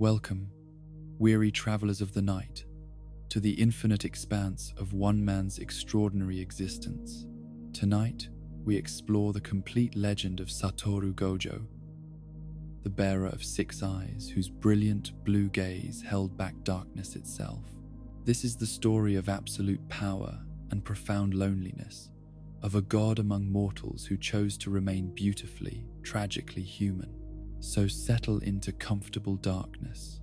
Welcome, weary travelers of the night, to the infinite expanse of one man's extraordinary existence. Tonight, we explore the complete legend of Satoru Gojo, the bearer of 6 eyes whose brilliant blue gaze held back darkness itself. This is the story of absolute power and profound loneliness, of a god among mortals who chose to remain beautifully, tragically human. So settle into comfortable darkness.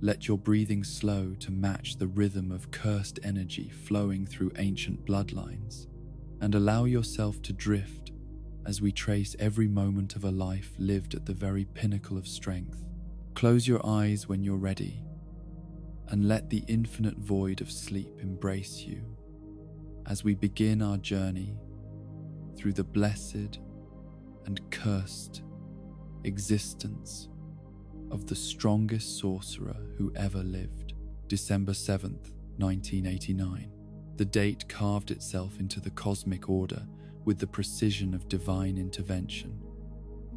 Let your breathing slow to match the rhythm of cursed energy flowing through ancient bloodlines, and allow yourself to drift as we trace every moment of a life lived at the very pinnacle of strength. Close your eyes when you're ready, and let the infinite void of sleep embrace you as we begin our journey through the blessed and cursed existence of the strongest sorcerer who ever lived. December 7th, 1989. The date carved itself into the cosmic order with the precision of divine intervention,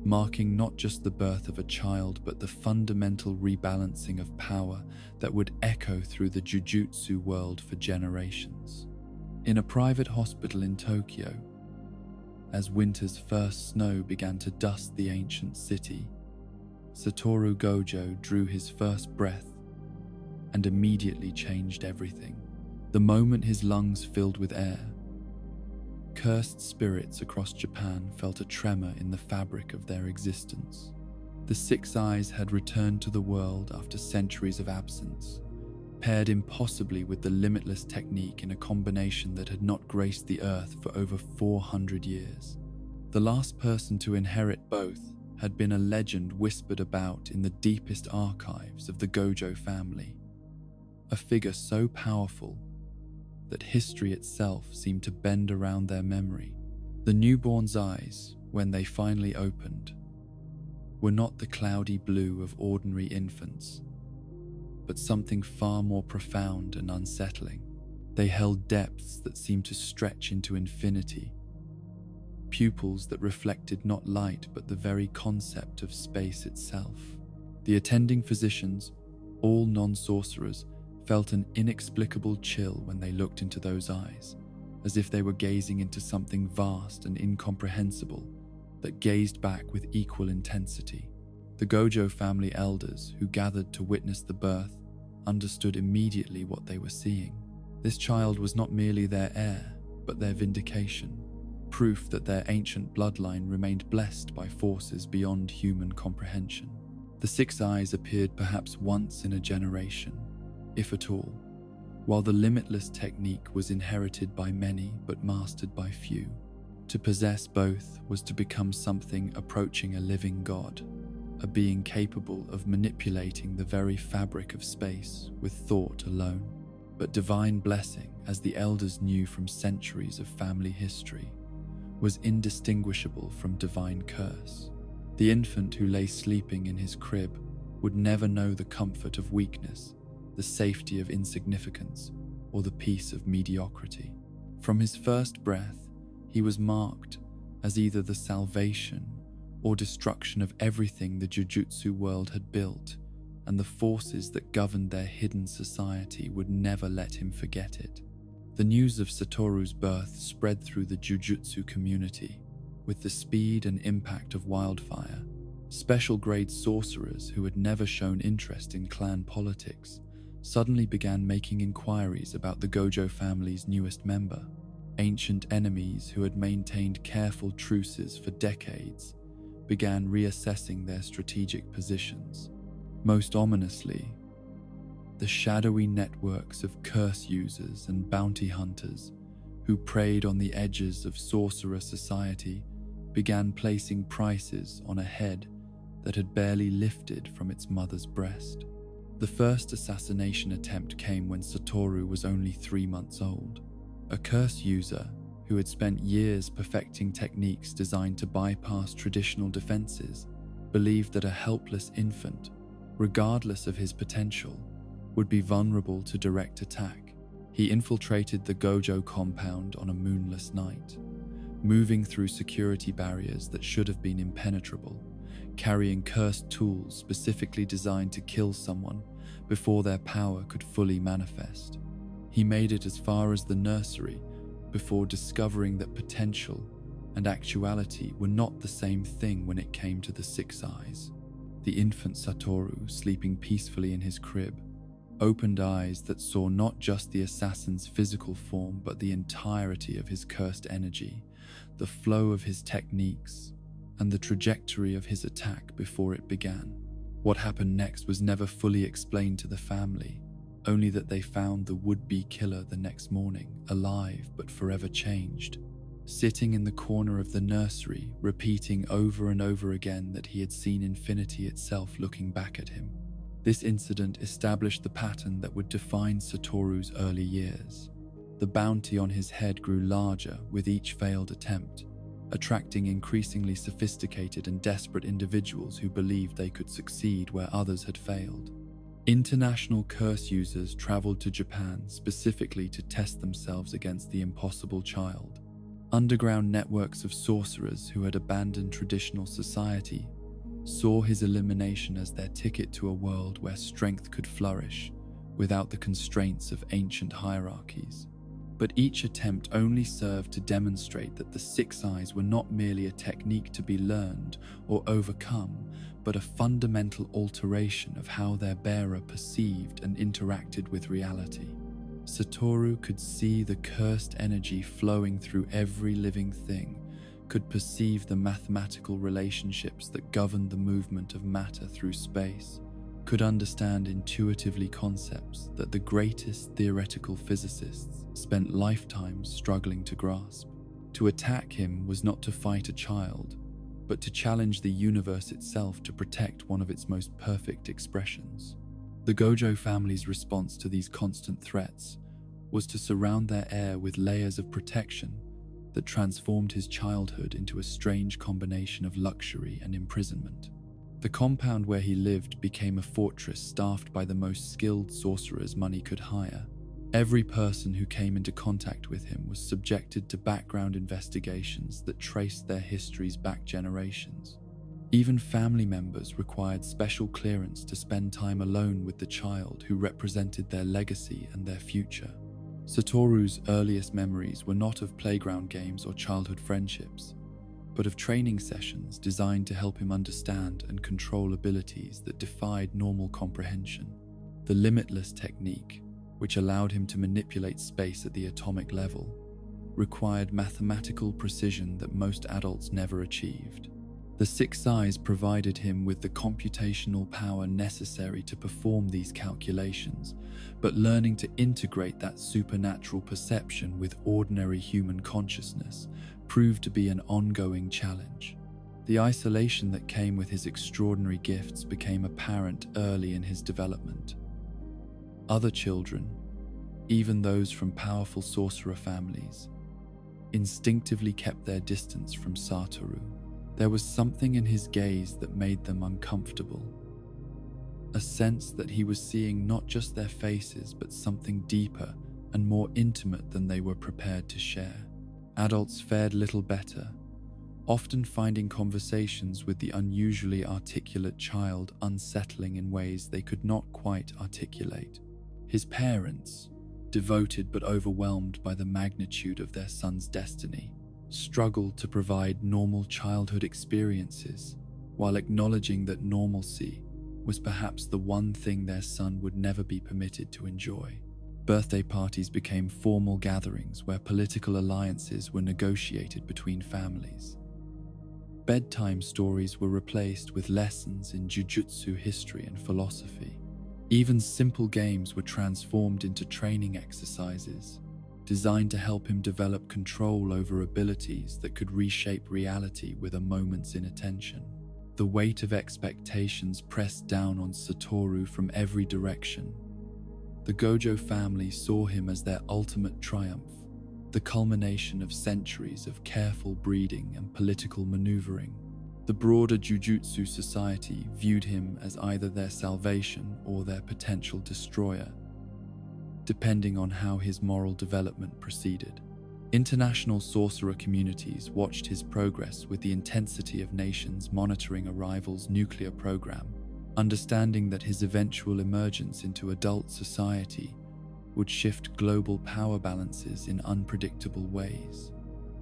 marking not just the birth of a child but the fundamental rebalancing of power that would echo through the Jujutsu world for generations. In a private hospital in Tokyo, as winter's first snow began to dust the ancient city, Satoru Gojo drew his first breath and immediately changed everything. The moment his lungs filled with air, cursed spirits across Japan felt a tremor in the fabric of their existence. The 6 eyes had returned to the world after centuries of absence, paired impossibly with the limitless technique in a combination that had not graced the earth for over 400 years. The last person to inherit both had been a legend whispered about in the deepest archives of the Gojo family, a figure so powerful that history itself seemed to bend around their memory. The newborn's eyes, when they finally opened, were not the cloudy blue of ordinary infants, but something far more profound and unsettling. They held depths that seemed to stretch into infinity, pupils that reflected not light but the very concept of space itself. The attending physicians, all non-sorcerers, felt an inexplicable chill when they looked into those eyes, as if they were gazing into something vast and incomprehensible that gazed back with equal intensity. The Gojo family elders who gathered to witness the birth understood immediately what they were seeing. This child was not merely their heir, but their vindication, proof that their ancient bloodline remained blessed by forces beyond human comprehension. The 6 eyes appeared perhaps once in a generation, if at all, while the limitless technique was inherited by many but mastered by few. To possess both was to become something approaching a living god, a being capable of manipulating the very fabric of space with thought alone. But divine blessing, as the elders knew from centuries of family history, was indistinguishable from divine curse. The infant who lay sleeping in his crib would never know the comfort of weakness, the safety of insignificance, or the peace of mediocrity. From his first breath, he was marked as either the salvation or destruction of everything the Jujutsu world had built, and the forces that governed their hidden society would never let him forget it. The news of Satoru's birth spread through the Jujutsu community with the speed and impact of wildfire. Special-grade sorcerers who had never shown interest in clan politics suddenly began making inquiries about the Gojo family's newest member. Ancient enemies who had maintained careful truces for decades began reassessing their strategic positions. Most ominously, the shadowy networks of curse users and bounty hunters who preyed on the edges of sorcerer society began placing prices on a head that had barely lifted from its mother's breast. The first assassination attempt came when Satoru was only 3 months old. A curse user who had spent years perfecting techniques designed to bypass traditional defenses believed that a helpless infant, regardless of his potential, would be vulnerable to direct attack. He infiltrated the Gojo compound on a moonless night, moving through security barriers that should have been impenetrable, carrying cursed tools specifically designed to kill someone before their power could fully manifest. He made it as far as the nursery before discovering that potential and actuality were not the same thing when it came to the Six Eyes. The infant Satoru, sleeping peacefully in his crib, opened eyes that saw not just the assassin's physical form but the entirety of his cursed energy, the flow of his techniques, and the trajectory of his attack before it began. What happened next was never fully explained to the family, only that they found the would-be killer the next morning, alive but forever changed, sitting in the corner of the nursery, repeating over and over again that he had seen infinity itself looking back at him. This incident established the pattern that would define Satoru's early years. The bounty on his head grew larger with each failed attempt, attracting increasingly sophisticated and desperate individuals who believed they could succeed where others had failed. International curse users traveled to Japan specifically to test themselves against the impossible child. Underground networks of sorcerers who had abandoned traditional society saw his elimination as their ticket to a world where strength could flourish without the constraints of ancient hierarchies. But each attempt only served to demonstrate that the Six Eyes were not merely a technique to be learned or overcome, but a fundamental alteration of how their bearer perceived and interacted with reality. Satoru could see the cursed energy flowing through every living thing, could perceive the mathematical relationships that governed the movement of matter through space, could understand intuitively concepts that the greatest theoretical physicists spent lifetimes struggling to grasp. To attack him was not to fight a child, but to challenge the universe itself to protect one of its most perfect expressions. The Gojo family's response to these constant threats was to surround their heir with layers of protection that transformed his childhood into a strange combination of luxury and imprisonment. The compound where he lived became a fortress staffed by the most skilled sorcerers money could hire. Every person who came into contact with him was subjected to background investigations that traced their histories back generations. Even family members required special clearance to spend time alone with the child who represented their legacy and their future. Satoru's earliest memories were not of playground games or childhood friendships, but of training sessions designed to help him understand and control abilities that defied normal comprehension. The limitless technique, which allowed him to manipulate space at the atomic level, required mathematical precision that most adults never achieved. The Six Eyes provided him with the computational power necessary to perform these calculations, but learning to integrate that supernatural perception with ordinary human consciousness proved to be an ongoing challenge. The isolation that came with his extraordinary gifts became apparent early in his development. Other children, even those from powerful sorcerer families, instinctively kept their distance from Satoru. There was something in his gaze that made them uncomfortable, a sense that he was seeing not just their faces but something deeper and more intimate than they were prepared to share. Adults fared little better, often finding conversations with the unusually articulate child unsettling in ways they could not quite articulate. His parents, devoted but overwhelmed by the magnitude of their son's destiny, struggled to provide normal childhood experiences while acknowledging that normalcy was perhaps the one thing their son would never be permitted to enjoy. Birthday parties became formal gatherings where political alliances were negotiated between families. Bedtime stories were replaced with lessons in Jujutsu history and philosophy. Even simple games were transformed into training exercises, designed to help him develop control over abilities that could reshape reality with a moment's inattention. The weight of expectations pressed down on Satoru from every direction. The Gojo family saw him as their ultimate triumph, the culmination of centuries of careful breeding and political maneuvering. The broader Jujutsu society viewed him as either their salvation or their potential destroyer, depending on how his moral development proceeded. International sorcerer communities watched his progress with the intensity of nations monitoring a rival's nuclear program, understanding that his eventual emergence into adult society would shift global power balances in unpredictable ways.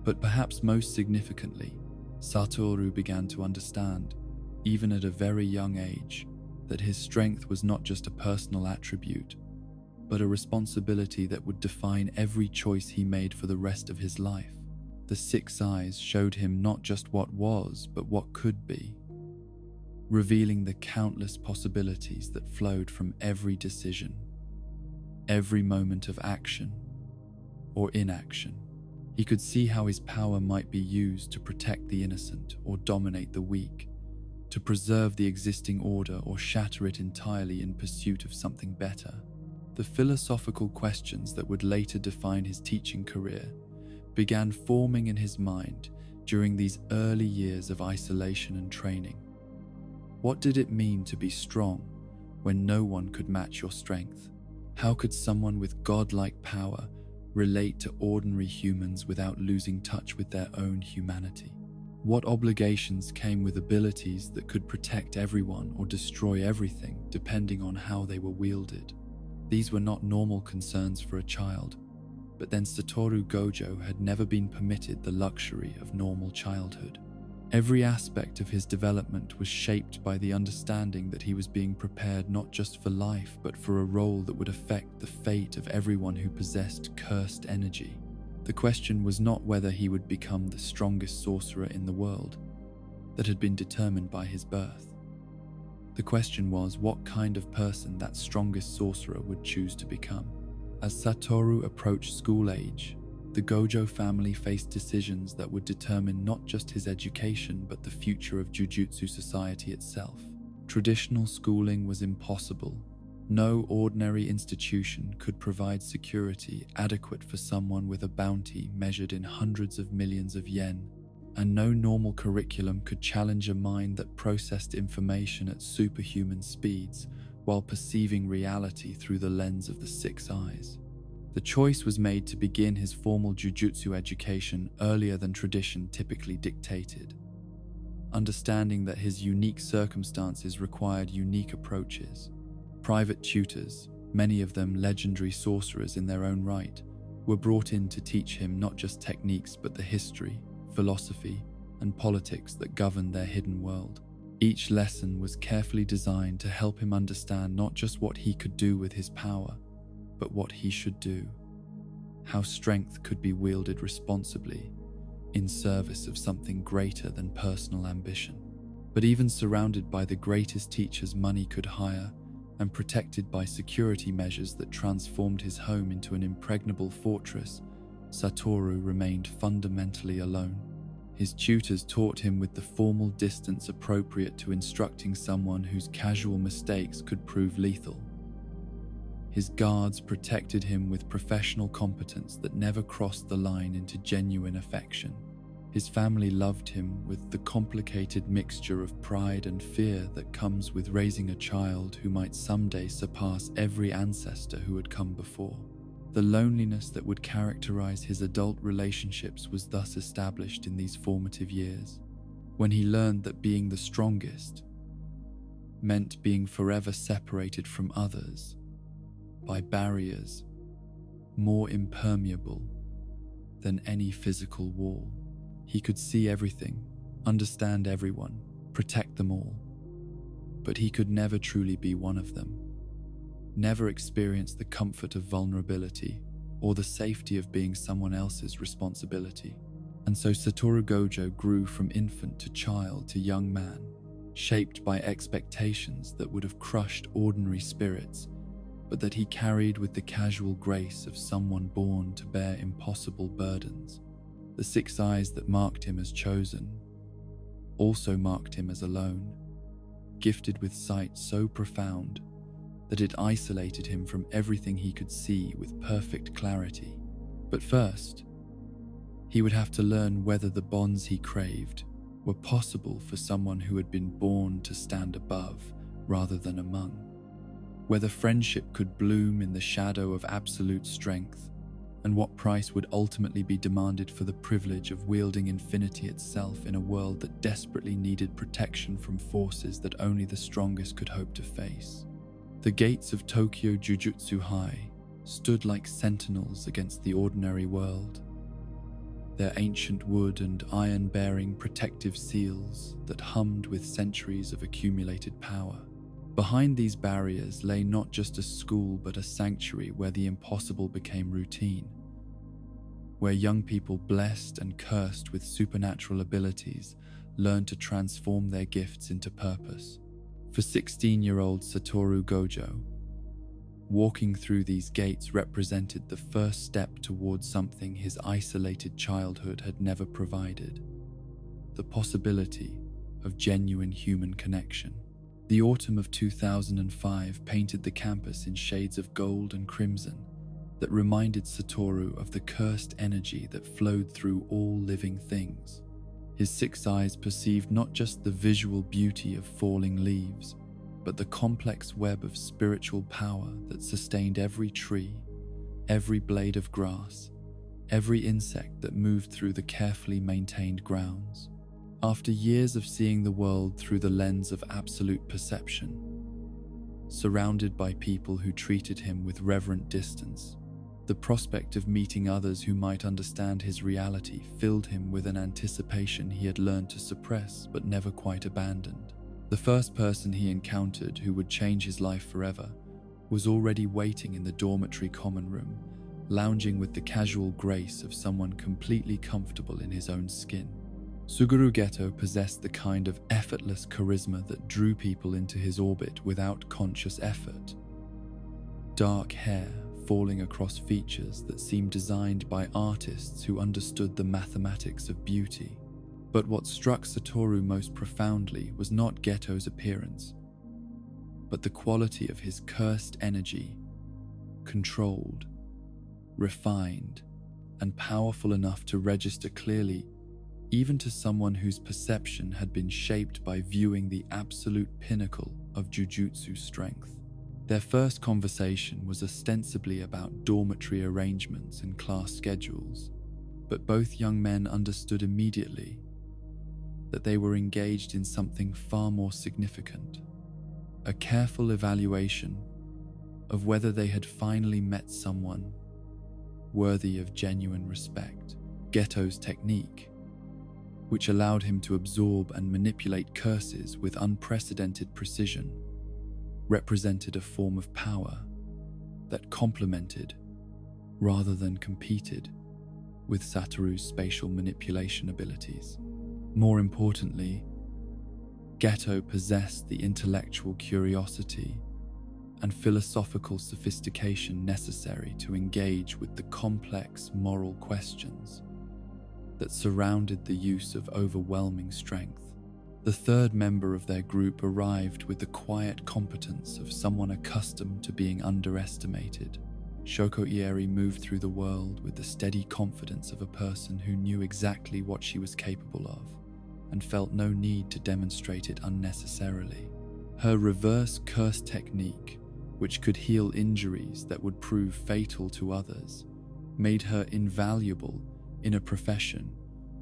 But perhaps most significantly, Satoru began to understand, even at a very young age, that his strength was not just a personal attribute, but a responsibility that would define every choice he made for the rest of his life. The six eyes showed him not just what was, but what could be, revealing the countless possibilities that flowed from every decision, every moment of action or inaction. He could see how his power might be used to protect the innocent or dominate the weak, to preserve the existing order or shatter it entirely in pursuit of something better. The philosophical questions that would later define his teaching career began forming in his mind during these early years of isolation and training. What did it mean to be strong when no one could match your strength? How could someone with godlike power relate to ordinary humans without losing touch with their own humanity? What obligations came with abilities that could protect everyone or destroy everything depending on how they were wielded? These were not normal concerns for a child, but then Satoru Gojo had never been permitted the luxury of normal childhood. Every aspect of his development was shaped by the understanding that he was being prepared not just for life, but for a role that would affect the fate of everyone who possessed cursed energy. The question was not whether he would become the strongest sorcerer in the world. That had been determined by his birth. The question was what kind of person that strongest sorcerer would choose to become. As Satoru approached school age, the Gojo family faced decisions that would determine not just his education but the future of Jujutsu society itself. Traditional schooling was impossible. No ordinary institution could provide security adequate for someone with a bounty measured in hundreds of millions of yen, and no normal curriculum could challenge a mind that processed information at superhuman speeds while perceiving reality through the lens of the six eyes. The choice was made to begin his formal Jujutsu education earlier than tradition typically dictated, understanding that his unique circumstances required unique approaches. Private tutors, many of them legendary sorcerers in their own right, were brought in to teach him not just techniques but the history, philosophy, and politics that governed their hidden world. Each lesson was carefully designed to help him understand not just what he could do with his power, but what he should do, how strength could be wielded responsibly in service of something greater than personal ambition. But even surrounded by the greatest teachers money could hire, and protected by security measures that transformed his home into an impregnable fortress, Satoru remained fundamentally alone. His tutors taught him with the formal distance appropriate to instructing someone whose casual mistakes could prove lethal. His guards protected him with professional competence that never crossed the line into genuine affection. His family loved him with the complicated mixture of pride and fear that comes with raising a child who might someday surpass every ancestor who had come before. The loneliness that would characterize his adult relationships was thus established in these formative years, when he learned that being the strongest meant being forever separated from others by barriers more impermeable than any physical wall. He could see everything, understand everyone, protect them all, but he could never truly be one of them. Never experience the comfort of vulnerability or the safety of being someone else's responsibility. And so Satoru Gojo grew from infant to child to young man, shaped by expectations that would have crushed ordinary spirits, but that he carried with the casual grace of someone born to bear impossible burdens. The six eyes that marked him as chosen also marked him as alone, gifted with sight so profound that it isolated him from everything he could see with perfect clarity. But first, he would have to learn whether the bonds he craved were possible for someone who had been born to stand above rather than among, whether friendship could bloom in the shadow of absolute strength, and what price would ultimately be demanded for the privilege of wielding infinity itself in a world that desperately needed protection from forces that only the strongest could hope to face. The gates of Tokyo Jujutsu High stood like sentinels against the ordinary world, their ancient wood and iron-bearing protective seals that hummed with centuries of accumulated power. Behind these barriers lay not just a school but a sanctuary where the impossible became routine, where young people blessed and cursed with supernatural abilities learned to transform their gifts into purpose. For 16-year-old Satoru Gojo, walking through these gates represented the first step towards something his isolated childhood had never provided: the possibility of genuine human connection. The autumn of 2005 painted the campus in shades of gold and crimson that reminded Satoru of the cursed energy that flowed through all living things. His 6 eyes perceived not just the visual beauty of falling leaves, but the complex web of spiritual power that sustained every tree, every blade of grass, every insect that moved through the carefully maintained grounds. After years of seeing the world through the lens of absolute perception, surrounded by people who treated him with reverent distance, the prospect of meeting others who might understand his reality filled him with an anticipation he had learned to suppress but never quite abandoned. The first person he encountered who would change his life forever was already waiting in the dormitory common room, lounging with the casual grace of someone completely comfortable in his own skin. Suguru Geto possessed the kind of effortless charisma that drew people into his orbit without conscious effort. Dark hair falling across features that seemed designed by artists who understood the mathematics of beauty. But what struck Satoru most profoundly was not Geto's appearance, but the quality of his cursed energy, controlled, refined, and powerful enough to register clearly even to someone whose perception had been shaped by viewing the absolute pinnacle of Jujutsu strength. Their first conversation was ostensibly about dormitory arrangements and class schedules, but both young men understood immediately that they were engaged in something far more significant: a careful evaluation of whether they had finally met someone worthy of genuine respect. Geto's technique, which allowed him to absorb and manipulate curses with unprecedented precision, represented a form of power that complemented, rather than competed, with Satoru's spatial manipulation abilities. More importantly, Geto possessed the intellectual curiosity and philosophical sophistication necessary to engage with the complex moral questions that surrounded the use of overwhelming strength. The third member of their group arrived with the quiet competence of someone accustomed to being underestimated. Shoko Ieri moved through the world with the steady confidence of a person who knew exactly what she was capable of and felt no need to demonstrate it unnecessarily. Her reverse curse technique, which could heal injuries that would prove fatal to others, made her invaluable in a profession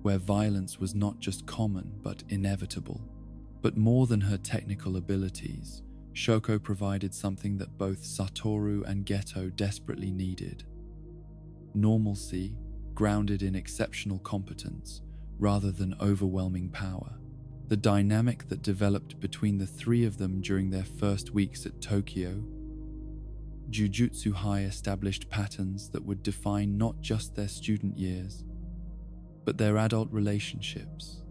where violence was not just common but inevitable. But more than her technical abilities, Shoko provided something that both Satoru and Geto desperately needed: normalcy grounded in exceptional competence rather than overwhelming power. The dynamic that developed between the three of them during their first weeks at Tokyo Jujutsu High established patterns that would define not just their student years, but their adult relationships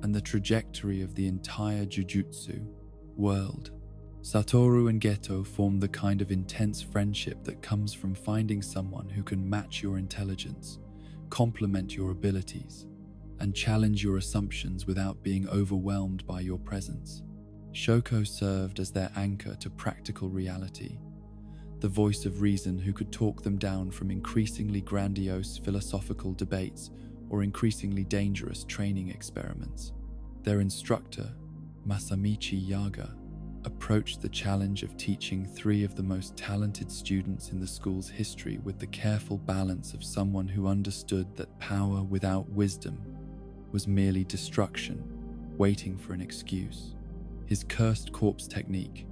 and the trajectory of the entire Jujutsu world. Satoru and Geto formed the kind of intense friendship that comes from finding someone who can match your intelligence, complement your abilities, and challenge your assumptions without being overwhelmed by your presence. Shoko served as their anchor to practical reality, the voice of reason who could talk them down from increasingly grandiose philosophical debates or increasingly dangerous training experiments. Their instructor, Masamichi Yaga, approached the challenge of teaching three of the most talented students in the school's history with the careful balance of someone who understood that power without wisdom was merely destruction, waiting for an excuse. His cursed corpse technique,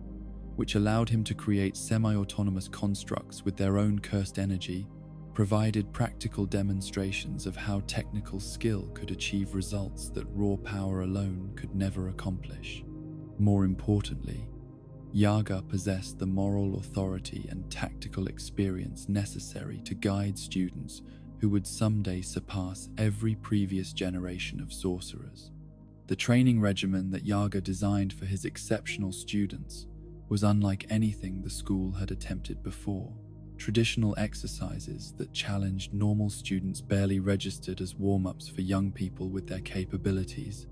which allowed him to create semi-autonomous constructs with their own cursed energy, provided practical demonstrations of how technical skill could achieve results that raw power alone could never accomplish. More importantly, Yaga possessed the moral authority and tactical experience necessary to guide students who would someday surpass every previous generation of sorcerers. The training regimen that Yaga designed for his exceptional students was unlike anything the school had attempted before. Traditional exercises that challenged normal students barely registered as warm-ups for young people with their capabilities,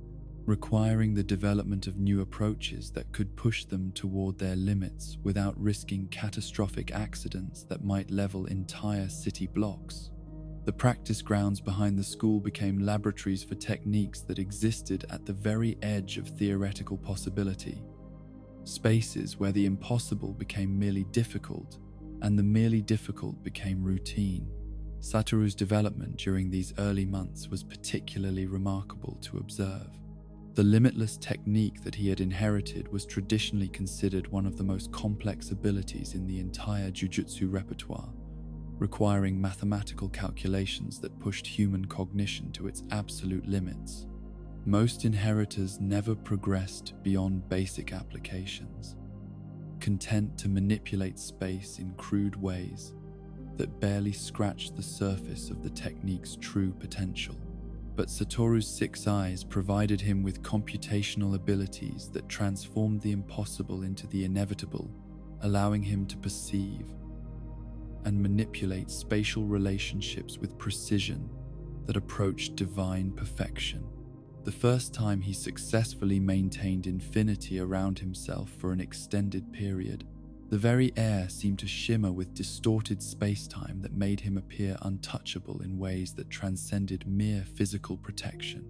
requiring the development of new approaches that could push them toward their limits without risking catastrophic accidents that might level entire city blocks. The practice grounds behind the school became laboratories for techniques that existed at the very edge of theoretical possibility, spaces where the impossible became merely difficult and the merely difficult became routine. Satoru's development during these early months was particularly remarkable to observe. The limitless technique that he had inherited was traditionally considered one of the most complex abilities in the entire Jujutsu repertoire, requiring mathematical calculations that pushed human cognition to its absolute limits. Most inheritors never progressed beyond basic applications, content to manipulate space in crude ways that barely scratched the surface of the technique's true potential. But Satoru's six eyes provided him with computational abilities that transformed the impossible into the inevitable, allowing him to perceive and manipulate spatial relationships with precision that approached divine perfection. The first time he successfully maintained infinity around himself for an extended period, the very air seemed to shimmer with distorted space-time that made him appear untouchable in ways that transcended mere physical protection.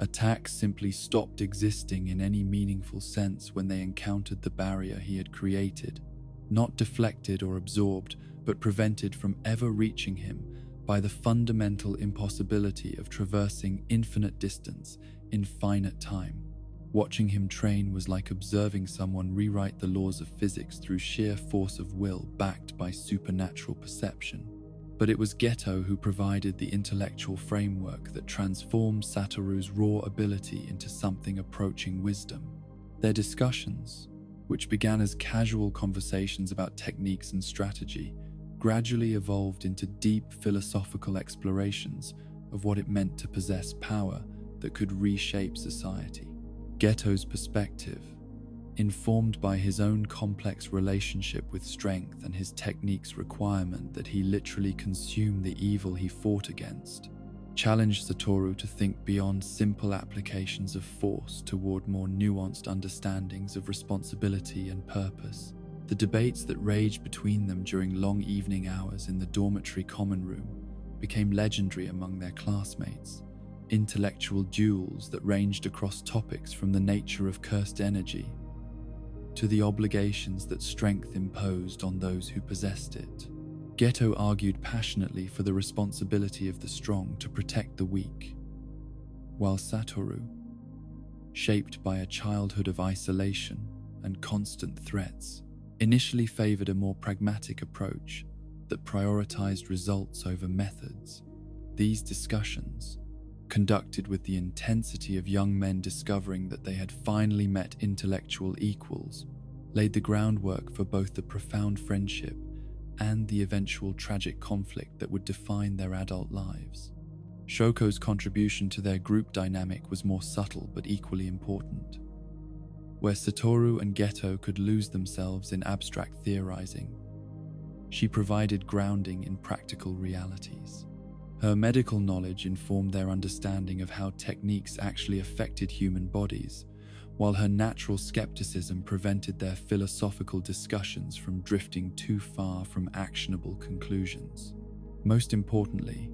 Attacks simply stopped existing in any meaningful sense when they encountered the barrier he had created, not deflected or absorbed, but prevented from ever reaching him by the fundamental impossibility of traversing infinite distance in finite time. Watching him train was like observing someone rewrite the laws of physics through sheer force of will backed by supernatural perception. But it was Gojo who provided the intellectual framework that transformed Satoru's raw ability into something approaching wisdom. Their discussions, which began as casual conversations about techniques and strategy, gradually evolved into deep philosophical explorations of what it meant to possess power that could reshape society. Gojo's perspective, informed by his own complex relationship with strength and his technique's requirement that he literally consume the evil he fought against, challenged Satoru to think beyond simple applications of force toward more nuanced understandings of responsibility and purpose. The debates that raged between them during long evening hours in the dormitory common room became legendary among their classmates. Intellectual duels that ranged across topics from the nature of cursed energy to the obligations that strength imposed on those who possessed it. Gojo argued passionately for the responsibility of the strong to protect the weak, while Satoru, shaped by a childhood of isolation and constant threats, initially favored a more pragmatic approach that prioritized results over methods. These discussions, conducted with the intensity of young men discovering that they had finally met intellectual equals, laid the groundwork for both the profound friendship and the eventual tragic conflict that would define their adult lives. Shoko's contribution to their group dynamic was more subtle but equally important. Where Satoru and Gojo could lose themselves in abstract theorizing, she provided grounding in practical realities. Her medical knowledge informed their understanding of how techniques actually affected human bodies, while her natural skepticism prevented their philosophical discussions from drifting too far from actionable conclusions. Most importantly,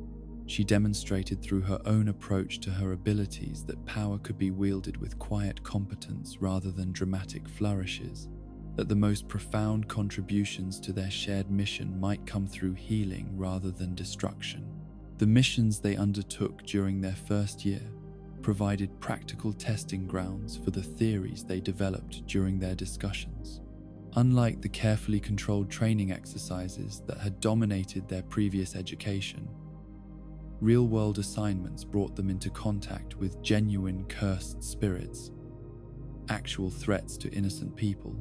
she demonstrated through her own approach to her abilities that power could be wielded with quiet competence rather than dramatic flourishes. that the most profound contributions to their shared mission might come through healing rather than destruction. The missions they undertook during their first year provided practical testing grounds for the theories they developed during their discussions. Unlike the carefully controlled training exercises that had dominated their previous education, real-world assignments brought them into contact with genuine cursed spirits, actual threats to innocent people,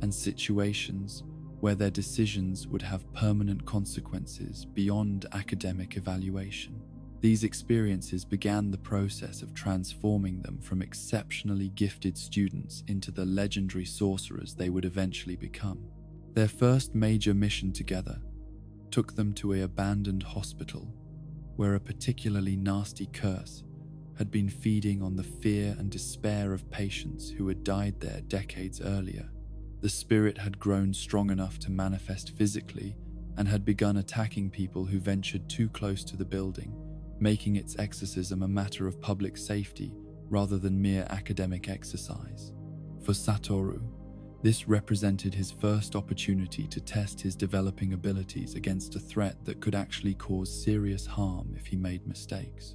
and situations where their decisions would have permanent consequences beyond academic evaluation. These experiences began the process of transforming them from exceptionally gifted students into the legendary sorcerers they would eventually become. Their first major mission together took them to an abandoned hospital where a particularly nasty curse had been feeding on the fear and despair of patients who had died there decades earlier. The spirit had grown strong enough to manifest physically and had begun attacking people who ventured too close to the building, making its exorcism a matter of public safety rather than mere academic exercise. For Satoru, this represented his first opportunity to test his developing abilities against a threat that could actually cause serious harm if he made mistakes.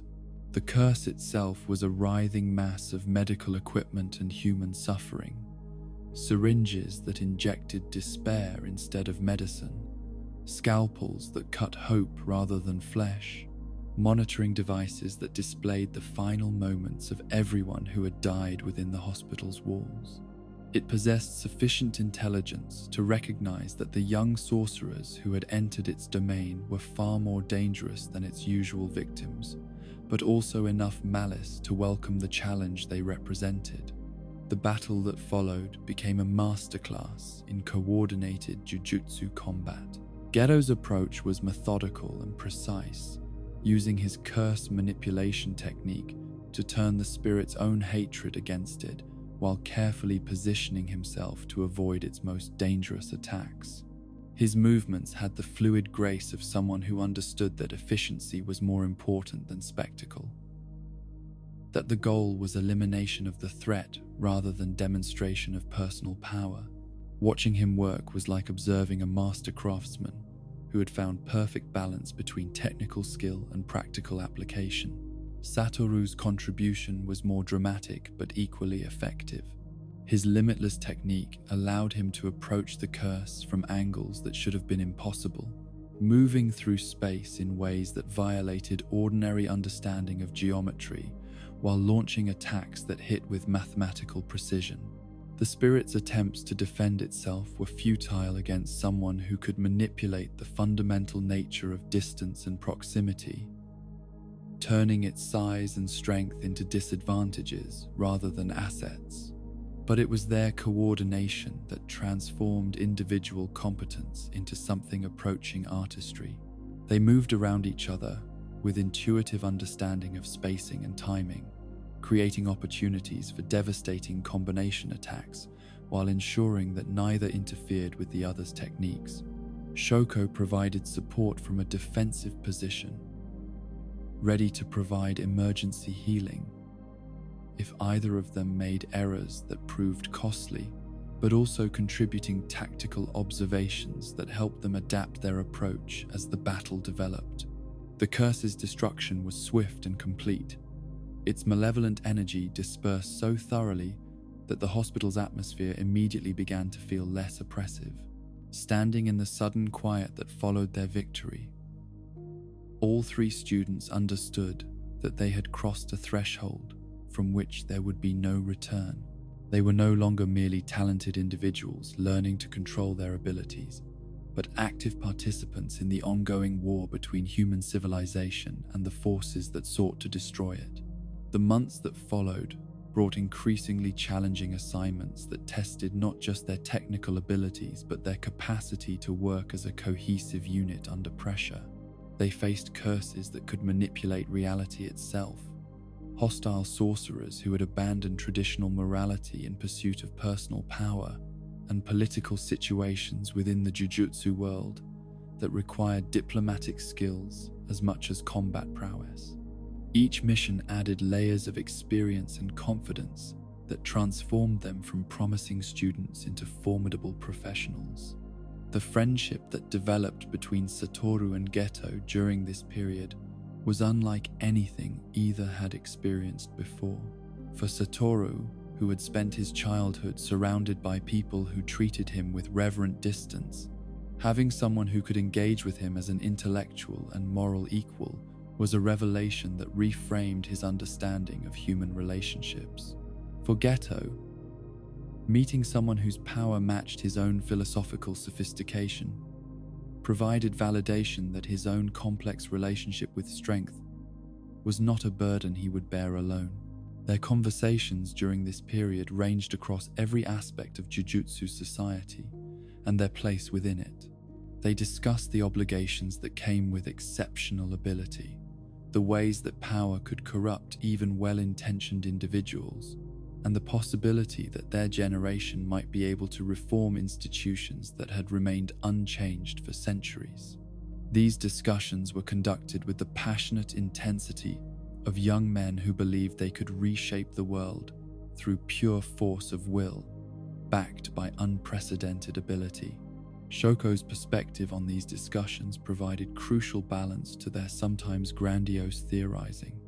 The curse itself was a writhing mass of medical equipment and human suffering, syringes that injected despair instead of medicine, scalpels that cut hope rather than flesh, monitoring devices that displayed the final moments of everyone who had died within the hospital's walls. It possessed sufficient intelligence to recognize that the young sorcerers who had entered its domain were far more dangerous than its usual victims, but also enough malice to welcome the challenge they represented. The battle that followed became a masterclass in coordinated Jujutsu combat. Gojo's approach was methodical and precise, using his curse manipulation technique to turn the spirit's own hatred against it while carefully positioning himself to avoid its most dangerous attacks. His movements had the fluid grace of someone who understood that efficiency was more important than spectacle, that the goal was elimination of the threat rather than demonstration of personal power. Watching him work was like observing a master craftsman who had found perfect balance between technical skill and practical application. Satoru's contribution was more dramatic but equally effective. His limitless technique allowed him to approach the curse from angles that should have been impossible, moving through space in ways that violated ordinary understanding of geometry while launching attacks that hit with mathematical precision. The spirit's attempts to defend itself were futile against someone who could manipulate the fundamental nature of distance and proximity, turning its size and strength into disadvantages rather than assets. But it was their coordination that transformed individual competence into something approaching artistry. They moved around each other with intuitive understanding of spacing and timing, creating opportunities for devastating combination attacks while ensuring that neither interfered with the other's techniques. Shoko provided support from a defensive position, ready to provide emergency healing if either of them made errors that proved costly, but also contributing tactical observations that helped them adapt their approach as the battle developed. The curse's destruction was swift and complete. Its malevolent energy dispersed so thoroughly that the hospital's atmosphere immediately began to feel less oppressive. Standing in the sudden quiet that followed their victory, all three students understood that they had crossed a threshold from which there would be no return. They were no longer merely talented individuals learning to control their abilities, but active participants in the ongoing war between human civilization and the forces that sought to destroy it. The months that followed brought increasingly challenging assignments that tested not just their technical abilities but their capacity to work as a cohesive unit under pressure. They faced curses that could manipulate reality itself, hostile sorcerers who had abandoned traditional morality in pursuit of personal power, and political situations within the Jujutsu world that required diplomatic skills as much as combat prowess. Each mission added layers of experience and confidence that transformed them from promising students into formidable professionals. The friendship that developed between Satoru and Gojo during this period was unlike anything either had experienced before. For Satoru, who had spent his childhood surrounded by people who treated him with reverent distance, having someone who could engage with him as an intellectual and moral equal was a revelation that reframed his understanding of human relationships. For Gojo, meeting someone whose power matched his own philosophical sophistication provided validation that his own complex relationship with strength was not a burden he would bear alone. Their conversations during this period ranged across every aspect of Jujutsu society and their place within it. They discussed the obligations that came with exceptional ability, the ways that power could corrupt even well-intentioned individuals, and the possibility that their generation might be able to reform institutions that had remained unchanged for centuries. These discussions were conducted with the passionate intensity of young men who believed they could reshape the world through pure force of will, backed by unprecedented ability. Shoko's perspective on these discussions provided crucial balance to their sometimes grandiose theorizing.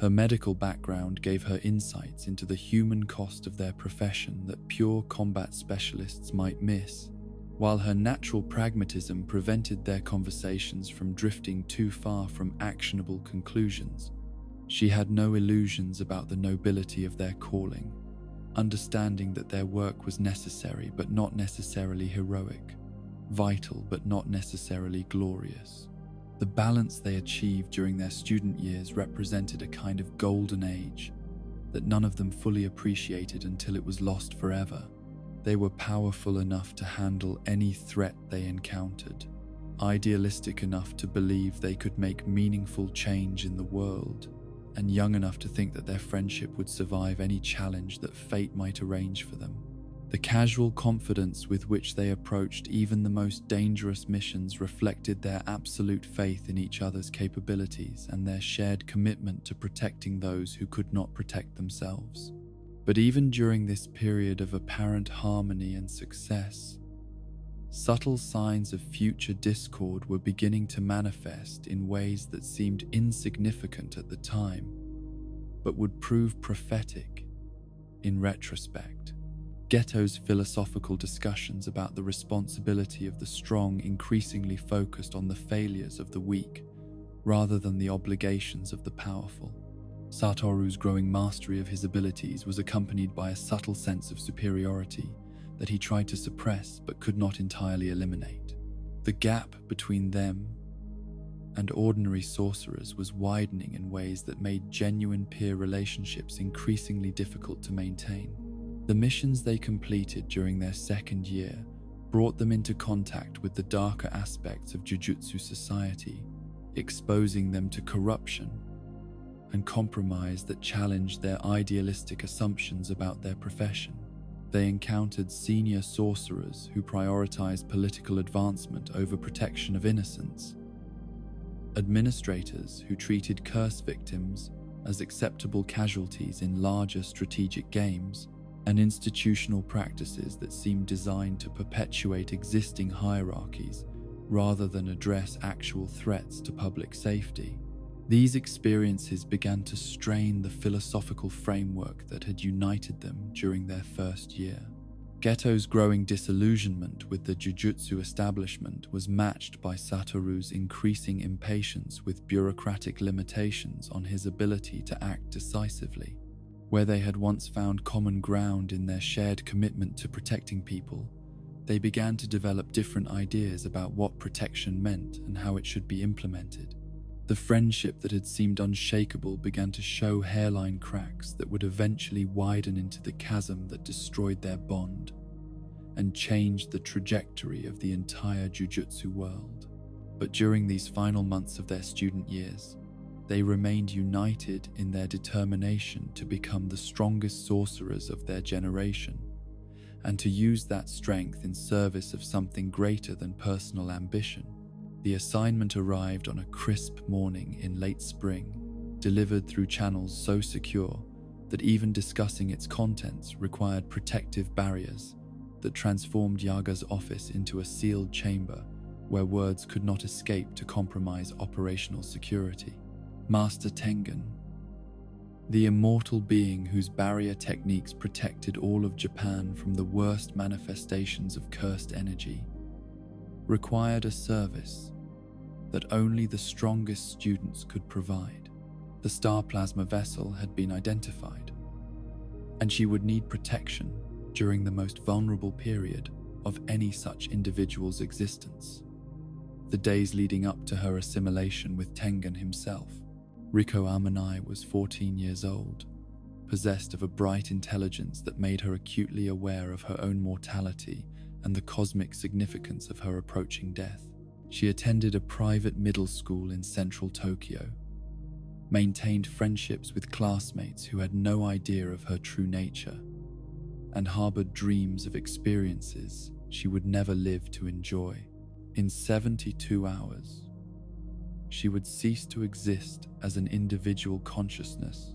Her medical background gave her insights into the human cost of their profession that pure combat specialists might miss, while her natural pragmatism prevented their conversations from drifting too far from actionable conclusions. She had no illusions about the nobility of their calling, understanding that their work was necessary but not necessarily heroic, vital but not necessarily glorious. The balance they achieved during their student years represented a kind of golden age that none of them fully appreciated until it was lost forever. They were powerful enough to handle any threat they encountered, idealistic enough to believe they could make meaningful change in the world, and young enough to think that their friendship would survive any challenge that fate might arrange for them. The casual confidence with which they approached even the most dangerous missions reflected their absolute faith in each other's capabilities and their shared commitment to protecting those who could not protect themselves. But even during this period of apparent harmony and success, subtle signs of future discord were beginning to manifest in ways that seemed insignificant at the time, but would prove prophetic in retrospect. Gojo's philosophical discussions about the responsibility of the strong increasingly focused on the failures of the weak rather than the obligations of the powerful. Satoru's growing mastery of his abilities was accompanied by a subtle sense of superiority that he tried to suppress but could not entirely eliminate. The gap between them and ordinary sorcerers was widening in ways that made genuine peer relationships increasingly difficult to maintain. The missions they completed during their second year brought them into contact with the darker aspects of Jujutsu society, exposing them to corruption and compromise that challenged their idealistic assumptions about their profession. They encountered senior sorcerers who prioritized political advancement over protection of innocents, administrators who treated curse victims as acceptable casualties in larger strategic games, and institutional practices that seemed designed to perpetuate existing hierarchies rather than address actual threats to public safety. These experiences began to strain the philosophical framework that had united them during their first year. Gojo's growing disillusionment with the Jujutsu establishment was matched by Satoru's increasing impatience with bureaucratic limitations on his ability to act decisively. Where they had once found common ground in their shared commitment to protecting people, they began to develop different ideas about what protection meant and how it should be implemented. The friendship that had seemed unshakable began to show hairline cracks that would eventually widen into the chasm that destroyed their bond and changed the trajectory of the entire Jujutsu world. But during these final months of their student years, they remained united in their determination to become the strongest sorcerers of their generation, and to use that strength in service of something greater than personal ambition. The assignment arrived on a crisp morning in late spring, delivered through channels so secure that even discussing its contents required protective barriers that transformed Yaga's office into a sealed chamber where words could not escape to compromise operational security. Master Tengen, the immortal being whose barrier techniques protected all of Japan from the worst manifestations of cursed energy, required a service that only the strongest students could provide. The star plasma vessel had been identified, and she would need protection during the most vulnerable period of any such individual's existence. The days leading up to her assimilation with Tengen himself, Riko Amanai was 14 years old, possessed of a bright intelligence that made her acutely aware of her own mortality and the cosmic significance of her approaching death. She attended a private middle school in central Tokyo, maintained friendships with classmates who had no idea of her true nature, and harbored dreams of experiences she would never live to enjoy. In 72 hours, she would cease to exist as an individual consciousness,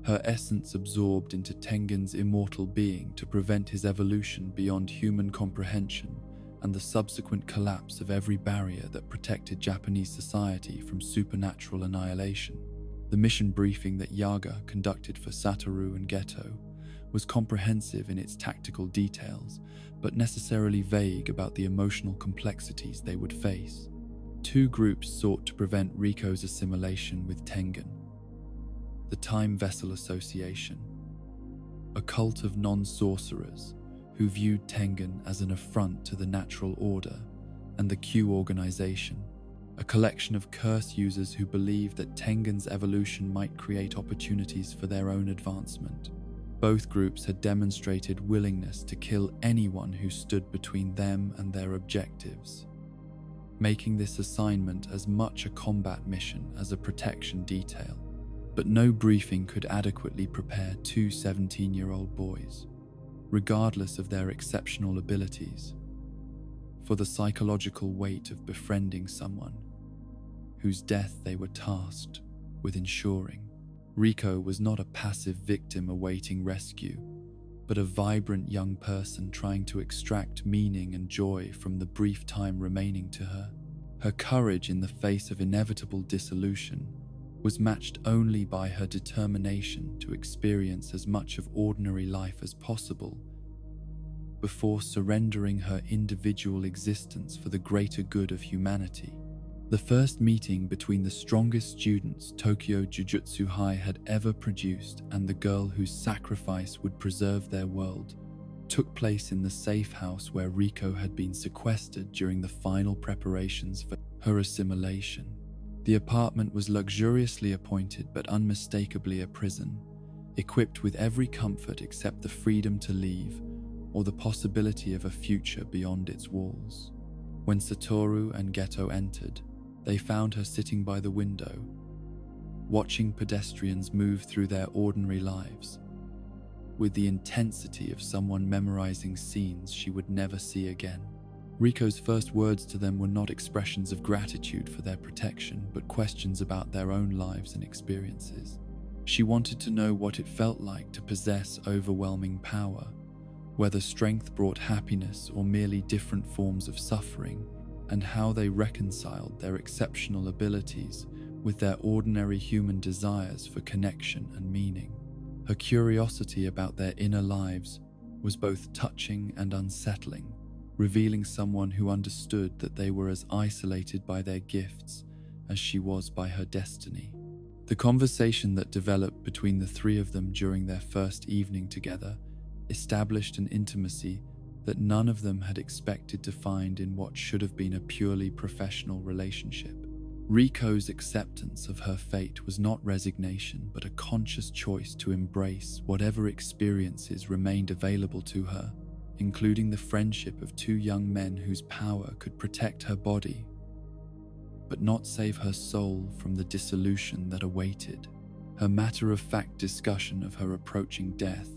her essence absorbed into Tengen's immortal being to prevent his evolution beyond human comprehension and the subsequent collapse of every barrier that protected Japanese society from supernatural annihilation. The mission briefing that Yaga conducted for Satoru and Gojo was comprehensive in its tactical details, but necessarily vague about the emotional complexities they would face. Two groups sought to prevent Riko's assimilation with Tengen: the Time Vessel Association, a cult of non-sorcerers who viewed Tengen as an affront to the natural order, and the Q Organization, a collection of curse users who believed that Tengen's evolution might create opportunities for their own advancement. Both groups had demonstrated willingness to kill anyone who stood between them and their objectives, making this assignment as much a combat mission as a protection detail. But no briefing could adequately prepare two 17-year-old boys, regardless of their exceptional abilities, for the psychological weight of befriending someone whose death they were tasked with ensuring. Riko was not a passive victim awaiting rescue, but a vibrant young person trying to extract meaning and joy from the brief time remaining to her. Her courage in the face of inevitable dissolution was matched only by her determination to experience as much of ordinary life as possible before surrendering her individual existence for the greater good of humanity. The first meeting between the strongest students Tokyo Jujutsu High had ever produced and the girl whose sacrifice would preserve their world took place in the safe house where Riko had been sequestered during the final preparations for her assimilation. The apartment was luxuriously appointed but unmistakably a prison, equipped with every comfort except the freedom to leave or the possibility of a future beyond its walls. When Satoru and Gojo entered, they found her sitting by the window, watching pedestrians move through their ordinary lives, with the intensity of someone memorizing scenes she would never see again. Riko's first words to them were not expressions of gratitude for their protection, but questions about their own lives and experiences. She wanted to know what it felt like to possess overwhelming power, whether strength brought happiness or merely different forms of suffering, and how they reconciled their exceptional abilities with their ordinary human desires for connection and meaning. Her curiosity about their inner lives was both touching and unsettling, revealing someone who understood that they were as isolated by their gifts as she was by her destiny. The conversation that developed between the three of them during their first evening together established an intimacy that none of them had expected to find in what should have been a purely professional relationship. Riko's acceptance of her fate was not resignation, but a conscious choice to embrace whatever experiences remained available to her, including the friendship of two young men whose power could protect her body, but not save her soul from the dissolution that awaited. Her matter-of-fact discussion of her approaching death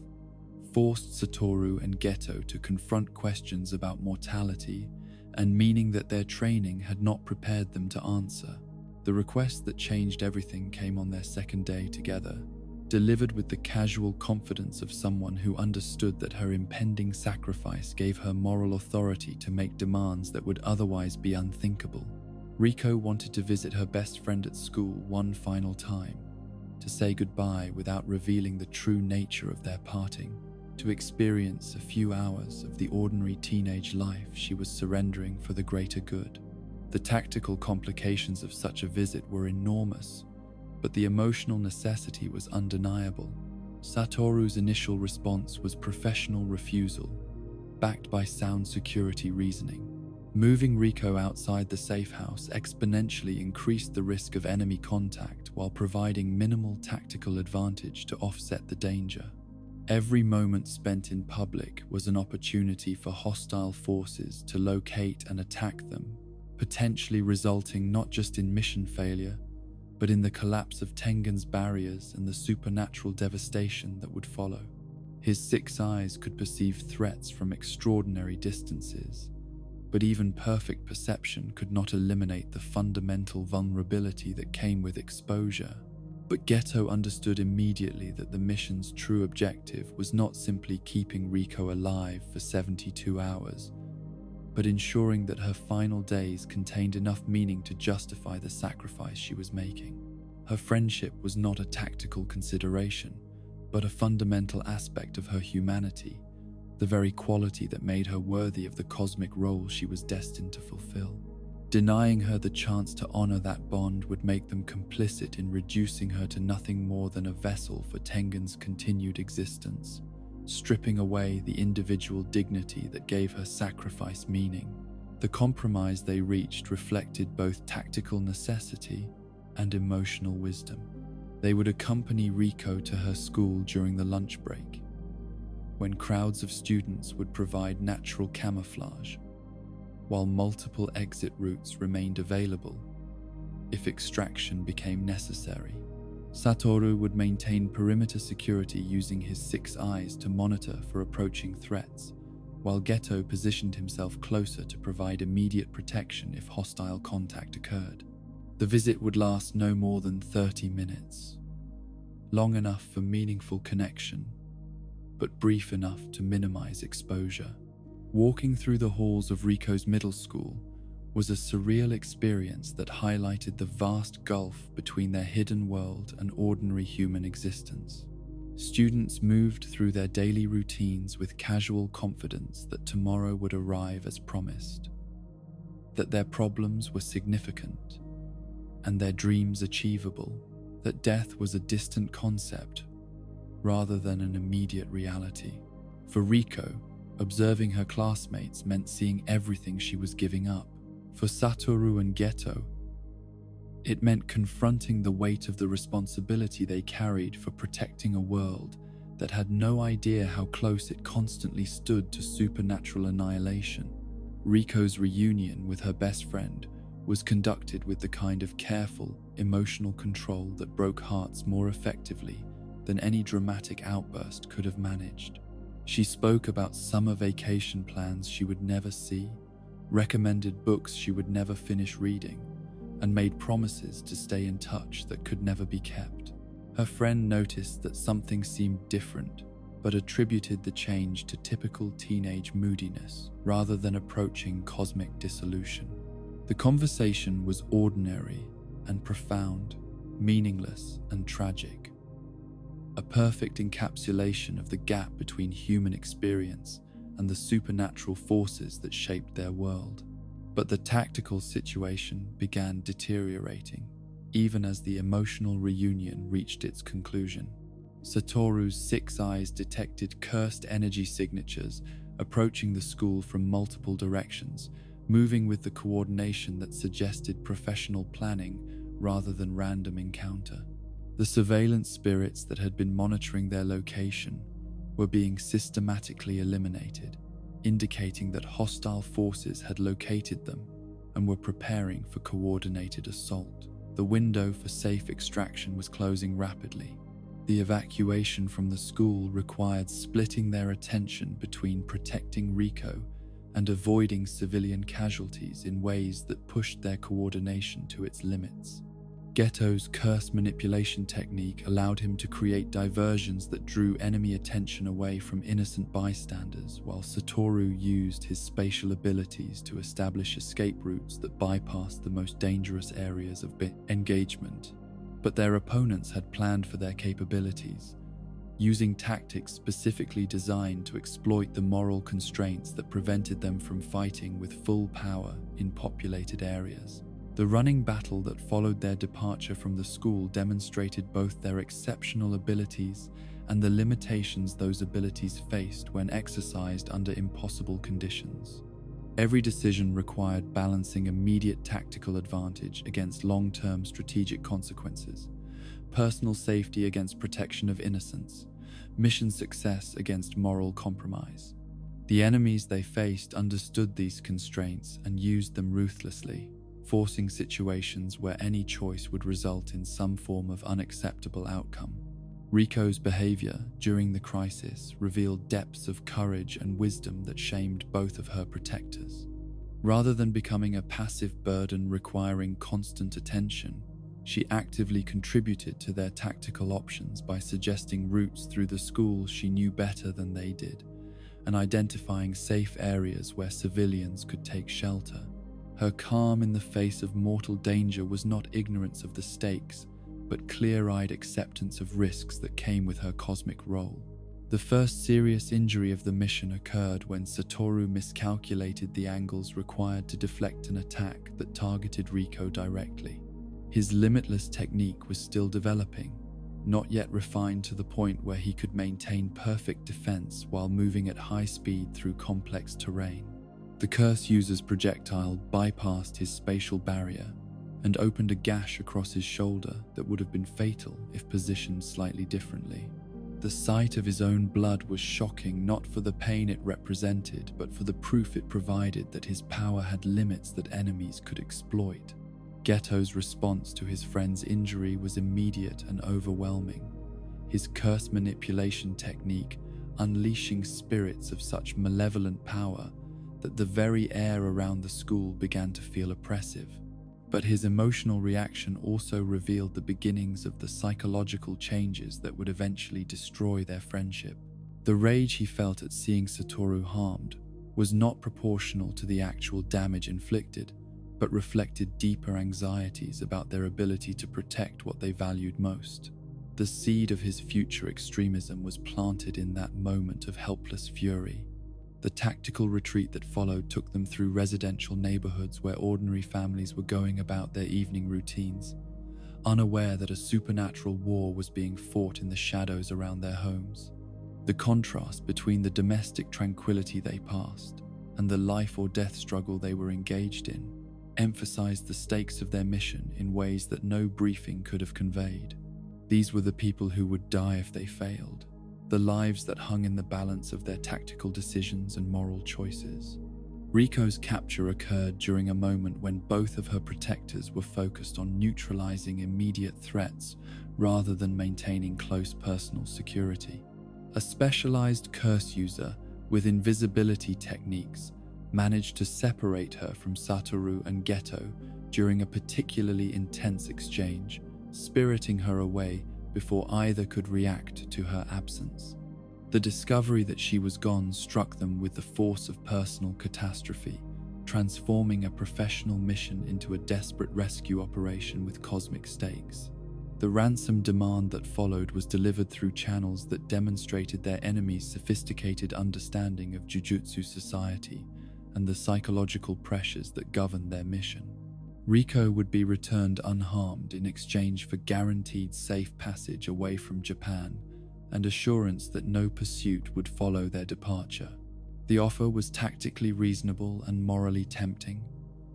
forced Satoru and Gojo to confront questions about mortality and meaning that their training had not prepared them to answer. The request that changed everything came on their second day together, delivered with the casual confidence of someone who understood that her impending sacrifice gave her moral authority to make demands that would otherwise be unthinkable. Riko wanted to visit her best friend at school one final time, to say goodbye without revealing the true nature of their parting, to experience a few hours of the ordinary teenage life she was surrendering for the greater good. The tactical complications of such a visit were enormous, but the emotional necessity was undeniable. Satoru's initial response was professional refusal, backed by sound security reasoning. Moving Riko outside the safe house exponentially increased the risk of enemy contact while providing minimal tactical advantage to offset the danger. Every moment spent in public was an opportunity for hostile forces to locate and attack them, potentially resulting not just in mission failure, but in the collapse of Tengen's barriers and the supernatural devastation that would follow. His 6 eyes could perceive threats from extraordinary distances, but even perfect perception could not eliminate the fundamental vulnerability that came with exposure. But Gojo understood immediately that the mission's true objective was not simply keeping Riko alive for 72 hours, but ensuring that her final days contained enough meaning to justify the sacrifice she was making. Her friendship was not a tactical consideration, but a fundamental aspect of her humanity, the very quality that made her worthy of the cosmic role she was destined to fulfill. Denying her the chance to honor that bond would make them complicit in reducing her to nothing more than a vessel for Tengen's continued existence, stripping away the individual dignity that gave her sacrifice meaning. The compromise they reached reflected both tactical necessity and emotional wisdom. They would accompany Riko to her school during the lunch break, when crowds of students would provide natural camouflage, while multiple exit routes remained available if extraction became necessary. Satoru would maintain perimeter security using his 6 eyes to monitor for approaching threats, while Gojo positioned himself closer to provide immediate protection if hostile contact occurred. The visit would last no more than 30 minutes, long enough for meaningful connection, but brief enough to minimize exposure. Walking through the halls of Riko's middle school was a surreal experience that highlighted the vast gulf between their hidden world and ordinary human existence. Students moved through their daily routines with casual confidence that tomorrow would arrive as promised, that their problems were significant and their dreams achievable, that death was a distant concept rather than an immediate reality. For Riko, observing her classmates meant seeing everything she was giving up. For Satoru and Gojo, it meant confronting the weight of the responsibility they carried for protecting a world that had no idea how close it constantly stood to supernatural annihilation. Riko's reunion with her best friend was conducted with the kind of careful, emotional control that broke hearts more effectively than any dramatic outburst could have managed. She spoke about summer vacation plans she would never see, recommended books she would never finish reading, and made promises to stay in touch that could never be kept. Her friend noticed that something seemed different, but attributed the change to typical teenage moodiness rather than approaching cosmic dissolution. The conversation was ordinary and profound, meaningless and tragic, a perfect encapsulation of the gap between human experience and the supernatural forces that shaped their world. But the tactical situation began deteriorating, even as the emotional reunion reached its conclusion. Satoru's 6 eyes detected cursed energy signatures approaching the school from multiple directions, moving with the coordination that suggested professional planning rather than random encounter. The surveillance spirits that had been monitoring their location were being systematically eliminated, indicating that hostile forces had located them and were preparing for coordinated assault. The window for safe extraction was closing rapidly. The evacuation from the school required splitting their attention between protecting Riko and avoiding civilian casualties in ways that pushed their coordination to its limits. Geto's curse manipulation technique allowed him to create diversions that drew enemy attention away from innocent bystanders, while Satoru used his spatial abilities to establish escape routes that bypassed the most dangerous areas of engagement. But their opponents had planned for their capabilities, using tactics specifically designed to exploit the moral constraints that prevented them from fighting with full power in populated areas. The running battle that followed their departure from the school demonstrated both their exceptional abilities and the limitations those abilities faced when exercised under impossible conditions. Every decision required balancing immediate tactical advantage against long-term strategic consequences, personal safety against protection of innocence, mission success against moral compromise. The enemies they faced understood these constraints and used them ruthlessly, forcing situations where any choice would result in some form of unacceptable outcome. Riko's behavior during the crisis revealed depths of courage and wisdom that shamed both of her protectors. Rather than becoming a passive burden requiring constant attention, she actively contributed to their tactical options by suggesting routes through the school she knew better than they did, and identifying safe areas where civilians could take shelter. Her calm in the face of mortal danger was not ignorance of the stakes, but clear-eyed acceptance of risks that came with her cosmic role. The first serious injury of the mission occurred when Satoru miscalculated the angles required to deflect an attack that targeted Riko directly. His limitless technique was still developing, not yet refined to the point where he could maintain perfect defense while moving at high speed through complex terrain. The curse user's projectile bypassed his spatial barrier and opened a gash across his shoulder that would have been fatal if positioned slightly differently. The sight of his own blood was shocking, not for the pain it represented, but for the proof it provided that his power had limits that enemies could exploit. Geto's response to his friend's injury was immediate and overwhelming, his curse manipulation technique unleashing spirits of such malevolent power that the very air around the school began to feel oppressive. But his emotional reaction also revealed the beginnings of the psychological changes that would eventually destroy their friendship. The rage he felt at seeing Satoru harmed was not proportional to the actual damage inflicted, but reflected deeper anxieties about their ability to protect what they valued most. The seed of his future extremism was planted in that moment of helpless fury. The tactical retreat that followed took them through residential neighborhoods where ordinary families were going about their evening routines, unaware that a supernatural war was being fought in the shadows around their homes. The contrast between the domestic tranquility they passed and the life or death struggle they were engaged in emphasized the stakes of their mission in ways that no briefing could have conveyed. These were the people who would die if they failed, the lives that hung in the balance of their tactical decisions and moral choices. Riko's capture occurred during a moment when both of her protectors were focused on neutralizing immediate threats rather than maintaining close personal security. A specialized curse user with invisibility techniques managed to separate her from Satoru and Gojo during a particularly intense exchange, spiriting her away before either could react to her absence. The discovery that she was gone struck them with the force of personal catastrophe, transforming a professional mission into a desperate rescue operation with cosmic stakes. The ransom demand that followed was delivered through channels that demonstrated their enemies' sophisticated understanding of Jujutsu society and the psychological pressures that governed their mission. Riko would be returned unharmed in exchange for guaranteed safe passage away from Japan and assurance that no pursuit would follow their departure. The offer was tactically reasonable and morally tempting,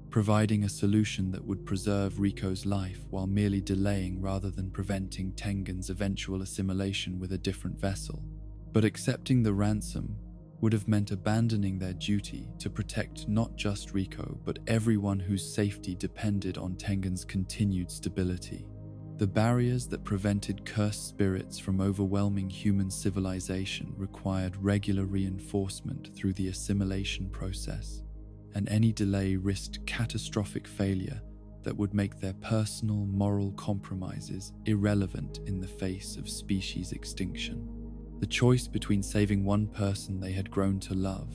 providing a solution that would preserve Riko's life while merely delaying rather than preventing Tengen's eventual assimilation with a different vessel. But accepting the ransom would have meant abandoning their duty to protect not just Riko, but everyone whose safety depended on Tengen's continued stability. The barriers that prevented cursed spirits from overwhelming human civilization required regular reinforcement through the assimilation process, and any delay risked catastrophic failure that would make their personal moral compromises irrelevant in the face of species extinction. The choice between saving one person they had grown to love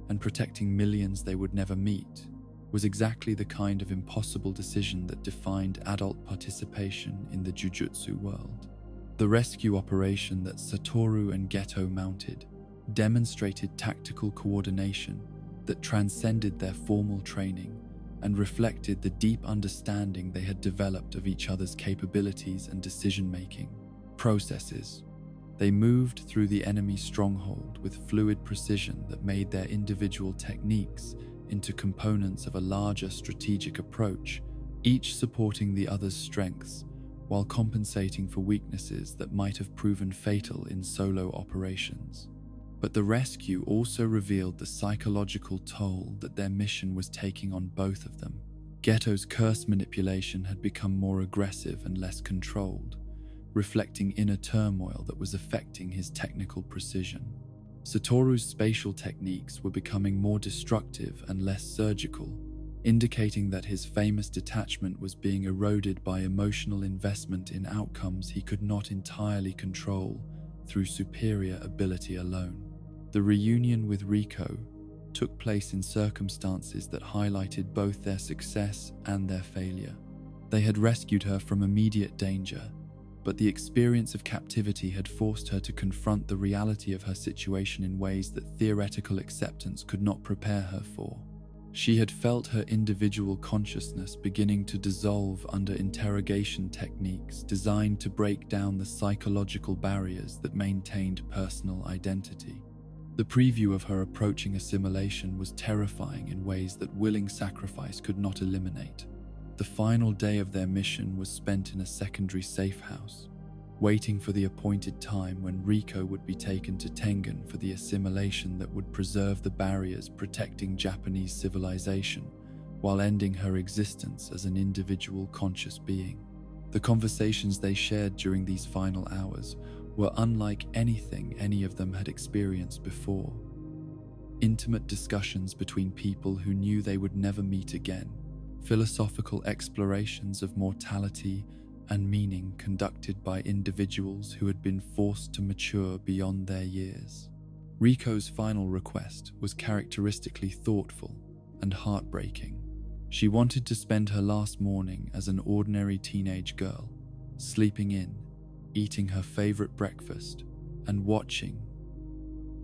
and protecting millions they would never meet was exactly the kind of impossible decision that defined adult participation in the Jujutsu world. The rescue operation that Satoru and Gojo mounted demonstrated tactical coordination that transcended their formal training and reflected the deep understanding they had developed of each other's capabilities and decision-making processes. They moved through the enemy stronghold with fluid precision that made their individual techniques into components of a larger strategic approach, each supporting the other's strengths while compensating for weaknesses that might have proven fatal in solo operations. But the rescue also revealed the psychological toll that their mission was taking on both of them. Geto's curse manipulation had become more aggressive and less controlled, reflecting inner turmoil that was affecting his technical precision. Satoru's spatial techniques were becoming more destructive and less surgical, indicating that his famous detachment was being eroded by emotional investment in outcomes he could not entirely control through superior ability alone. The reunion with Riko took place in circumstances that highlighted both their success and their failure. They had rescued her from immediate danger, but the experience of captivity had forced her to confront the reality of her situation in ways that theoretical acceptance could not prepare her for. She had felt her individual consciousness beginning to dissolve under interrogation techniques designed to break down the psychological barriers that maintained personal identity. The preview of her approaching assimilation was terrifying in ways that willing sacrifice could not eliminate. The final day of their mission was spent in a secondary safe house, waiting for the appointed time when Riko would be taken to Tengen for the assimilation that would preserve the barriers protecting Japanese civilization while ending her existence as an individual conscious being. The conversations they shared during these final hours were unlike anything any of them had experienced before. Intimate discussions between people who knew they would never meet again, philosophical explorations of mortality and meaning conducted by individuals who had been forced to mature beyond their years. Riko's final request was characteristically thoughtful and heartbreaking. She wanted to spend her last morning as an ordinary teenage girl, sleeping in, eating her favorite breakfast, and watching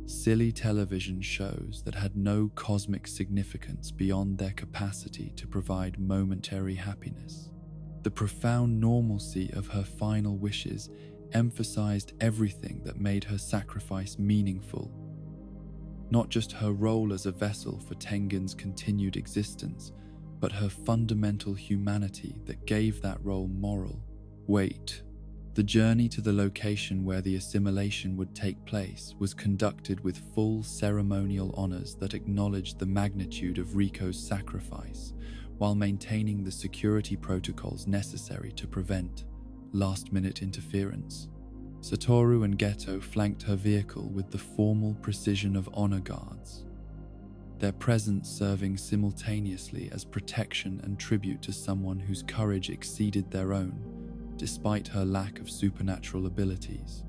silly television shows that had no cosmic significance beyond their capacity to provide momentary happiness. The profound normalcy of her final wishes emphasized everything that made her sacrifice meaningful. Not just her role as a vessel for Tengen's continued existence, but her fundamental humanity that gave that role moral weight. The journey to the location where the assimilation would take place was conducted with full ceremonial honors that acknowledged the magnitude of Riko's sacrifice, while maintaining the security protocols necessary to prevent last-minute interference. Satoru and Gojo flanked her vehicle with the formal precision of honor guards, their presence serving simultaneously as protection and tribute to someone whose courage exceeded their own, despite her lack of supernatural abilities.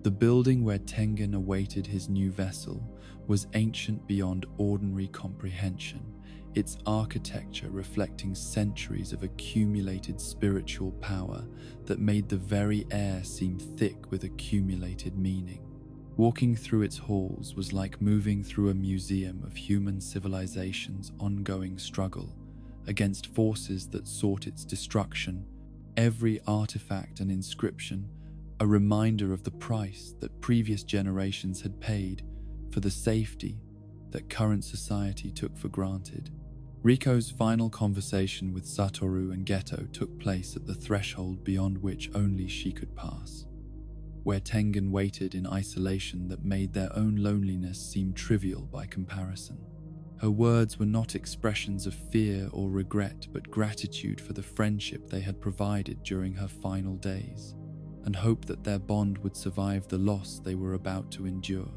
The building where Tengen awaited his new vessel was ancient beyond ordinary comprehension, its architecture reflecting centuries of accumulated spiritual power that made the very air seem thick with accumulated meaning. Walking through its halls was like moving through a museum of human civilization's ongoing struggle against forces that sought its destruction. Every artifact and inscription, a reminder of the price that previous generations had paid for the safety that current society took for granted. Riko's final conversation with Satoru and Gojo took place at the threshold beyond which only she could pass, where Tengen waited in isolation that made their own loneliness seem trivial by comparison. Her words were not expressions of fear or regret, but gratitude for the friendship they had provided during her final days, and hope that their bond would survive the loss they were about to endure.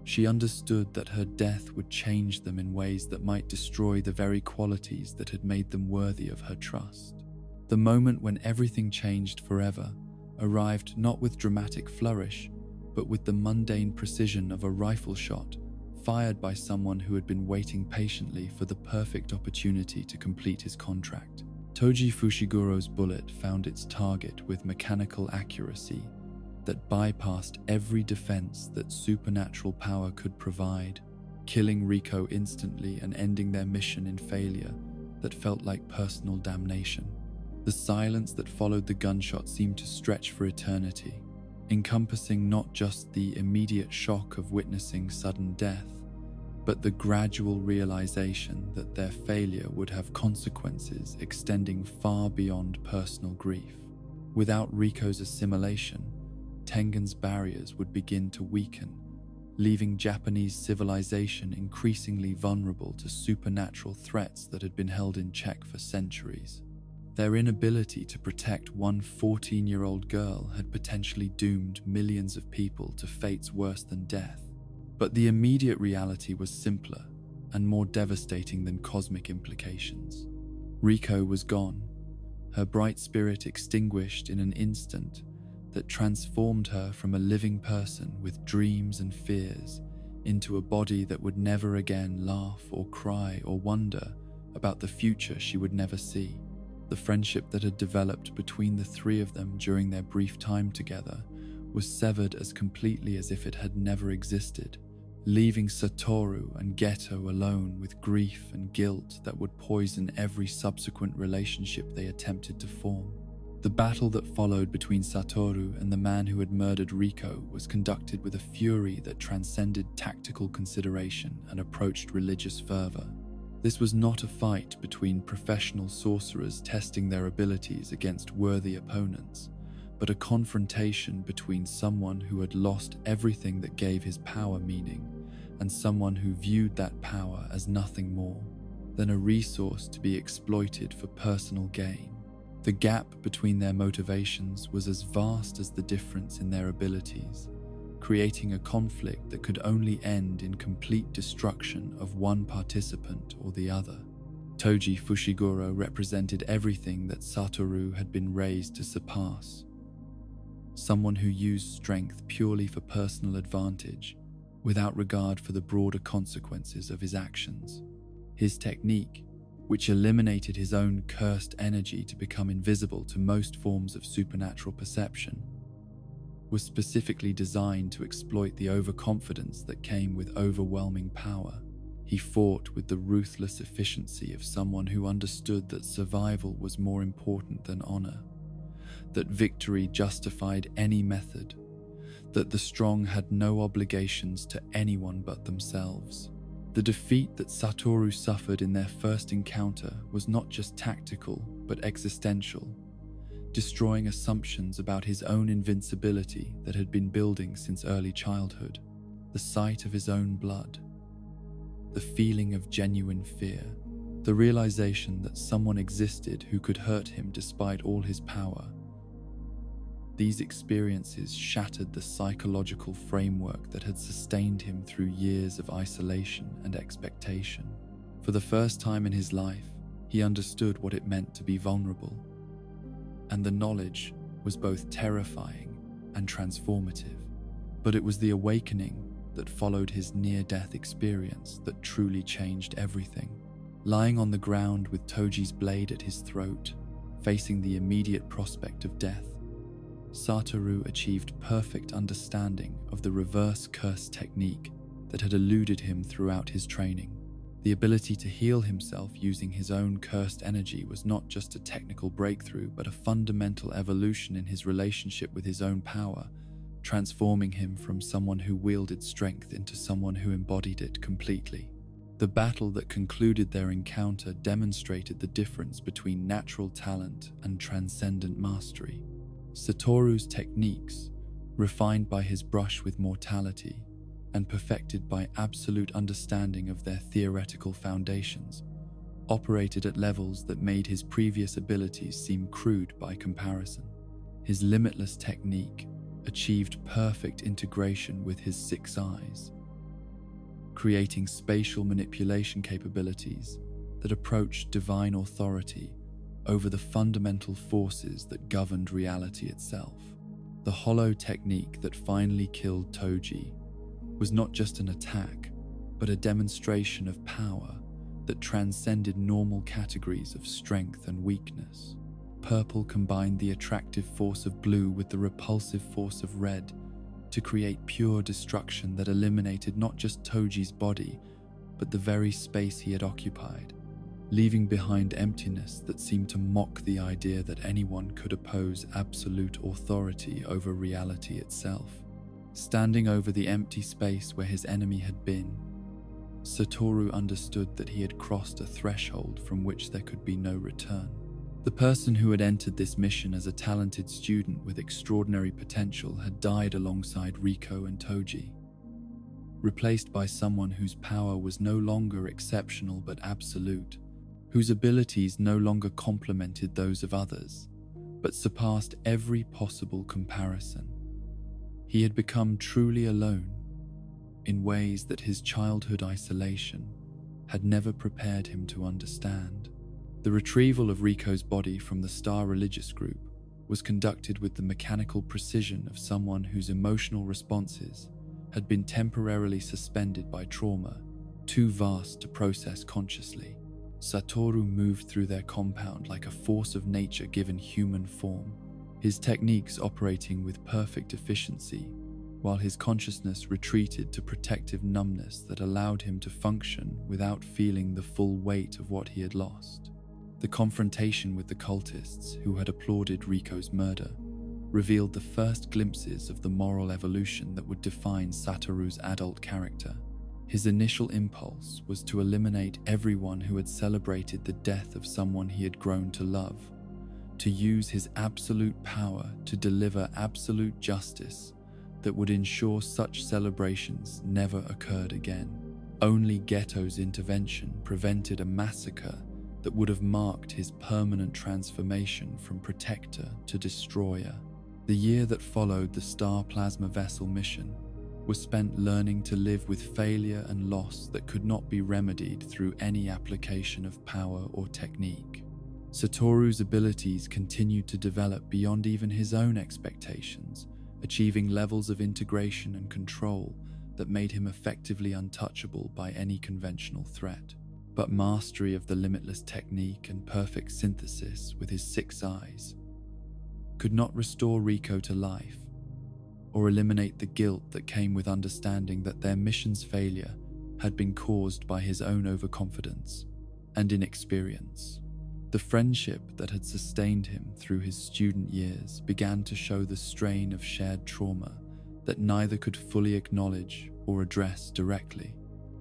She understood that her death would change them in ways that might destroy the very qualities that had made them worthy of her trust. The moment when everything changed forever arrived not with dramatic flourish, but with the mundane precision of a rifle shot fired by someone who had been waiting patiently for the perfect opportunity to complete his contract. Toji Fushiguro's bullet found its target with mechanical accuracy that bypassed every defense that supernatural power could provide, killing Riko instantly and ending their mission in failure that felt like personal damnation. The silence that followed the gunshot seemed to stretch for eternity, encompassing not just the immediate shock of witnessing sudden death, but the gradual realization that their failure would have consequences extending far beyond personal grief. Without Riko's assimilation, Tengen's barriers would begin to weaken, leaving Japanese civilization increasingly vulnerable to supernatural threats that had been held in check for centuries. Their inability to protect one 14-year-old girl had potentially doomed millions of people to fates worse than death. But the immediate reality was simpler and more devastating than cosmic implications. Riko was gone, her bright spirit extinguished in an instant that transformed her from a living person with dreams and fears into a body that would never again laugh or cry or wonder about the future she would never see. The friendship that had developed between the three of them during their brief time together was severed as completely as if it had never existed, leaving Satoru and Geto alone with grief and guilt that would poison every subsequent relationship they attempted to form. The battle that followed between Satoru and the man who had murdered Riko was conducted with a fury that transcended tactical consideration and approached religious fervor. This was not a fight between professional sorcerers testing their abilities against worthy opponents, but a confrontation between someone who had lost everything that gave his power meaning and someone who viewed that power as nothing more than a resource to be exploited for personal gain. The gap between their motivations was as vast as the difference in their abilities, creating a conflict that could only end in complete destruction of one participant or the other. Toji Fushiguro represented everything that Satoru had been raised to surpass. Someone who used strength purely for personal advantage, without regard for the broader consequences of his actions. His technique, which eliminated his own cursed energy to become invisible to most forms of supernatural perception, was specifically designed to exploit the overconfidence that came with overwhelming power. He fought with the ruthless efficiency of someone who understood that survival was more important than honor, that victory justified any method, that the strong had no obligations to anyone but themselves. The defeat that Satoru suffered in their first encounter was not just tactical, but existential, destroying assumptions about his own invincibility that had been building since early childhood. The sight of his own blood, the feeling of genuine fear, the realization that someone existed who could hurt him despite all his power. These experiences shattered the psychological framework that had sustained him through years of isolation and expectation. For the first time in his life, he understood what it meant to be vulnerable, and the knowledge was both terrifying and transformative. But it was the awakening that followed his near-death experience that truly changed everything. Lying on the ground with Toji's blade at his throat, facing the immediate prospect of death, Satoru achieved perfect understanding of the reverse curse technique that had eluded him throughout his training. The ability to heal himself using his own cursed energy was not just a technical breakthrough, but a fundamental evolution in his relationship with his own power, transforming him from someone who wielded strength into someone who embodied it completely. The battle that concluded their encounter demonstrated the difference between natural talent and transcendent mastery. Satoru's techniques, refined by his brush with mortality and perfected by absolute understanding of their theoretical foundations, operated at levels that made his previous abilities seem crude by comparison. His limitless technique achieved perfect integration with his six eyes, creating spatial manipulation capabilities that approached divine authority over the fundamental forces that governed reality itself. The hollow technique that finally killed Toji was not just an attack, but a demonstration of power that transcended normal categories of strength and weakness. Purple combined the attractive force of blue with the repulsive force of red to create pure destruction that eliminated not just Toji's body, but the very space he had occupied, leaving behind emptiness that seemed to mock the idea that anyone could oppose absolute authority over reality itself. Standing over the empty space where his enemy had been, Satoru understood that he had crossed a threshold from which there could be no return. The person who had entered this mission as a talented student with extraordinary potential had died alongside Riko and Toji, replaced by someone whose power was no longer exceptional but absolute, whose abilities no longer complemented those of others, but surpassed every possible comparison. He had become truly alone, in ways that his childhood isolation had never prepared him to understand. The retrieval of Riko's body from the Star religious group was conducted with the mechanical precision of someone whose emotional responses had been temporarily suspended by trauma, too vast to process consciously. Satoru moved through their compound like a force of nature given human form, his techniques operating with perfect efficiency, while his consciousness retreated to protective numbness that allowed him to function without feeling the full weight of what he had lost. The confrontation with the cultists who had applauded Riko's murder revealed the first glimpses of the moral evolution that would define Satoru's adult character. His initial impulse was to eliminate everyone who had celebrated the death of someone he had grown to love, to use his absolute power to deliver absolute justice that would ensure such celebrations never occurred again. Only Geto's intervention prevented a massacre that would have marked his permanent transformation from protector to destroyer. The year that followed the Star Plasma Vessel mission was spent learning to live with failure and loss that could not be remedied through any application of power or technique. Satoru's abilities continued to develop beyond even his own expectations, achieving levels of integration and control that made him effectively untouchable by any conventional threat. But mastery of the limitless technique and perfect synthesis with his 6 eyes could not restore Riko to life, or eliminate the guilt that came with understanding that their mission's failure had been caused by his own overconfidence and inexperience. The friendship that had sustained him through his student years began to show the strain of shared trauma that neither could fully acknowledge or address directly.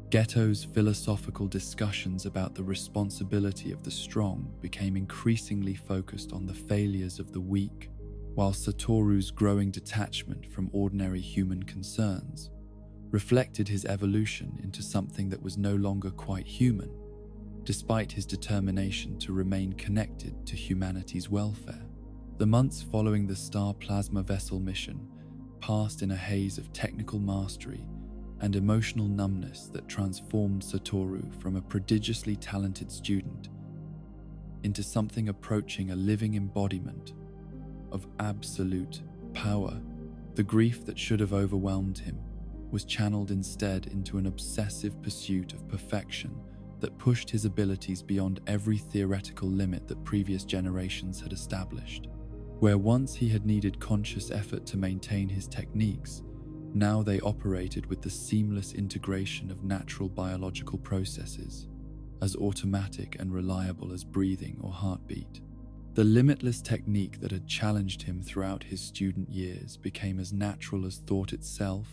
Geto's philosophical discussions about the responsibility of the strong became increasingly focused on the failures of the weak, while Satoru's growing detachment from ordinary human concerns reflected his evolution into something that was no longer quite human, despite his determination to remain connected to humanity's welfare. The months following the Star Plasma Vessel mission passed in a haze of technical mastery and emotional numbness that transformed Satoru from a prodigiously talented student into something approaching a living embodiment of absolute power. The grief that should have overwhelmed him was channeled instead into an obsessive pursuit of perfection that pushed his abilities beyond every theoretical limit that previous generations had established. Where once he had needed conscious effort to maintain his techniques, now they operated with the seamless integration of natural biological processes, as automatic and reliable as breathing or heartbeat. The limitless technique that had challenged him throughout his student years became as natural as thought itself,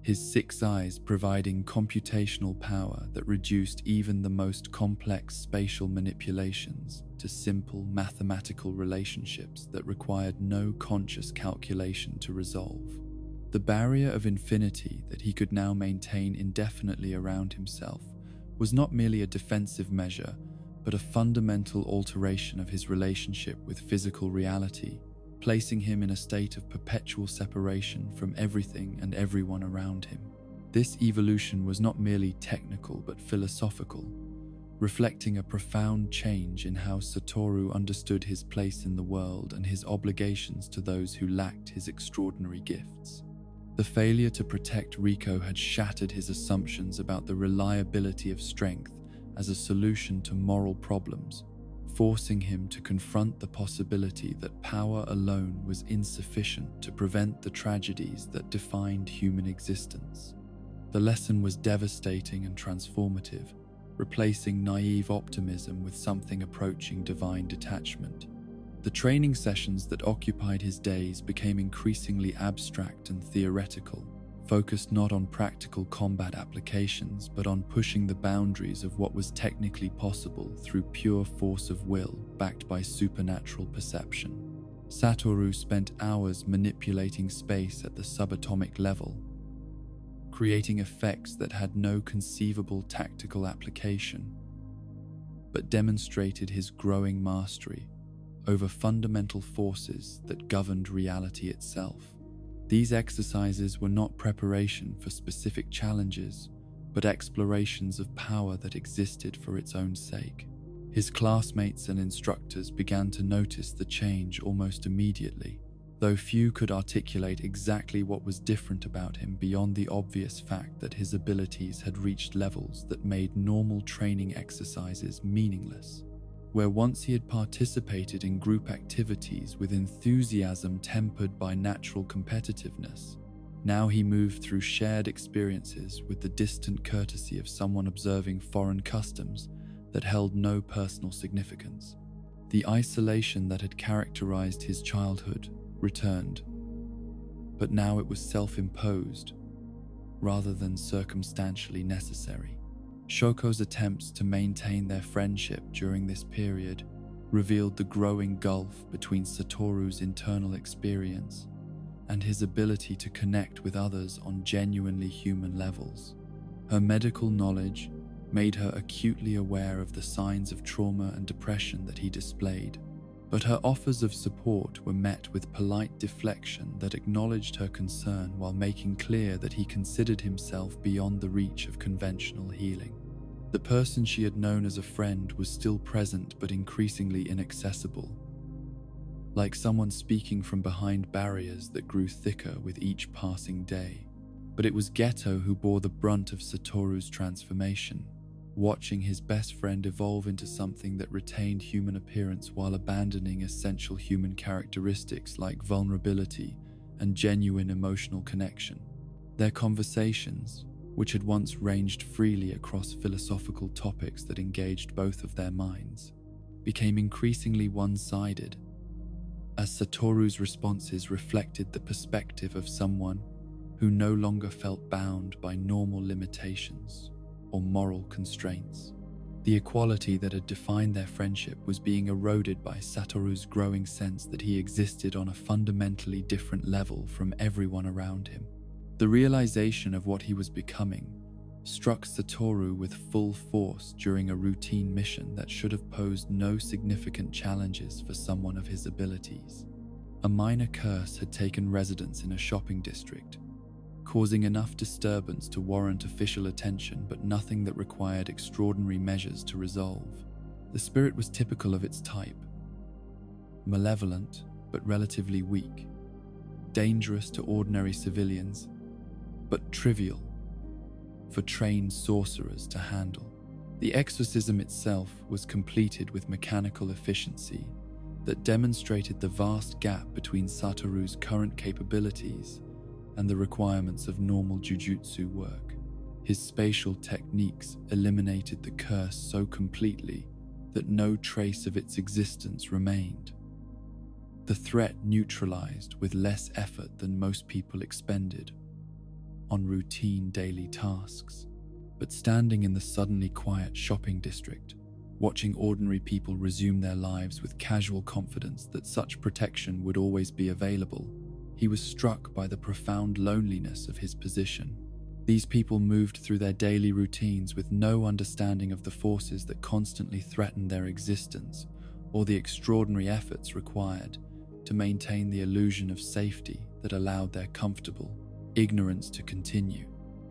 his 6 eyes providing computational power that reduced even the most complex spatial manipulations to simple mathematical relationships that required no conscious calculation to resolve. The barrier of infinity that he could now maintain indefinitely around himself was not merely a defensive measure, but a fundamental alteration of his relationship with physical reality, placing him in a state of perpetual separation from everything and everyone around him. This evolution was not merely technical but philosophical, reflecting a profound change in how Satoru understood his place in the world and his obligations to those who lacked his extraordinary gifts. The failure to protect Riko had shattered his assumptions about the reliability of strength as a solution to moral problems, forcing him to confront the possibility that power alone was insufficient to prevent the tragedies that defined human existence. The lesson was devastating and transformative, replacing naive optimism with something approaching divine detachment. The training sessions that occupied his days became increasingly abstract and theoretical, focused not on practical combat applications but on pushing the boundaries of what was technically possible through pure force of will backed by supernatural perception. Satoru spent hours manipulating space at the subatomic level, creating effects that had no conceivable tactical application, but demonstrated his growing mastery over fundamental forces that governed reality itself. These exercises were not preparation for specific challenges, but explorations of power that existed for its own sake. His classmates and instructors began to notice the change almost immediately, though few could articulate exactly what was different about him beyond the obvious fact that his abilities had reached levels that made normal training exercises meaningless. Where once he had participated in group activities with enthusiasm tempered by natural competitiveness, now he moved through shared experiences with the distant courtesy of someone observing foreign customs that held no personal significance. The isolation that had characterized his childhood returned, but now it was self-imposed rather than circumstantially necessary. Shoko's attempts to maintain their friendship during this period revealed the growing gulf between Satoru's internal experience and his ability to connect with others on genuinely human levels. Her medical knowledge made her acutely aware of the signs of trauma and depression that he displayed, but her offers of support were met with polite deflection that acknowledged her concern while making clear that he considered himself beyond the reach of conventional healing. The person she had known as a friend was still present but increasingly inaccessible, like someone speaking from behind barriers that grew thicker with each passing day. But it was Gojo who bore the brunt of Satoru's transformation, watching his best friend evolve into something that retained human appearance while abandoning essential human characteristics like vulnerability and genuine emotional connection. Their conversations, which had once ranged freely across philosophical topics that engaged both of their minds, became increasingly one-sided, as Satoru's responses reflected the perspective of someone who no longer felt bound by normal limitations or moral constraints. The equality that had defined their friendship was being eroded by Satoru's growing sense that he existed on a fundamentally different level from everyone around him. The realization of what he was becoming struck Satoru with full force during a routine mission that should have posed no significant challenges for someone of his abilities. A minor curse had taken residence in a shopping district, causing enough disturbance to warrant official attention but nothing that required extraordinary measures to resolve. The spirit was typical of its type: malevolent but relatively weak, dangerous to ordinary civilians, but trivial for trained sorcerers to handle. The exorcism itself was completed with mechanical efficiency that demonstrated the vast gap between Satoru's current capabilities and the requirements of normal Jujutsu work. His spatial techniques eliminated the curse so completely that no trace of its existence remained. The threat neutralized with less effort than most people expended on routine daily tasks. But standing in the suddenly quiet shopping district, watching ordinary people resume their lives with casual confidence that such protection would always be available, he was struck by the profound loneliness of his position. These people moved through their daily routines with no understanding of the forces that constantly threatened their existence or the extraordinary efforts required to maintain the illusion of safety that allowed their comfortable ignorance to continue.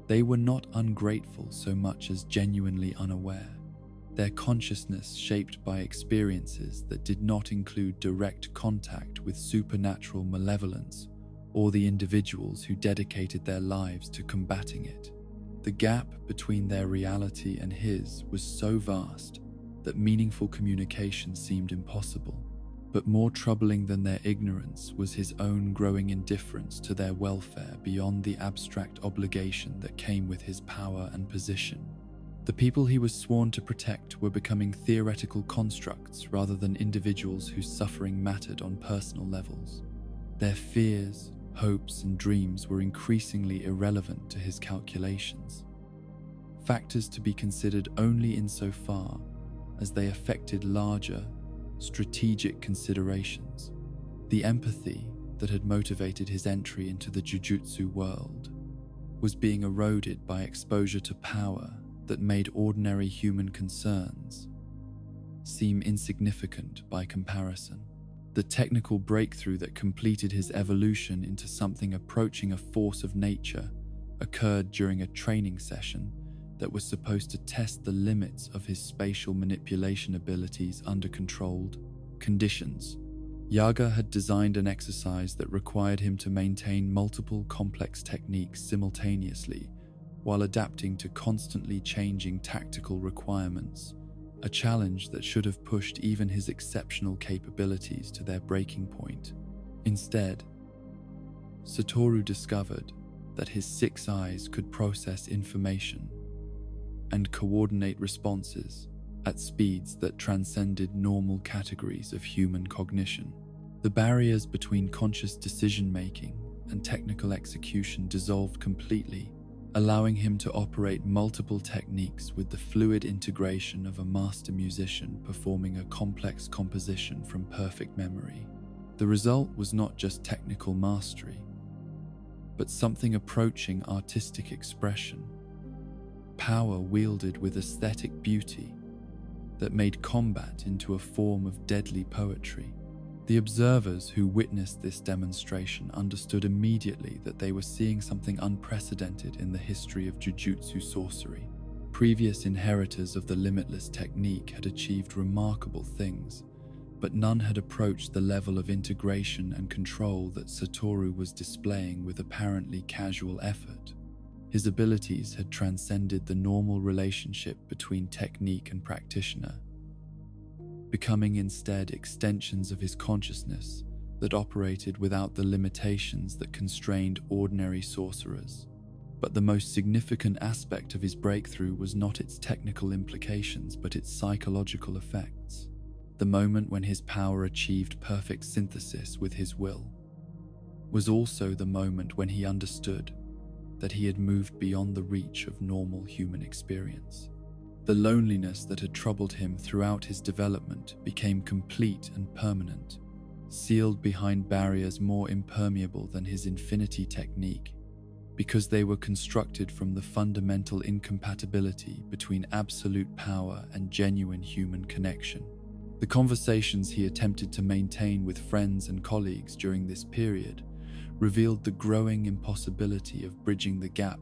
They were not ungrateful so much as genuinely unaware. their consciousness shaped by experiences that did not include direct contact with supernatural malevolence or the individuals who dedicated their lives to combating it. The gap between their reality and his was so vast that meaningful communication seemed impossible. But more troubling than their ignorance was his own growing indifference to their welfare beyond the abstract obligation that came with his power and position. The people he was sworn to protect were becoming theoretical constructs rather than individuals whose suffering mattered on personal levels. Their fears, hopes, and dreams were increasingly irrelevant to his calculations, factors to be considered only insofar as they affected larger, strategic considerations. The empathy that had motivated his entry into the Jujutsu world was being eroded by exposure to power that made ordinary human concerns seem insignificant by comparison. The technical breakthrough that completed his evolution into something approaching a force of nature occurred during a training session that was supposed to test the limits of his spatial manipulation abilities under controlled conditions. Yaga had designed an exercise that required him to maintain multiple complex techniques simultaneously while adapting to constantly changing tactical requirements, a challenge that should have pushed even his exceptional capabilities to their breaking point. Instead, Satoru discovered that his 6 eyes could process information and coordinate responses at speeds that transcended normal categories of human cognition. The barriers between conscious decision-making and technical execution dissolved completely, allowing him to operate multiple techniques with the fluid integration of a master musician performing a complex composition from perfect memory. The result was not just technical mastery, but something approaching artistic expression, power wielded with aesthetic beauty that made combat into a form of deadly poetry. The observers who witnessed this demonstration understood immediately that they were seeing something unprecedented in the history of Jujutsu sorcery. Previous inheritors of the limitless technique had achieved remarkable things, but none had approached the level of integration and control that Satoru was displaying with apparently casual effort. His abilities had transcended the normal relationship between technique and practitioner, becoming instead extensions of his consciousness that operated without the limitations that constrained ordinary sorcerers. But the most significant aspect of his breakthrough was not its technical implications, but its psychological effects. The moment when his power achieved perfect synthesis with his will was also the moment when he understood that he had moved beyond the reach of normal human experience. The loneliness that had troubled him throughout his development became complete and permanent, sealed behind barriers more impermeable than his infinity technique, because they were constructed from the fundamental incompatibility between absolute power and genuine human connection. The conversations he attempted to maintain with friends and colleagues during this period revealed the growing impossibility of bridging the gap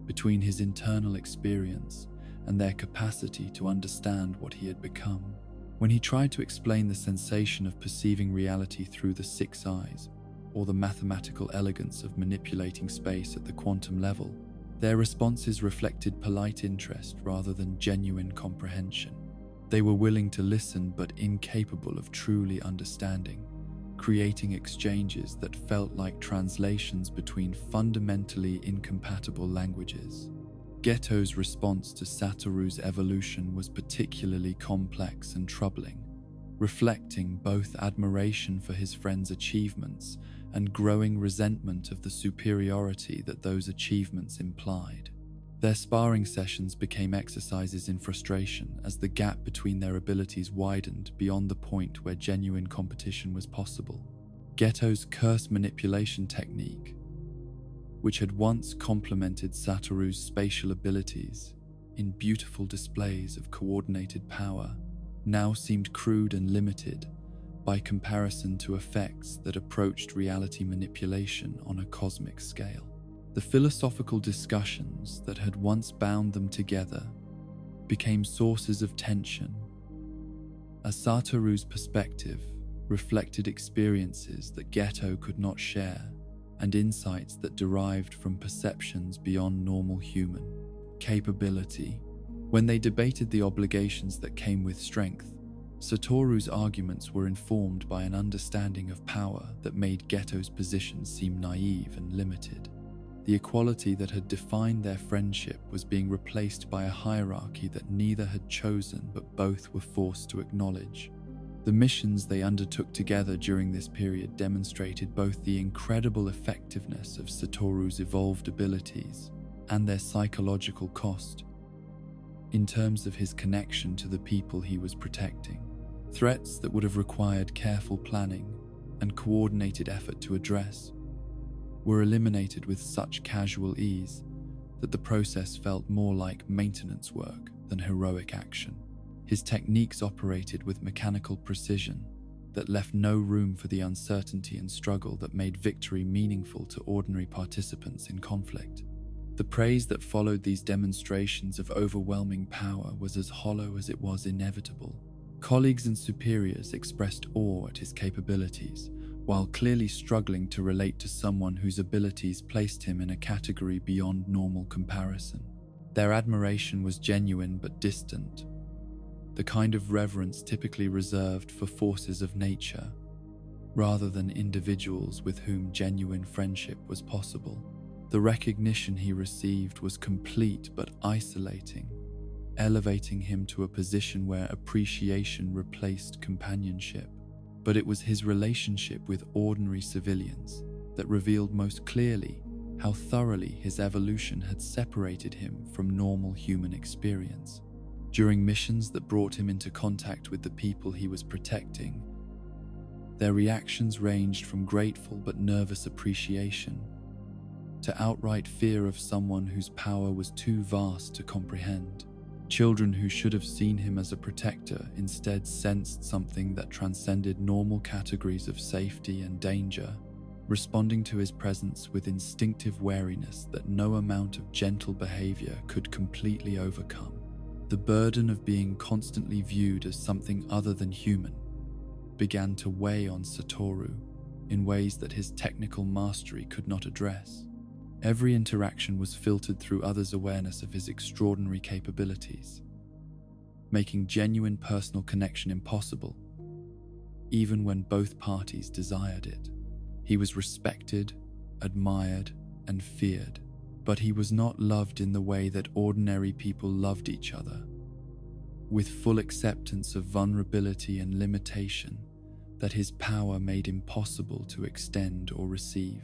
between his internal experience and their capacity to understand what he had become. When he tried to explain the sensation of perceiving reality through the 6 eyes, or the mathematical elegance of manipulating space at the quantum level, their responses reflected polite interest rather than genuine comprehension. They were willing to listen but incapable of truly understanding, creating exchanges that felt like translations between fundamentally incompatible languages. Geto's response to Satoru's evolution was particularly complex and troubling, reflecting both admiration for his friend's achievements and growing resentment of the superiority that those achievements implied. Their sparring sessions became exercises in frustration as the gap between their abilities widened beyond the point where genuine competition was possible. Geto's curse manipulation technique, which had once complemented Satoru's spatial abilities in beautiful displays of coordinated power, now seemed crude and limited by comparison to effects that approached reality manipulation on a cosmic scale. The philosophical discussions that had once bound them together became sources of tension, as Satoru's perspective reflected experiences that Gojo could not share and insights that derived from perceptions beyond normal human capability. When they debated the obligations that came with strength, Satoru's arguments were informed by an understanding of power that made Geto's position seem naive and limited. The equality that had defined their friendship was being replaced by a hierarchy that neither had chosen but both were forced to acknowledge. The missions they undertook together during this period demonstrated both the incredible effectiveness of Satoru's evolved abilities and their psychological cost in terms of his connection to the people he was protecting. Threats that would have required careful planning and coordinated effort to address were eliminated with such casual ease that the process felt more like maintenance work than heroic action. His techniques operated with mechanical precision that left no room for the uncertainty and struggle that made victory meaningful to ordinary participants in conflict. The praise that followed these demonstrations of overwhelming power was as hollow as it was inevitable. Colleagues and superiors expressed awe at his capabilities, while clearly struggling to relate to someone whose abilities placed him in a category beyond normal comparison. Their admiration was genuine but distant, the kind of reverence typically reserved for forces of nature, rather than individuals with whom genuine friendship was possible. The recognition he received was complete but isolating, elevating him to a position where appreciation replaced companionship. But it was his relationship with ordinary civilians that revealed most clearly how thoroughly his evolution had separated him from normal human experience. During missions that brought him into contact with the people he was protecting, their reactions ranged from grateful but nervous appreciation to outright fear of someone whose power was too vast to comprehend. Children who should have seen him as a protector instead sensed something that transcended normal categories of safety and danger, responding to his presence with instinctive wariness that no amount of gentle behavior could completely overcome. The burden of being constantly viewed as something other than human began to weigh on Satoru in ways that his technical mastery could not address. Every interaction was filtered through others' awareness of his extraordinary capabilities, making genuine personal connection impossible, even when both parties desired it. He was respected, admired, and feared, but he was not loved in the way that ordinary people loved each other, with full acceptance of vulnerability and limitation that his power made impossible to extend or receive.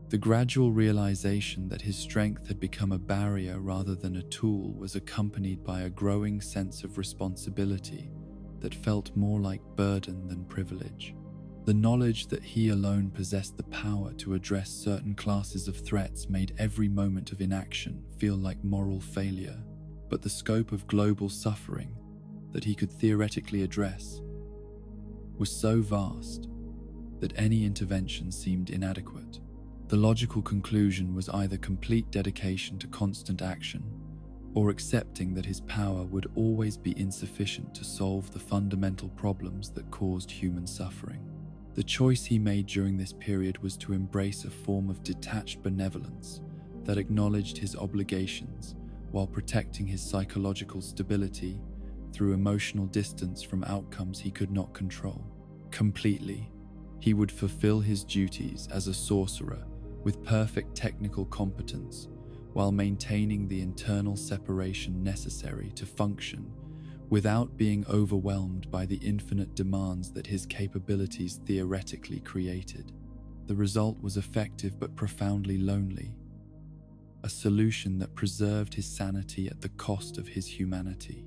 The gradual realization that his strength had become a barrier rather than a tool was accompanied by a growing sense of responsibility that felt more like burden than privilege. The knowledge that he alone possessed the power to address certain classes of threats made every moment of inaction feel like moral failure, but the scope of global suffering that he could theoretically address was so vast that any intervention seemed inadequate. The logical conclusion was either complete dedication to constant action or accepting that his power would always be insufficient to solve the fundamental problems that caused human suffering. The choice he made during this period was to embrace a form of detached benevolence that acknowledged his obligations while protecting his psychological stability through emotional distance from outcomes he could not control. Completely, he would fulfill his duties as a sorcerer with perfect technical competence while maintaining the internal separation necessary to function without being overwhelmed by the infinite demands that his capabilities theoretically created. The result was effective but profoundly lonely, a solution that preserved his sanity at the cost of his humanity.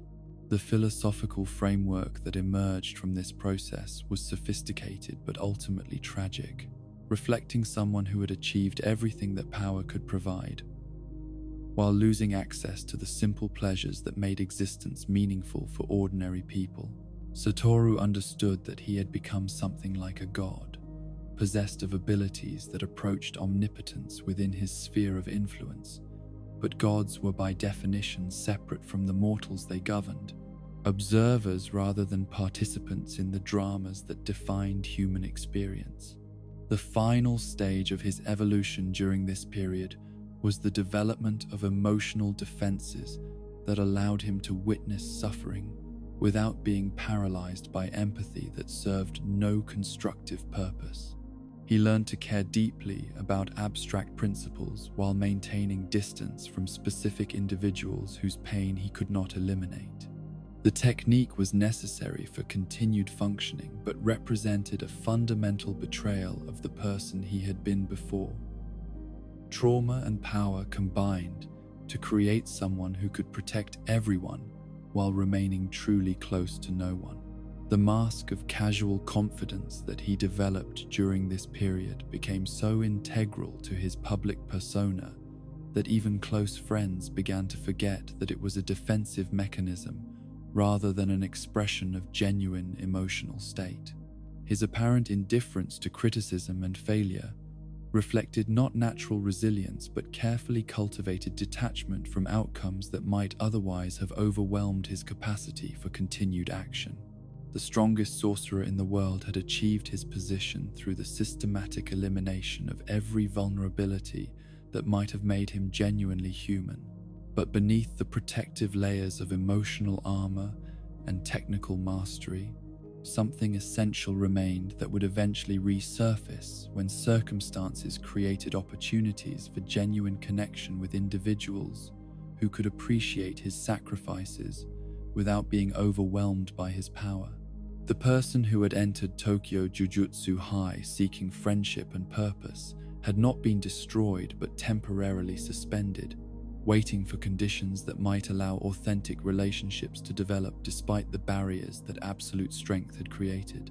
The philosophical framework that emerged from this process was sophisticated but ultimately tragic, reflecting someone who had achieved everything that power could provide, while losing access to the simple pleasures that made existence meaningful for ordinary people. Satoru understood that he had become something like a god, possessed of abilities that approached omnipotence within his sphere of influence, but gods were by definition separate from the mortals they governed, observers rather than participants in the dramas that defined human experience. The final stage of his evolution during this period was the development of emotional defenses that allowed him to witness suffering without being paralyzed by empathy that served no constructive purpose. He learned to care deeply about abstract principles while maintaining distance from specific individuals whose pain he could not eliminate. The technique was necessary for continued functioning, but represented a fundamental betrayal of the person he had been before. Trauma and power combined to create someone who could protect everyone while remaining truly close to no one. The mask of casual confidence that he developed during this period became so integral to his public persona that even close friends began to forget that it was a defensive mechanism rather than an expression of genuine emotional state. His apparent indifference to criticism and failure reflected not natural resilience but carefully cultivated detachment from outcomes that might otherwise have overwhelmed his capacity for continued action. The strongest sorcerer in the world had achieved his position through the systematic elimination of every vulnerability that might have made him genuinely human. But beneath the protective layers of emotional armor and technical mastery, something essential remained that would eventually resurface when circumstances created opportunities for genuine connection with individuals who could appreciate his sacrifices without being overwhelmed by his power. The person who had entered Tokyo Jujutsu High seeking friendship and purpose had not been destroyed but temporarily suspended, waiting for conditions that might allow authentic relationships to develop despite the barriers that absolute strength had created.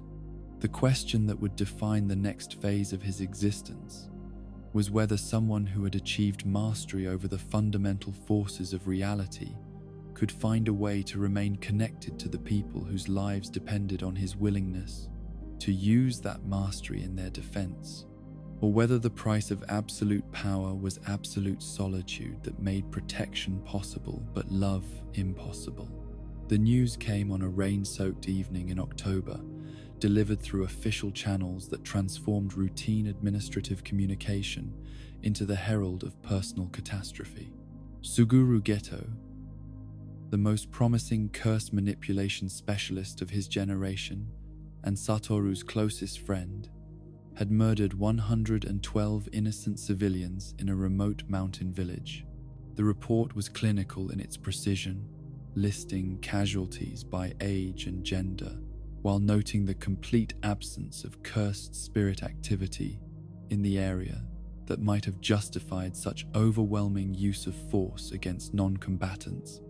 The question that would define the next phase of his existence was whether someone who had achieved mastery over the fundamental forces of reality could find a way to remain connected to the people whose lives depended on his willingness to use that mastery in their defense, or whether the price of absolute power was absolute solitude that made protection possible but love impossible. The news came on a rain-soaked evening in October, delivered through official channels that transformed routine administrative communication into the herald of personal catastrophe. Suguru Geto, the most promising curse manipulation specialist of his generation and Satoru's closest friend, had murdered 112 innocent civilians in a remote mountain village. The report was clinical in its precision, listing casualties by age and gender, while noting the complete absence of cursed spirit activity in the area that might have justified such overwhelming use of force against non-combatants.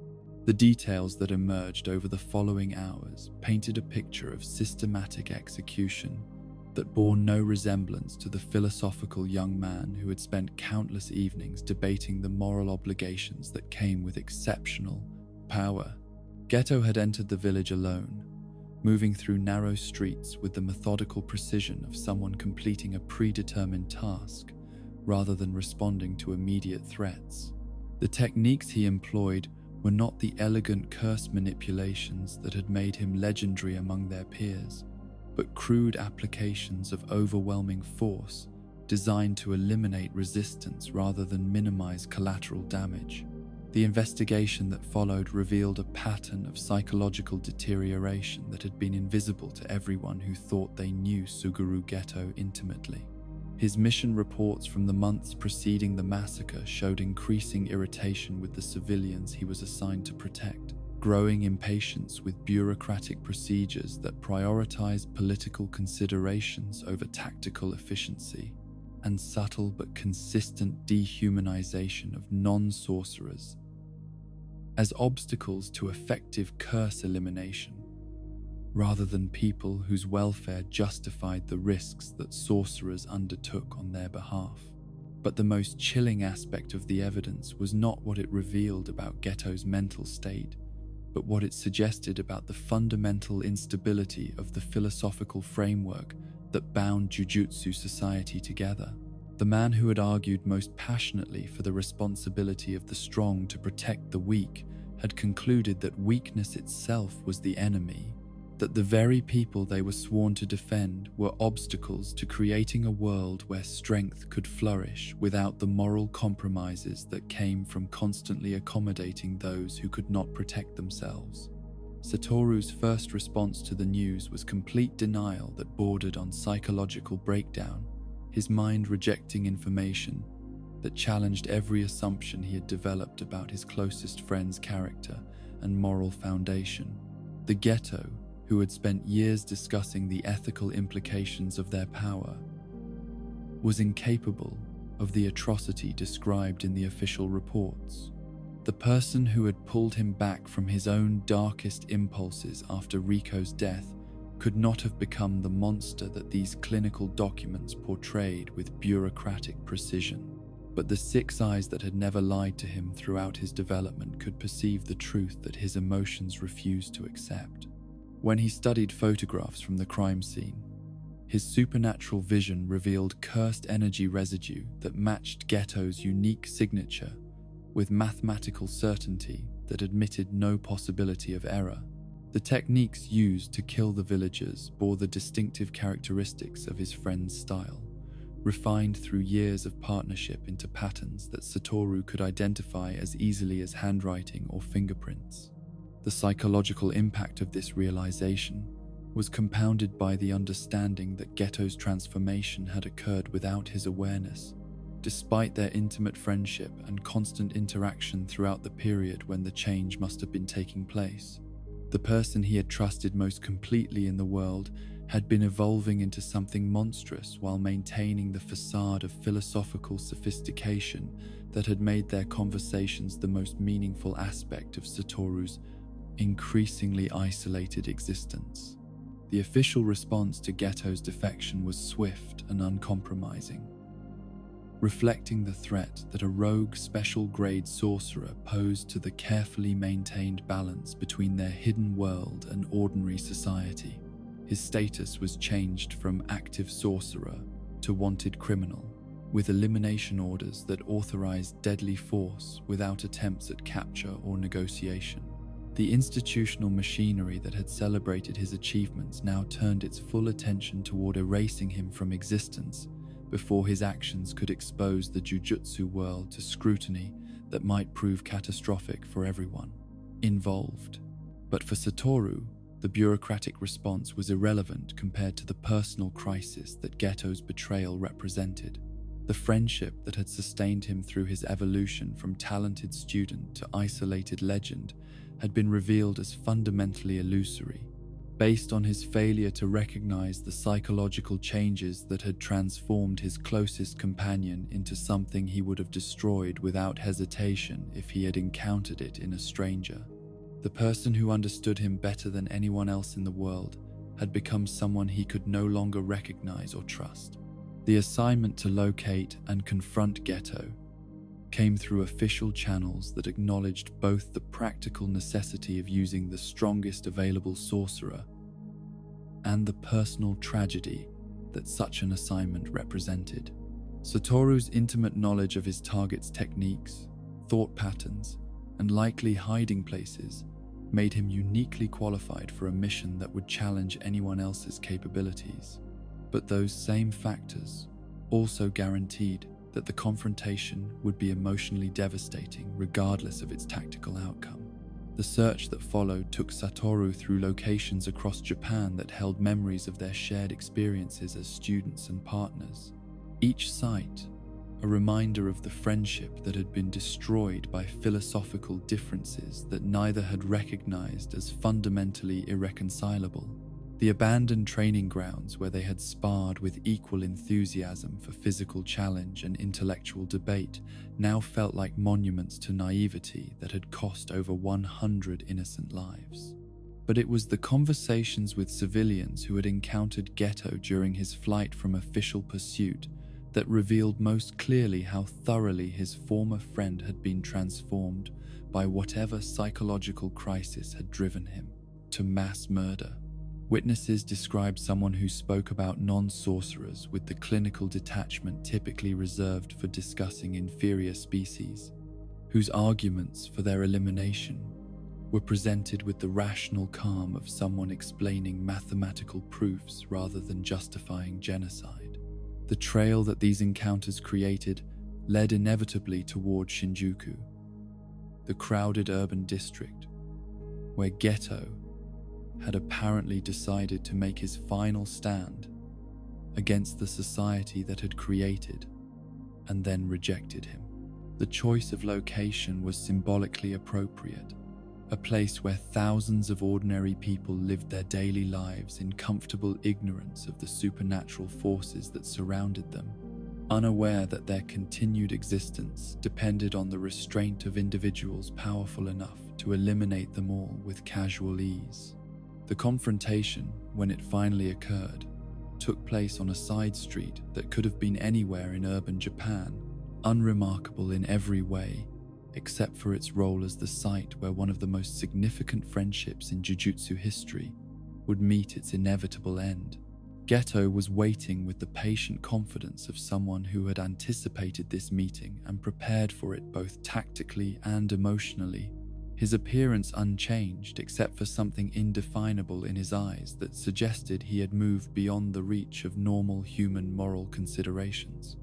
The details that emerged over the following hours painted a picture of systematic execution that bore no resemblance to the philosophical young man who had spent countless evenings debating the moral obligations that came with exceptional power. Geto had entered the village alone, moving through narrow streets with the methodical precision of someone completing a predetermined task rather than responding to immediate threats. The techniques he employed were not the elegant curse manipulations that had made him legendary among their peers, but crude applications of overwhelming force designed to eliminate resistance rather than minimize collateral damage. The investigation that followed revealed a pattern of psychological deterioration that had been invisible to everyone who thought they knew Suguru Geto intimately. His mission reports from the months preceding the massacre showed increasing irritation with the civilians he was assigned to protect, growing impatience with bureaucratic procedures that prioritized political considerations over tactical efficiency, and subtle but consistent dehumanization of non-sorcerers as obstacles to effective curse elimination, rather than people whose welfare justified the risks that sorcerers undertook on their behalf. But the most chilling aspect of the evidence was not what it revealed about Geto's mental state, but what it suggested about the fundamental instability of the philosophical framework that bound Jujutsu society together. The man who had argued most passionately for the responsibility of the strong to protect the weak had concluded that weakness itself was the enemy, that the very people they were sworn to defend were obstacles to creating a world where strength could flourish without the moral compromises that came from constantly accommodating those who could not protect themselves. Satoru's first response to the news was complete denial that bordered on psychological breakdown, his mind rejecting information that challenged every assumption he had developed about his closest friend's character and moral foundation. The Ghetto, who had spent years discussing the ethical implications of their power, was incapable of the atrocity described in the official reports. The person who had pulled him back from his own darkest impulses after Riko's death could not have become the monster that these clinical documents portrayed with bureaucratic precision. But the six eyes that had never lied to him throughout his development could perceive the truth that his emotions refused to accept. When he studied photographs from the crime scene, his supernatural vision revealed cursed energy residue that matched Ghetto's unique signature with mathematical certainty that admitted no possibility of error. The techniques used to kill the villagers bore the distinctive characteristics of his friend's style, refined through years of partnership into patterns that Satoru could identify as easily as handwriting or fingerprints. The psychological impact of this realization was compounded by the understanding that Ghetto's transformation had occurred without his awareness, despite their intimate friendship and constant interaction throughout the period when the change must have been taking place. The person he had trusted most completely in the world had been evolving into something monstrous while maintaining the facade of philosophical sophistication that had made their conversations the most meaningful aspect of Satoru's increasingly isolated existence. The official response to Ghetto's defection was swift and uncompromising, reflecting the threat that a rogue special-grade sorcerer posed to the carefully maintained balance between their hidden world and ordinary society. His status was changed from active sorcerer to wanted criminal, with elimination orders that authorized deadly force without attempts at capture or negotiation. The institutional machinery that had celebrated his achievements now turned its full attention toward erasing him from existence before his actions could expose the Jujutsu world to scrutiny that might prove catastrophic for everyone involved. But for Satoru, the bureaucratic response was irrelevant compared to the personal crisis that Ghetto's betrayal represented. The friendship that had sustained him through his evolution from talented student to isolated legend had been revealed as fundamentally illusory, based on his failure to recognize the psychological changes that had transformed his closest companion into something he would have destroyed without hesitation if he had encountered it in a stranger. The person who understood him better than anyone else in the world had become someone he could no longer recognize or trust. The assignment to locate and confront Ghetto came through official channels that acknowledged both the practical necessity of using the strongest available sorcerer and the personal tragedy that such an assignment represented. Satoru's intimate knowledge of his target's techniques, thought patterns, and likely hiding places made him uniquely qualified for a mission that would challenge anyone else's capabilities. But those same factors also guaranteed that the confrontation would be emotionally devastating regardless of its tactical outcome. The search that followed took Satoru through locations across Japan that held memories of their shared experiences as students and partners. Each site, a reminder of the friendship that had been destroyed by philosophical differences that neither had recognized as fundamentally irreconcilable. The abandoned training grounds where they had sparred with equal enthusiasm for physical challenge and intellectual debate now felt like monuments to naivety that had cost over 100 innocent lives. But it was the conversations with civilians who had encountered Ghetto during his flight from official pursuit that revealed most clearly how thoroughly his former friend had been transformed by whatever psychological crisis had driven him to mass murder. Witnesses described someone who spoke about non-sorcerers with the clinical detachment typically reserved for discussing inferior species, whose arguments for their elimination were presented with the rational calm of someone explaining mathematical proofs rather than justifying genocide. The trail that these encounters created led inevitably toward Shinjuku, the crowded urban district where Geto had apparently decided to make his final stand against the society that had created and then rejected him. The choice of location was symbolically appropriate, a place where thousands of ordinary people lived their daily lives in comfortable ignorance of the supernatural forces that surrounded them, unaware that their continued existence depended on the restraint of individuals powerful enough to eliminate them all with casual ease. The confrontation, when it finally occurred, took place on a side street that could have been anywhere in urban Japan, unremarkable in every way, except for its role as the site where one of the most significant friendships in Jujutsu history would meet its inevitable end. Geto was waiting with the patient confidence of someone who had anticipated this meeting and prepared for it both tactically and emotionally, his appearance unchanged except for something indefinable in his eyes that suggested he had moved beyond the reach of normal human moral considerations.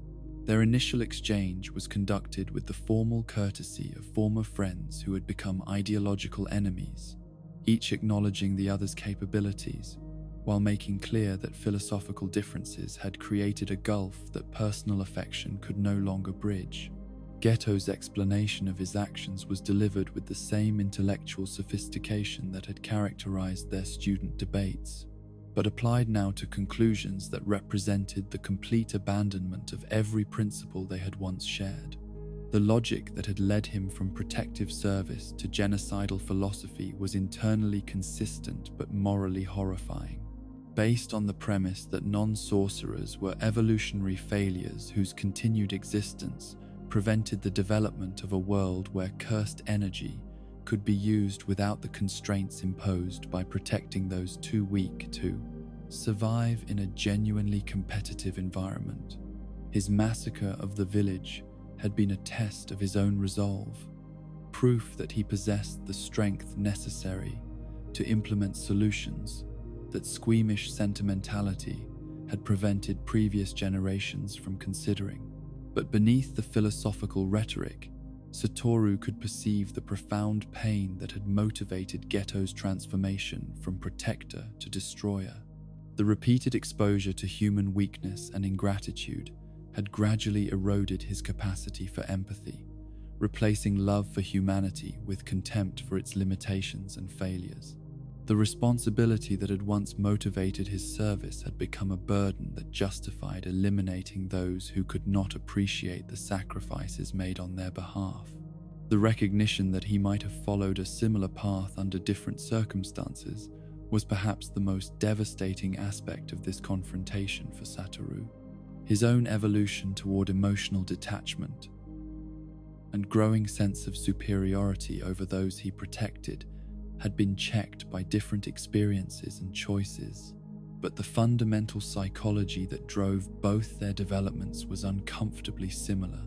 Their initial exchange was conducted with the formal courtesy of former friends who had become ideological enemies, each acknowledging the other's capabilities, while making clear that philosophical differences had created a gulf that personal affection could no longer bridge. Geto's explanation of his actions was delivered with the same intellectual sophistication that had characterized their student debates, but applied now to conclusions that represented the complete abandonment of every principle they had once shared. The logic that had led him from protective service to genocidal philosophy was internally consistent but morally horrifying, based on the premise that non-sorcerers were evolutionary failures whose continued existence prevented the development of a world where cursed energy could be used without the constraints imposed by protecting those too weak to survive in a genuinely competitive environment. His massacre of the village had been a test of his own resolve, proof that he possessed the strength necessary to implement solutions that squeamish sentimentality had prevented previous generations from considering. But beneath the philosophical rhetoric, Satoru could perceive the profound pain that had motivated Geto's transformation from protector to destroyer. The repeated exposure to human weakness and ingratitude had gradually eroded his capacity for empathy, replacing love for humanity with contempt for its limitations and failures. The responsibility that had once motivated his service had become a burden that justified eliminating those who could not appreciate the sacrifices made on their behalf. The recognition that he might have followed a similar path under different circumstances was perhaps the most devastating aspect of this confrontation for Satoru. His own evolution toward emotional detachment and growing sense of superiority over those he protected had been checked by different experiences and choices, but the fundamental psychology that drove both their developments was uncomfortably similar.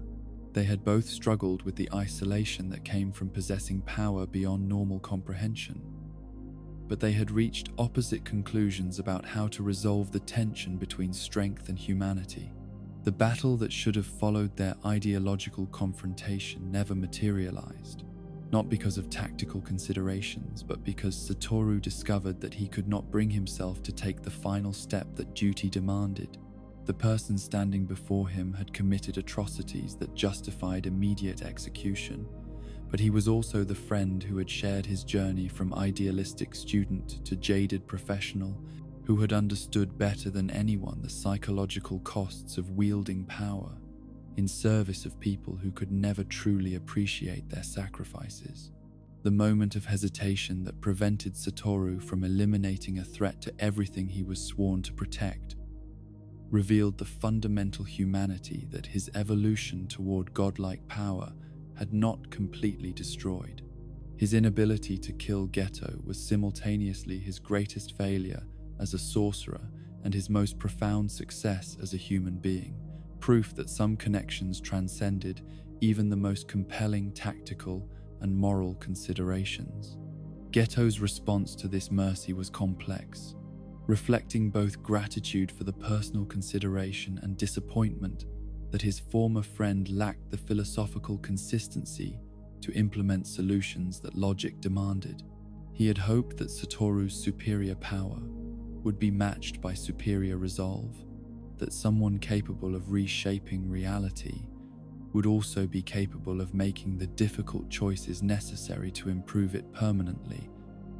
They had both struggled with the isolation that came from possessing power beyond normal comprehension, but they had reached opposite conclusions about how to resolve the tension between strength and humanity. The battle that should have followed their ideological confrontation never materialized, not because of tactical considerations, but because Satoru discovered that he could not bring himself to take the final step that duty demanded. The person standing before him had committed atrocities that justified immediate execution, but he was also the friend who had shared his journey from idealistic student to jaded professional, who had understood better than anyone the psychological costs of wielding power in service of people who could never truly appreciate their sacrifices. The moment of hesitation that prevented Satoru from eliminating a threat to everything he was sworn to protect revealed the fundamental humanity that his evolution toward godlike power had not completely destroyed. His inability to kill Geto was simultaneously his greatest failure as a sorcerer and his most profound success as a human being, proof that some connections transcended even the most compelling tactical and moral considerations. Geto's response to this mercy was complex, reflecting both gratitude for the personal consideration and disappointment that his former friend lacked the philosophical consistency to implement solutions that logic demanded. He had hoped that Satoru's superior power would be matched by superior resolve, that someone capable of reshaping reality would also be capable of making the difficult choices necessary to improve it permanently,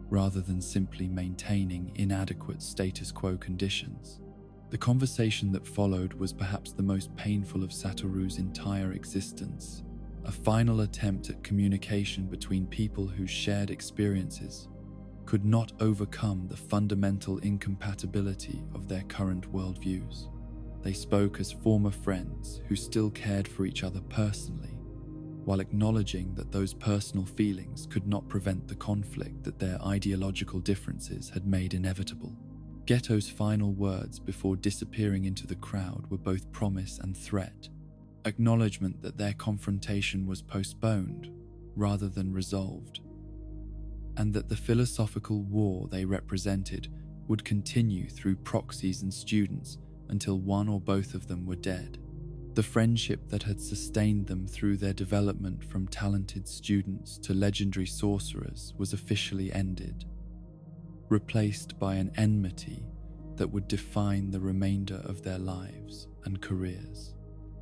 rather than simply maintaining inadequate status quo conditions. The conversation that followed was perhaps the most painful of Satoru's entire existence, a final attempt at communication between people whose shared experiences could not overcome the fundamental incompatibility of their current worldviews. They spoke as former friends who still cared for each other personally, while acknowledging that those personal feelings could not prevent the conflict that their ideological differences had made inevitable. Geto's final words before disappearing into the crowd were both promise and threat, acknowledgement that their confrontation was postponed rather than resolved, and that the philosophical war they represented would continue through proxies and students until one or both of them were dead. The friendship that had sustained them through their development from talented students to legendary sorcerers was officially ended, replaced by an enmity that would define the remainder of their lives and careers.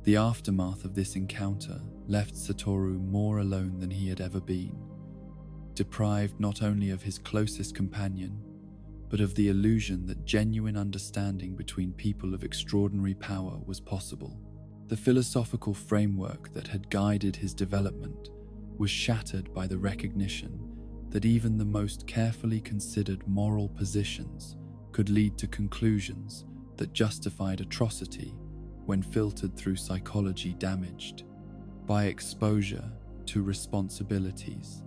The aftermath of this encounter left Satoru more alone than he had ever been, deprived not only of his closest companion, but of the illusion that genuine understanding between people of extraordinary power was possible. The philosophical framework that had guided his development was shattered by the recognition that even the most carefully considered moral positions could lead to conclusions that justified atrocity when filtered through psychology damaged by exposure to responsibilities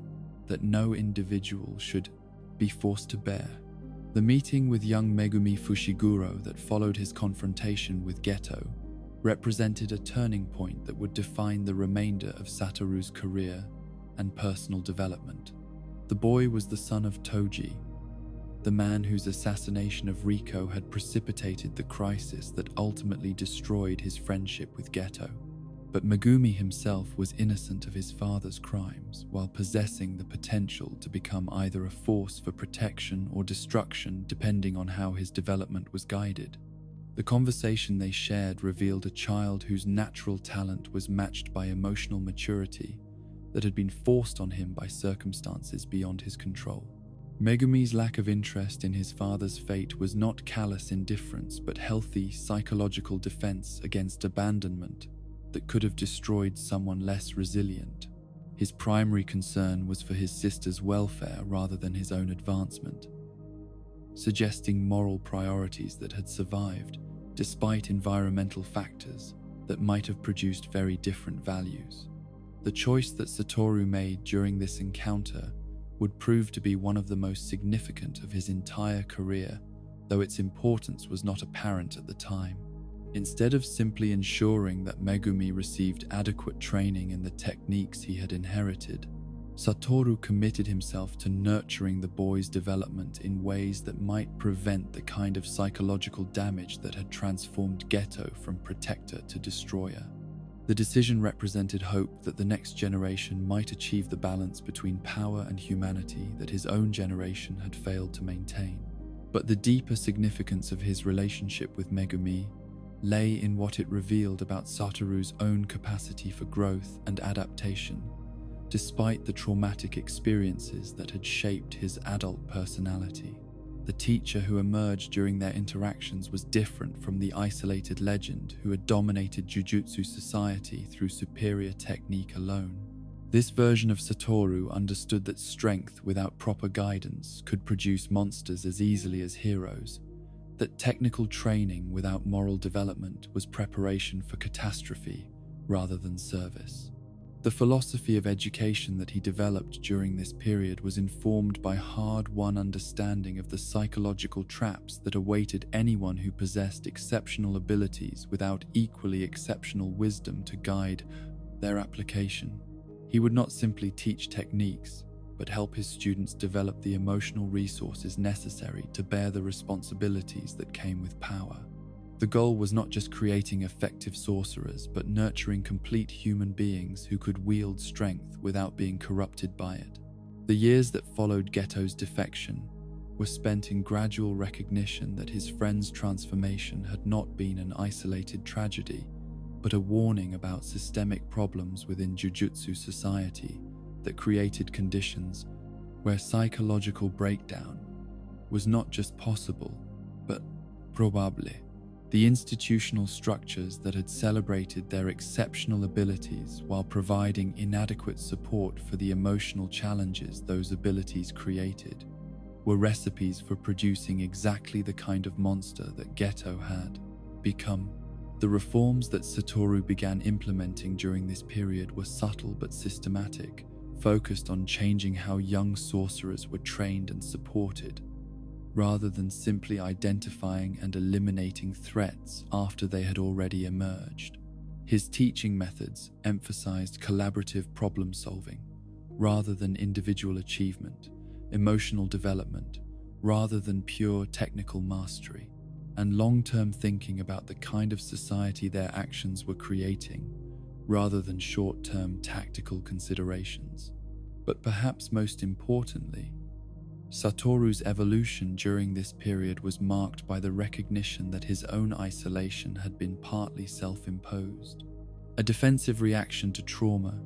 that no individual should be forced to bear. The meeting with young Megumi Fushiguro that followed his confrontation with Geto represented a turning point that would define the remainder of Satoru's career and personal development. The boy was the son of Toji, the man whose assassination of Riko had precipitated the crisis that ultimately destroyed his friendship with Geto. But Megumi himself was innocent of his father's crimes, while possessing the potential to become either a force for protection or destruction depending on how his development was guided. The conversation they shared revealed a child whose natural talent was matched by emotional maturity that had been forced on him by circumstances beyond his control. Megumi's lack of interest in his father's fate was not callous indifference, but healthy psychological defense against abandonment that could have destroyed someone less resilient. His primary concern was for his sister's welfare rather than his own advancement, suggesting moral priorities that had survived despite environmental factors that might have produced very different values. The choice that Satoru made during this encounter would prove to be one of the most significant of his entire career, though its importance was not apparent at the time. Instead of simply ensuring that Megumi received adequate training in the techniques he had inherited, Satoru committed himself to nurturing the boy's development in ways that might prevent the kind of psychological damage that had transformed Geto from protector to destroyer. The decision represented hope that the next generation might achieve the balance between power and humanity that his own generation had failed to maintain. But the deeper significance of his relationship with Megumi lay in what it revealed about Satoru's own capacity for growth and adaptation, despite the traumatic experiences that had shaped his adult personality. The teacher who emerged during their interactions was different from the isolated legend who had dominated Jujutsu society through superior technique alone. This version of Satoru understood that strength without proper guidance could produce monsters as easily as heroes, that technical training without moral development was preparation for catastrophe rather than service. The philosophy of education that he developed during this period was informed by hard-won understanding of the psychological traps that awaited anyone who possessed exceptional abilities without equally exceptional wisdom to guide their application. He would not simply teach techniques, but help his students develop the emotional resources necessary to bear the responsibilities that came with power. The goal was not just creating effective sorcerers, but nurturing complete human beings who could wield strength without being corrupted by it. The years that followed Geto's defection were spent in gradual recognition that his friend's transformation had not been an isolated tragedy, but a warning about systemic problems within Jujutsu society that created conditions where psychological breakdown was not just possible, but probable. The institutional structures that had celebrated their exceptional abilities while providing inadequate support for the emotional challenges those abilities created were recipes for producing exactly the kind of monster that Geto had become. The reforms that Satoru began implementing during this period were subtle but systematic, focused on changing how young sorcerers were trained and supported, rather than simply identifying and eliminating threats after they had already emerged. His teaching methods emphasized collaborative problem-solving rather than individual achievement, emotional development rather than pure technical mastery, and long-term thinking about the kind of society their actions were creating rather than short-term tactical considerations. But perhaps most importantly, Satoru's evolution during this period was marked by the recognition that his own isolation had been partly self-imposed, a defensive reaction to trauma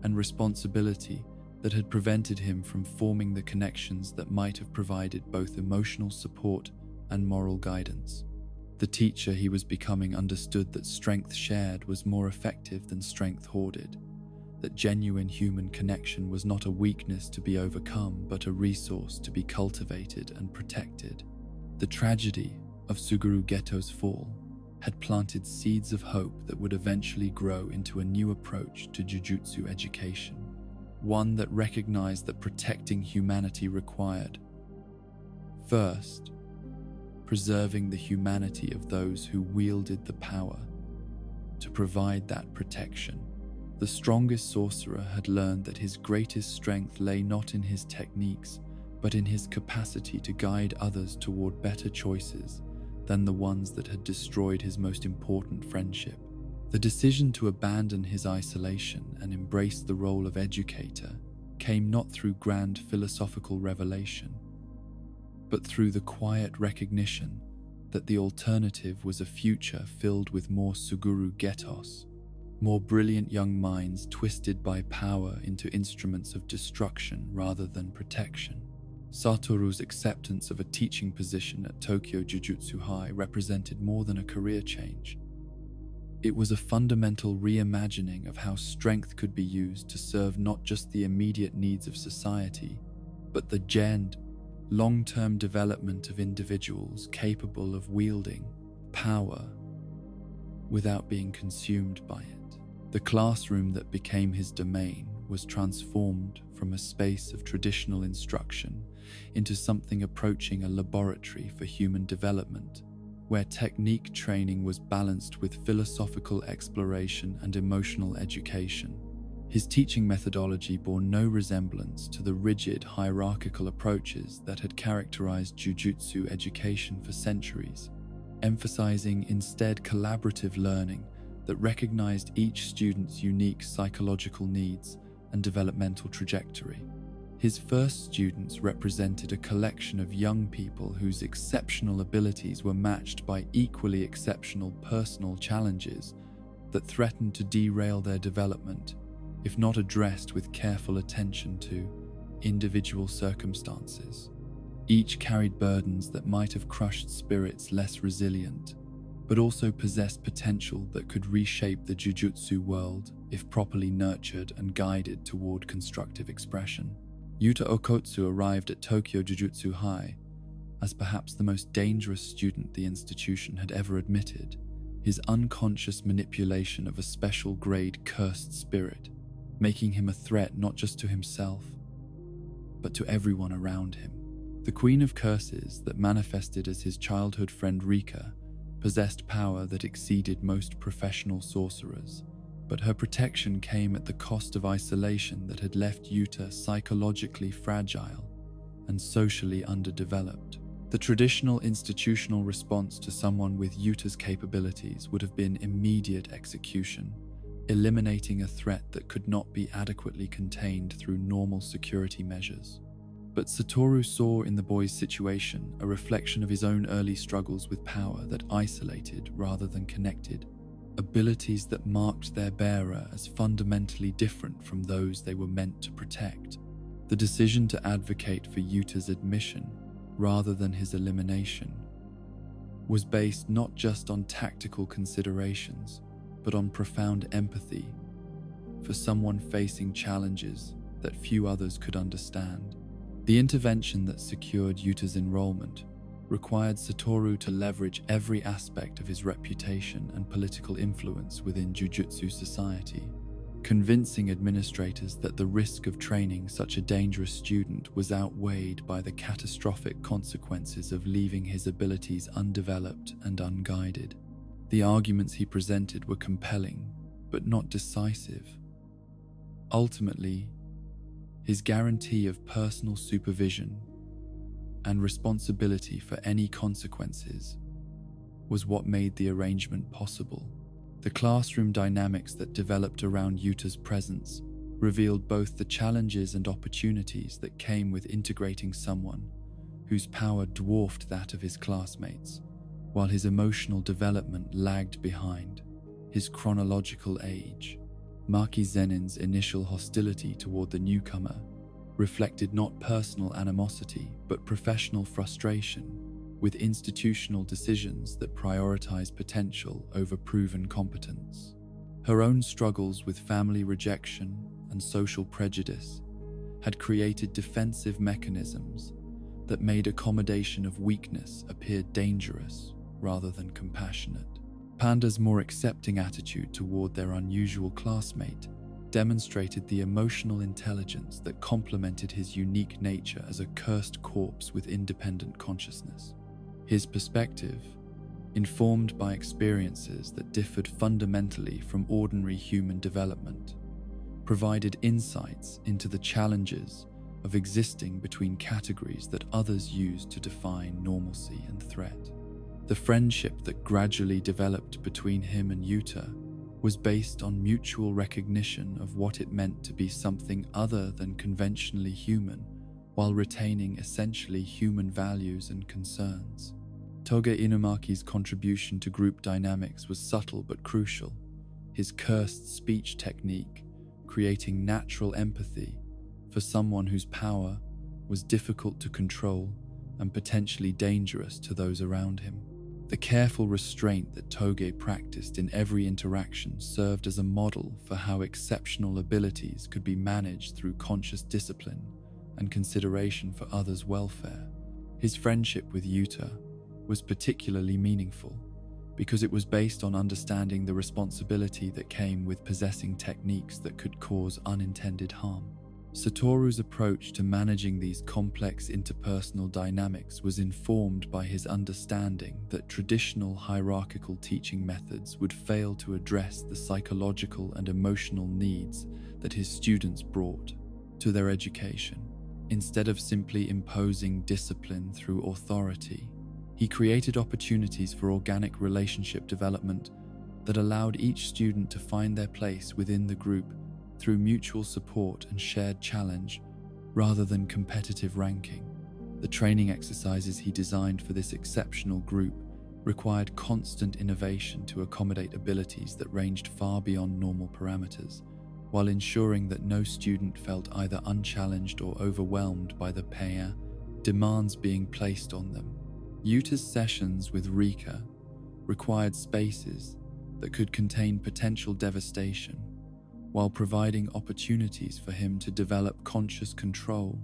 and responsibility that had prevented him from forming the connections that might have provided both emotional support and moral guidance. The teacher he was becoming understood that strength shared was more effective than strength hoarded, that genuine human connection was not a weakness to be overcome, but a resource to be cultivated and protected. The tragedy of Suguru Geto's fall had planted seeds of hope that would eventually grow into a new approach to Jujutsu education, one that recognized that protecting humanity required, first, preserving the humanity of those who wielded the power to provide that protection. The strongest sorcerer had learned that his greatest strength lay not in his techniques, but in his capacity to guide others toward better choices than the ones that had destroyed his most important friendship. The decision to abandon his isolation and embrace the role of educator came not through grand philosophical revelation, but through the quiet recognition that the alternative was a future filled with more Suguru Getos, more brilliant young minds twisted by power into instruments of destruction rather than protection. Satoru's acceptance of a teaching position at Tokyo Jujutsu High represented more than a career change. It was a fundamental reimagining of how strength could be used to serve not just the immediate needs of society, but the long-term development of individuals capable of wielding power without being consumed by it. The classroom that became his domain was transformed from a space of traditional instruction into something approaching a laboratory for human development, where technique training was balanced with philosophical exploration and emotional education. His teaching methodology bore no resemblance to the rigid, hierarchical approaches that had characterized Jujutsu education for centuries, emphasizing instead collaborative learning that recognized each student's unique psychological needs and developmental trajectory. His first students represented a collection of young people whose exceptional abilities were matched by equally exceptional personal challenges that threatened to derail their development, if not addressed with careful attention to individual circumstances. Each carried burdens that might have crushed spirits less resilient, but also possessed potential that could reshape the Jujutsu world if properly nurtured and guided toward constructive expression. Yuta Okotsu arrived at Tokyo Jujutsu High as perhaps the most dangerous student the institution had ever admitted. His unconscious manipulation of a special grade cursed spirit making him a threat not just to himself, but to everyone around him. The Queen of Curses that manifested as his childhood friend Rika possessed power that exceeded most professional sorcerers, but her protection came at the cost of isolation that had left Yuta psychologically fragile and socially underdeveloped. The traditional institutional response to someone with Yuta's capabilities would have been immediate execution, eliminating a threat that could not be adequately contained through normal security measures. But Satoru saw in the boy's situation a reflection of his own early struggles with power that isolated rather than connected, abilities that marked their bearer as fundamentally different from those they were meant to protect. The decision to advocate for Yuta's admission rather than his elimination was based not just on tactical considerations, but on profound empathy for someone facing challenges that few others could understand. The intervention that secured Yuta's enrollment required Satoru to leverage every aspect of his reputation and political influence within Jujutsu society, convincing administrators that the risk of training such a dangerous student was outweighed by the catastrophic consequences of leaving his abilities undeveloped and unguided. The arguments he presented were compelling, but not decisive. Ultimately, his guarantee of personal supervision and responsibility for any consequences was what made the arrangement possible. The classroom dynamics that developed around Yuta's presence revealed both the challenges and opportunities that came with integrating someone whose power dwarfed that of his classmates, while his emotional development lagged behind his chronological age. Maki Zenin's initial hostility toward the newcomer reflected not personal animosity but professional frustration with institutional decisions that prioritize potential over proven competence. Her own struggles with family rejection and social prejudice had created defensive mechanisms that made accommodation of weakness appear dangerous rather than compassionate. Panda's more accepting attitude toward their unusual classmate demonstrated the emotional intelligence that complemented his unique nature as a cursed corpse with independent consciousness. His perspective, informed by experiences that differed fundamentally from ordinary human development, provided insights into the challenges of existing between categories that others used to define normalcy and threat. The friendship that gradually developed between him and Yuta was based on mutual recognition of what it meant to be something other than conventionally human, while retaining essentially human values and concerns. Toga Inumaki's contribution to group dynamics was subtle but crucial, his cursed speech technique creating natural empathy for someone whose power was difficult to control and potentially dangerous to those around him. The careful restraint that Toge practiced in every interaction served as a model for how exceptional abilities could be managed through conscious discipline and consideration for others' welfare. His friendship with Yuta was particularly meaningful because it was based on understanding the responsibility that came with possessing techniques that could cause unintended harm. Satoru's approach to managing these complex interpersonal dynamics was informed by his understanding that traditional hierarchical teaching methods would fail to address the psychological and emotional needs that his students brought to their education. Instead of simply imposing discipline through authority, he created opportunities for organic relationship development that allowed each student to find their place within the group through mutual support and shared challenge rather than competitive ranking. The training exercises he designed for this exceptional group required constant innovation to accommodate abilities that ranged far beyond normal parameters, while ensuring that no student felt either unchallenged or overwhelmed by the demands being placed on them. Yuta's sessions with Rika required spaces that could contain potential devastation, while providing opportunities for him to develop conscious control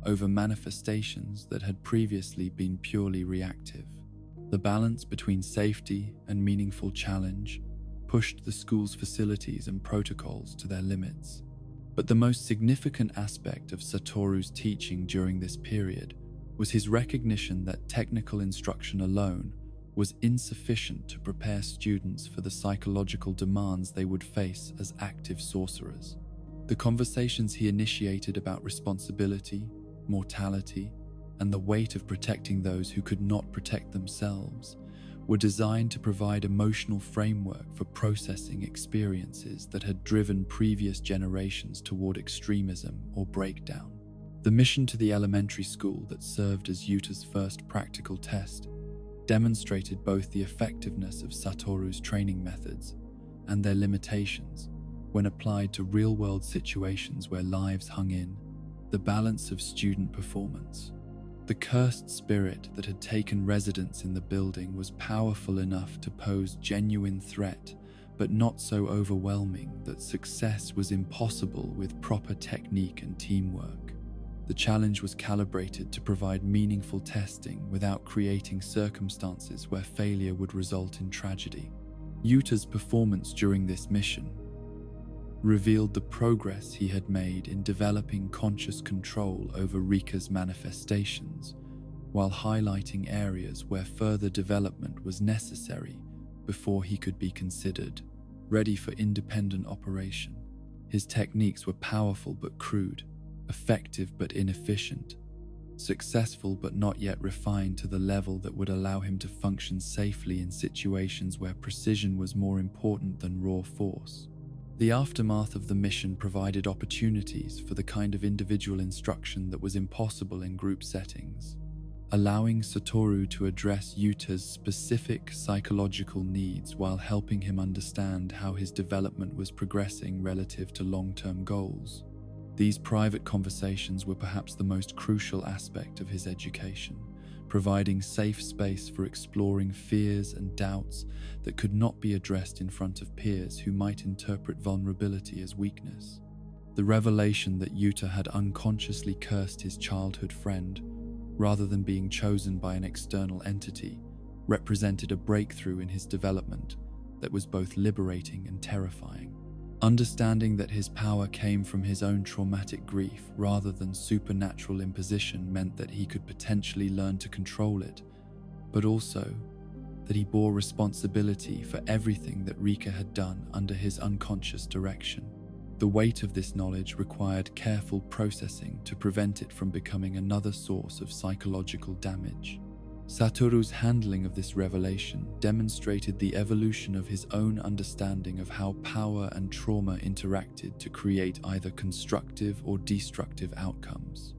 over manifestations that had previously been purely reactive. The balance between safety and meaningful challenge pushed the school's facilities and protocols to their limits. But the most significant aspect of Satoru's teaching during this period was his recognition that technical instruction alone was insufficient to prepare students for the psychological demands they would face as active sorcerers. The conversations he initiated about responsibility, mortality, and the weight of protecting those who could not protect themselves were designed to provide emotional framework for processing experiences that had driven previous generations toward extremism or breakdown. The mission to the elementary school that served as Yuta's first practical test demonstrated both the effectiveness of Satoru's training methods and their limitations when applied to real-world situations where lives hung in the balance of student performance. The cursed spirit that had taken residence in the building was powerful enough to pose genuine threat, but not so overwhelming that success was impossible with proper technique and teamwork. The challenge was calibrated to provide meaningful testing without creating circumstances where failure would result in tragedy. Yuta's performance during this mission revealed the progress he had made in developing conscious control over Rika's manifestations, while highlighting areas where further development was necessary before he could be considered ready for independent operation. His techniques were powerful but crude, effective but inefficient, successful but not yet refined to the level that would allow him to function safely in situations where precision was more important than raw force. The aftermath of the mission provided opportunities for the kind of individual instruction that was impossible in group settings, allowing Satoru to address Yuta's specific psychological needs while helping him understand how his development was progressing relative to long-term goals. These private conversations were perhaps the most crucial aspect of his education, providing safe space for exploring fears and doubts that could not be addressed in front of peers who might interpret vulnerability as weakness. The revelation that Yuta had unconsciously cursed his childhood friend, rather than being chosen by an external entity, represented a breakthrough in his development that was both liberating and terrifying. Understanding that his power came from his own traumatic grief rather than supernatural imposition meant that he could potentially learn to control it, but also that he bore responsibility for everything that Rika had done under his unconscious direction. The weight of this knowledge required careful processing to prevent it from becoming another source of psychological damage. Satoru's handling of this revelation demonstrated the evolution of his own understanding of how power and trauma interacted to create either constructive or destructive outcomes.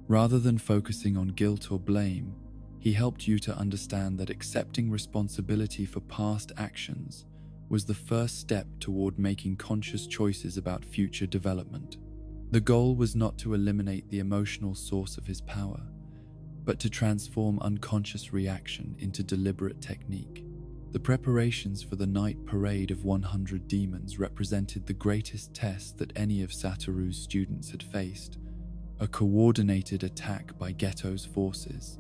Rather than focusing on guilt or blame, he helped Yuta understand that accepting responsibility for past actions was the first step toward making conscious choices about future development. The goal was not to eliminate the emotional source of his power, but to transform unconscious reaction into deliberate technique. The preparations for the night parade of 100 demons represented the greatest test that any of Satoru's students had faced, a coordinated attack by Gojo's forces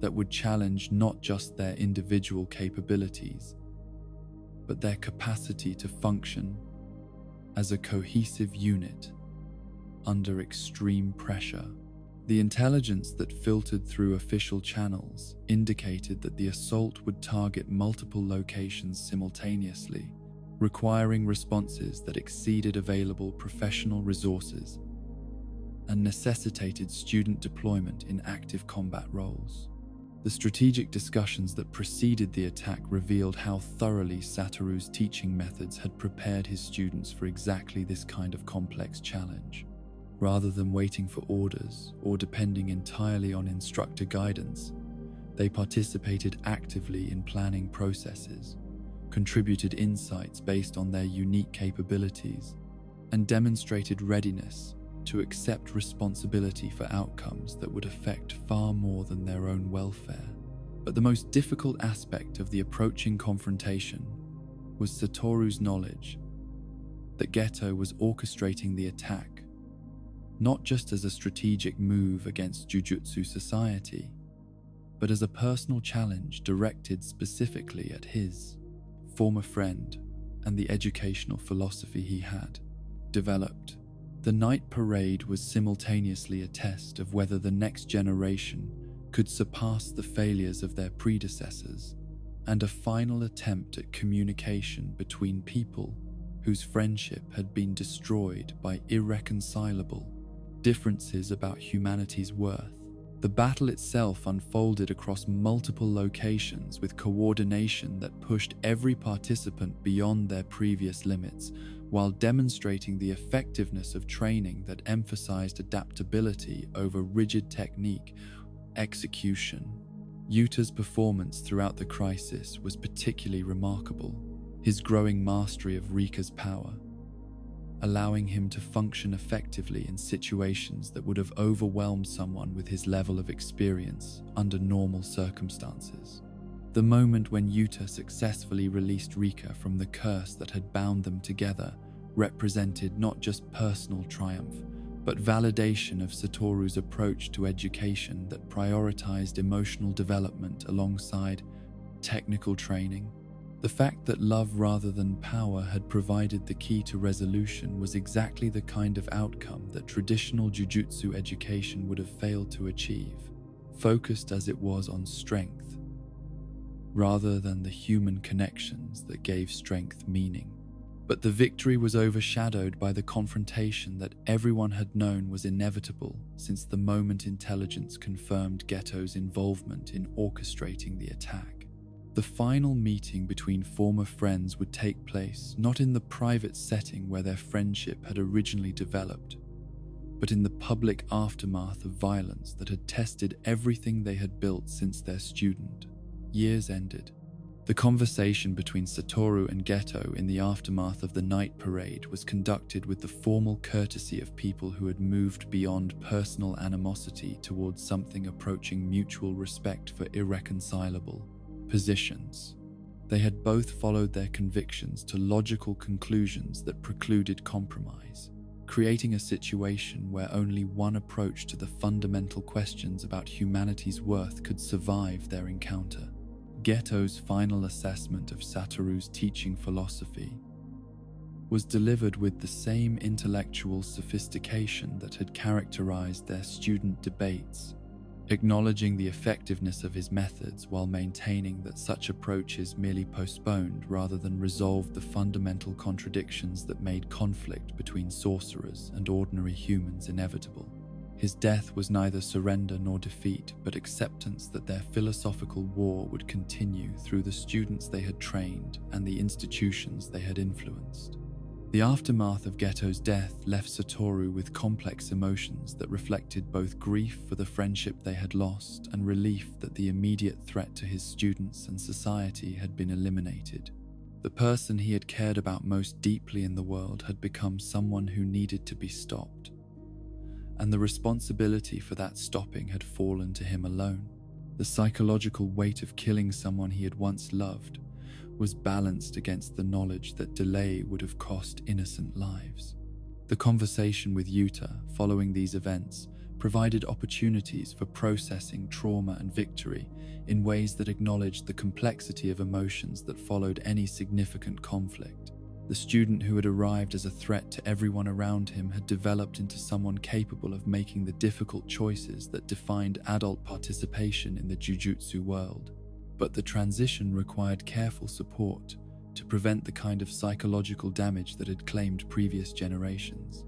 that would challenge not just their individual capabilities, but their capacity to function as a cohesive unit under extreme pressure. The intelligence that filtered through official channels indicated that the assault would target multiple locations simultaneously, requiring responses that exceeded available professional resources and necessitated student deployment in active combat roles. The strategic discussions that preceded the attack revealed how thoroughly Satoru's teaching methods had prepared his students for exactly this kind of complex challenge. Rather than waiting for orders or depending entirely on instructor guidance, they participated actively in planning processes, contributed insights based on their unique capabilities, and demonstrated readiness to accept responsibility for outcomes that would affect far more than their own welfare. But the most difficult aspect of the approaching confrontation was Satoru's knowledge that Gojo was orchestrating the attack not just as a strategic move against Jujutsu society, but as a personal challenge directed specifically at his former friend and the educational philosophy he had developed The night parade was simultaneously a test of whether the next generation could surpass the failures of their predecessors, and a final attempt at communication between people whose friendship had been destroyed by irreconcilable differences about humanity's worth. The battle itself unfolded across multiple locations with coordination that pushed every participant beyond their previous limits, while demonstrating the effectiveness of training that emphasized adaptability over rigid technique execution. Yuta's performance throughout the crisis was particularly remarkable, his growing mastery of Rika's power, allowing him to function effectively in situations that would have overwhelmed someone with his level of experience under normal circumstances. The moment when Yuta successfully released Rika from the curse that had bound them together represented not just personal triumph, but validation of Satoru's approach to education that prioritized emotional development alongside technical training. The fact that love rather than power had provided the key to resolution was exactly the kind of outcome that traditional Jujutsu education would have failed to achieve, focused as it was on strength, rather than the human connections that gave strength meaning. But the victory was overshadowed by the confrontation that everyone had known was inevitable since the moment intelligence confirmed Geto's involvement in orchestrating the attack. The final meeting between former friends would take place not in the private setting where their friendship had originally developed, but in the public aftermath of violence that had tested everything they had built since their student years ended. The conversation between Satoru and Gojo in the aftermath of the night parade was conducted with the formal courtesy of people who had moved beyond personal animosity towards something approaching mutual respect for irreconcilable positions. They had both followed their convictions to logical conclusions that precluded compromise, creating a situation where only one approach to the fundamental questions about humanity's worth could survive their encounter. Geto's final assessment of Satoru's teaching philosophy was delivered with the same intellectual sophistication that had characterized their student debates, acknowledging the effectiveness of his methods while maintaining that such approaches merely postponed rather than resolved the fundamental contradictions that made conflict between sorcerers and ordinary humans inevitable. His death was neither surrender nor defeat, but acceptance that their philosophical war would continue through the students they had trained and the institutions they had influenced. The aftermath of Geto's death left Satoru with complex emotions that reflected both grief for the friendship they had lost and relief that the immediate threat to his students and society had been eliminated. The person he had cared about most deeply in the world had become someone who needed to be stopped, and the responsibility for that stopping had fallen to him alone. The psychological weight of killing someone he had once loved was balanced against the knowledge that delay would have cost innocent lives. The conversation with Yuta following these events provided opportunities for processing trauma and victory in ways that acknowledged the complexity of emotions that followed any significant conflict. The student who had arrived as a threat to everyone around him had developed into someone capable of making the difficult choices that defined adult participation in the Jujutsu world. But the transition required careful support to prevent the kind of psychological damage that had claimed previous generations.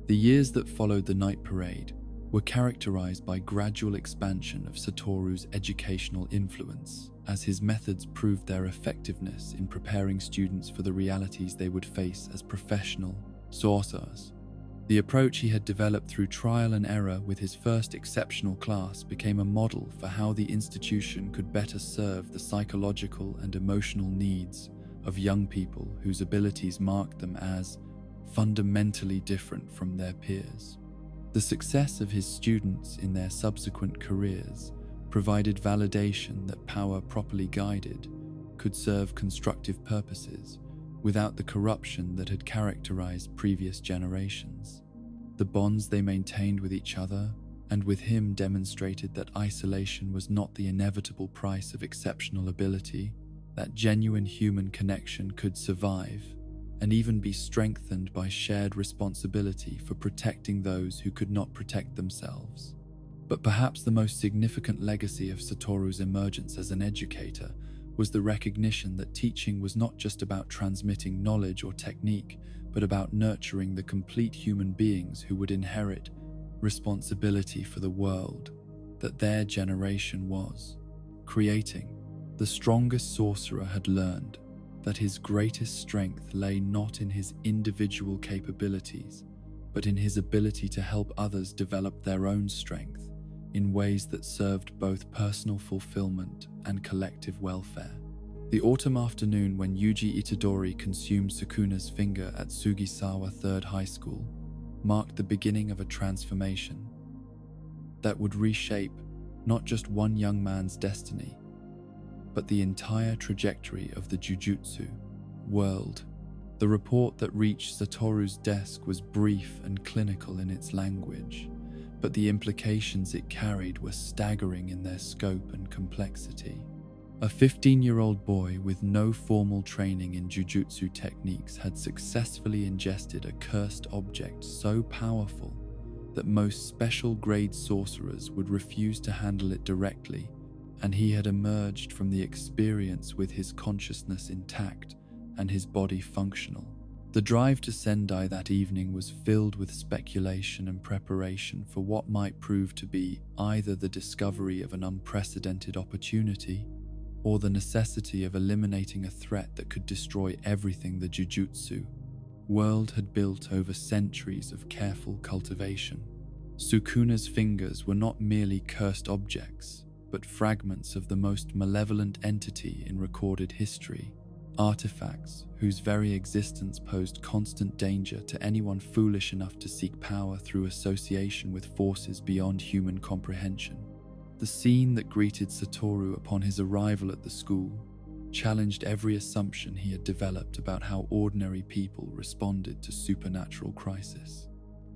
The years that followed the night parade were characterized by gradual expansion of Satoru's educational influence, as his methods proved their effectiveness in preparing students for the realities they would face as professional sorcerers. The approach he had developed through trial and error with his first exceptional class became a model for how the institution could better serve the psychological and emotional needs of young people whose abilities marked them as fundamentally different from their peers. The success of his students in their subsequent careers provided validation that power properly guided could serve constructive purposes without the corruption that had characterized previous generations. The bonds they maintained with each other and with him demonstrated that isolation was not the inevitable price of exceptional ability, that genuine human connection could survive and even be strengthened by shared responsibility for protecting those who could not protect themselves. But perhaps the most significant legacy of Satoru's emergence as an educator was the recognition that teaching was not just about transmitting knowledge or technique, but about nurturing the complete human beings who would inherit responsibility for the world that their generation was creating. The strongest sorcerer had learned that his greatest strength lay not in his individual capabilities, but in his ability to help others develop their own strength in ways that served both personal fulfillment and collective welfare. The autumn afternoon when Yuji Itadori consumed Sukuna's finger at Sugisawa Third High School marked the beginning of a transformation that would reshape not just one young man's destiny, but the entire trajectory of the Jujutsu world. The report that reached Satoru's desk was brief and clinical in its language, but the implications it carried were staggering in their scope and complexity. A 15-year-old boy with no formal training in Jujutsu techniques had successfully ingested a cursed object so powerful that most special-grade sorcerers would refuse to handle it directly, and he had emerged from the experience with his consciousness intact and his body functional. The drive to Sendai that evening was filled with speculation and preparation for what might prove to be either the discovery of an unprecedented opportunity or the necessity of eliminating a threat that could destroy everything the Jujutsu world had built over centuries of careful cultivation. Sukuna's fingers were not merely cursed objects, but fragments of the most malevolent entity in recorded history, artifacts whose very existence posed constant danger to anyone foolish enough to seek power through association with forces beyond human comprehension. The scene that greeted Satoru upon his arrival at the school challenged every assumption he had developed about how ordinary people responded to supernatural crisis.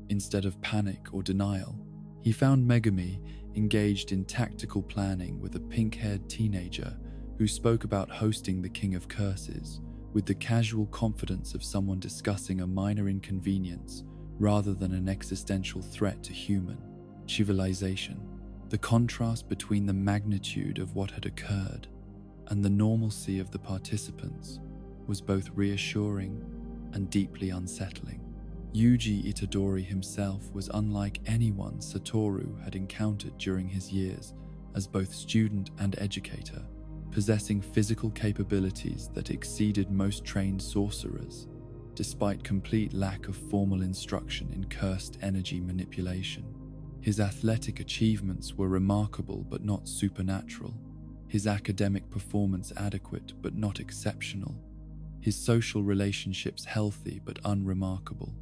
Instead of panic or denial, he found Megumi engaged in tactical planning with a pink-haired teenager who spoke about hosting the King of Curses with the casual confidence of someone discussing a minor inconvenience rather than an existential threat to human civilization. The contrast between the magnitude of what had occurred and the normalcy of the participants was both reassuring and deeply unsettling. Yuji Itadori himself was unlike anyone Satoru had encountered during his years as both student and educator, possessing physical capabilities that exceeded most trained sorcerers, despite complete lack of formal instruction in cursed energy manipulation. His athletic achievements were remarkable but not supernatural, his academic performance adequate but not exceptional, his social relationships healthy but unremarkable.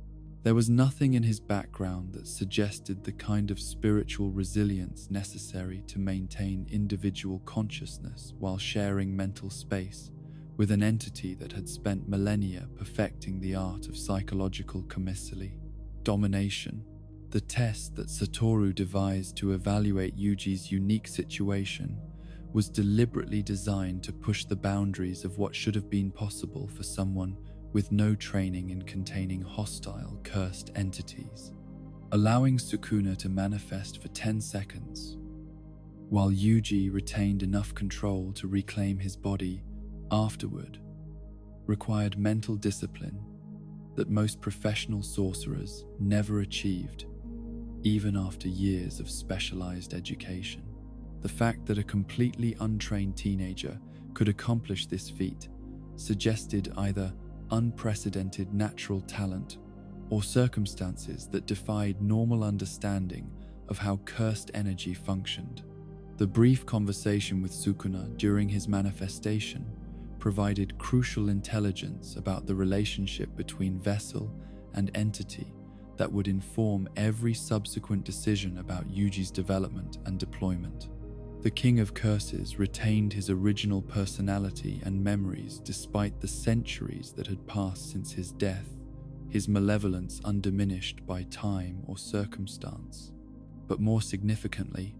There was nothing in his background that suggested the kind of spiritual resilience necessary to maintain individual consciousness while sharing mental space with an entity that had spent millennia perfecting the art of psychological commissary domination. The test that Satoru devised to evaluate Yuji's unique situation was deliberately designed to push the boundaries of what should have been possible for someone with no training in containing hostile, cursed entities. Allowing Sukuna to manifest for 10 seconds, while Yuji retained enough control to reclaim his body afterward, required mental discipline that most professional sorcerers never achieved, even after years of specialized education. The fact that a completely untrained teenager could accomplish this feat suggested either unprecedented natural talent or circumstances that defied normal understanding of how cursed energy functioned. The brief conversation with Sukuna during his manifestation provided crucial intelligence about the relationship between vessel and entity that would inform every subsequent decision about Yuji's development and deployment. The King of Curses retained his original personality and memories despite the centuries that had passed since his death, his malevolence undiminished by time or circumstance. But more significantly,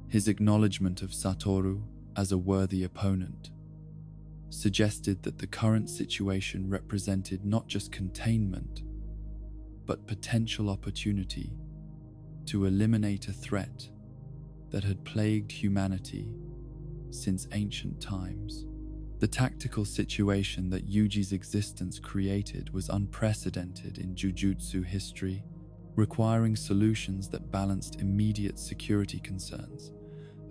his acknowledgement of Satoru as a worthy opponent suggested that the current situation represented not just containment, but potential opportunity to eliminate a threat that had plagued humanity since ancient times. The tactical situation that Yuji's existence created was unprecedented in Jujutsu history, requiring solutions that balanced immediate security concerns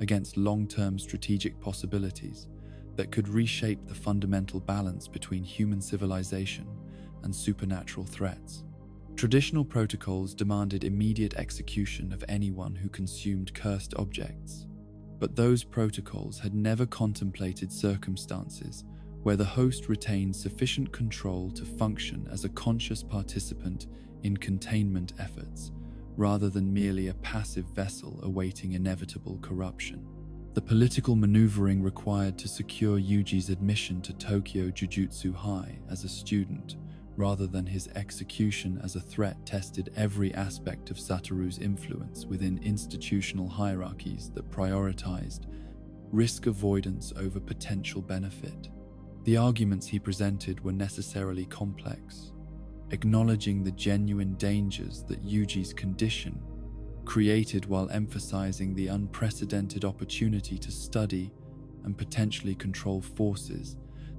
against long-term strategic possibilities that could reshape the fundamental balance between human civilization and supernatural threats. Traditional protocols demanded immediate execution of anyone who consumed cursed objects, but those protocols had never contemplated circumstances where the host retained sufficient control to function as a conscious participant in containment efforts, rather than merely a passive vessel awaiting inevitable corruption. The political maneuvering required to secure Yuji's admission to Tokyo Jujutsu High as a student, rather than his execution as a threat, tested every aspect of Satoru's influence within institutional hierarchies that prioritized risk avoidance over potential benefit. The arguments he presented were necessarily complex, acknowledging the genuine dangers that Yuji's condition created while emphasizing the unprecedented opportunity to study and potentially control forces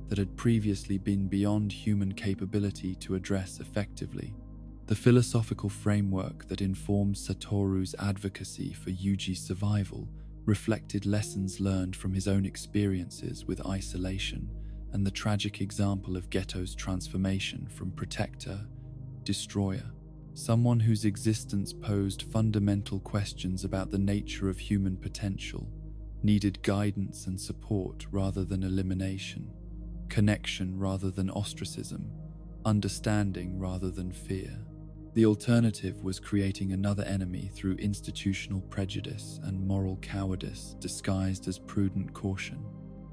that had previously been beyond human capability to address effectively. The philosophical framework that informed Satoru's advocacy for Yuji's survival reflected lessons learned from his own experiences with isolation and the tragic example of Geto's transformation from protector, destroyer. Someone whose existence posed fundamental questions about the nature of human potential, needed guidance and support rather than elimination, connection rather than ostracism, understanding rather than fear. The alternative was creating another enemy through institutional prejudice and moral cowardice disguised as prudent caution.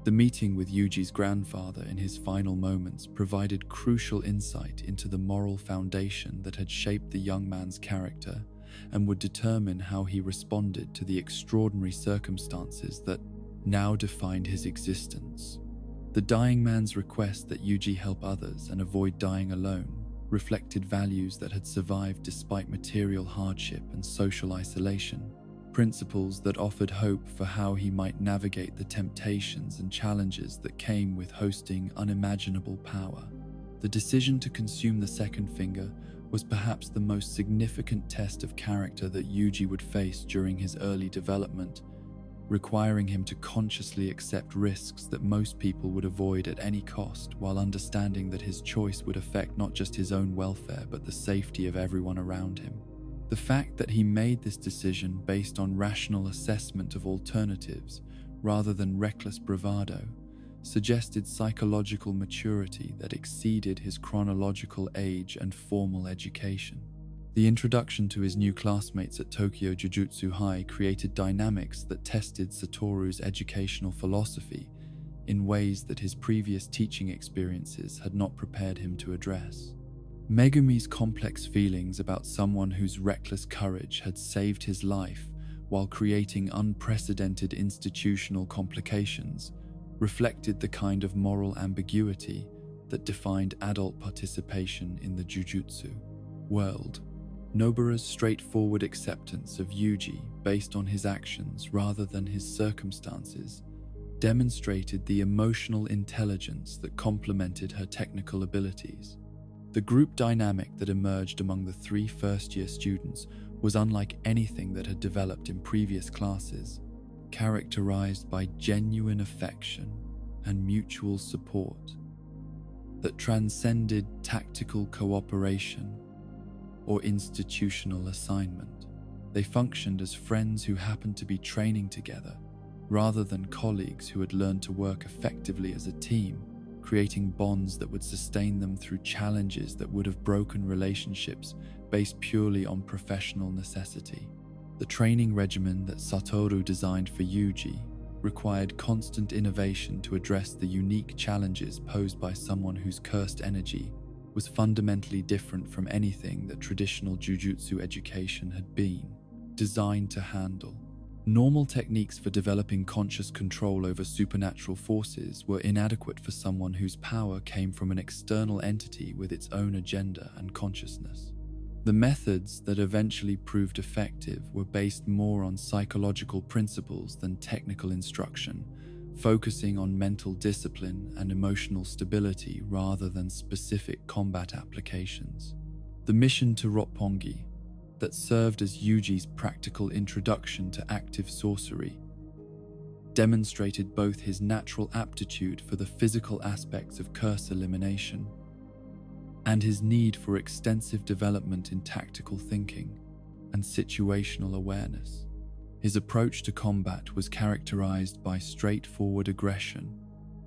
The meeting with Yuji's grandfather in his final moments provided crucial insight into the moral foundation that had shaped the young man's character and would determine how he responded to the extraordinary circumstances that now defined his existence. The dying man's request that Yuji help others and avoid dying alone reflected values that had survived despite material hardship and social isolation, principles that offered hope for how he might navigate the temptations and challenges that came with hosting unimaginable power. The decision to consume the second finger was perhaps the most significant test of character that Yuji would face during his early development, requiring him to consciously accept risks that most people would avoid at any cost, while understanding that his choice would affect not just his own welfare but the safety of everyone around him. The fact that he made this decision based on rational assessment of alternatives rather than reckless bravado suggested psychological maturity that exceeded his chronological age and formal education. The introduction to his new classmates at Tokyo Jujutsu High created dynamics that tested Satoru's educational philosophy in ways that his previous teaching experiences had not prepared him to address. Megumi's complex feelings about someone whose reckless courage had saved his life while creating unprecedented institutional complications reflected the kind of moral ambiguity that defined adult participation in the Jujutsu world. Nobara's straightforward acceptance of Yuji based on his actions rather than his circumstances demonstrated the emotional intelligence that complemented her technical abilities. The group dynamic that emerged among the three first-year students was unlike anything that had developed in previous classes, characterized by genuine affection and mutual support that transcended tactical cooperation or institutional assignment. They functioned as friends who happened to be training together, rather than colleagues who had learned to work effectively as a team, creating bonds that would sustain them through challenges that would have broken relationships based purely on professional necessity. The training regimen that Satoru designed for Yuji required constant innovation to address the unique challenges posed by someone whose cursed energy was fundamentally different from anything that traditional jujutsu education had been designed to handle. Normal techniques for developing conscious control over supernatural forces were inadequate for someone whose power came from an external entity with its own agenda and consciousness. The methods that eventually proved effective were based more on psychological principles than technical instruction, focusing on mental discipline and emotional stability rather than specific combat applications. The mission to Roppongi, that served as Yuji's practical introduction to active sorcery, demonstrated both his natural aptitude for the physical aspects of curse elimination and his need for extensive development in tactical thinking and situational awareness. His approach to combat was characterized by straightforward aggression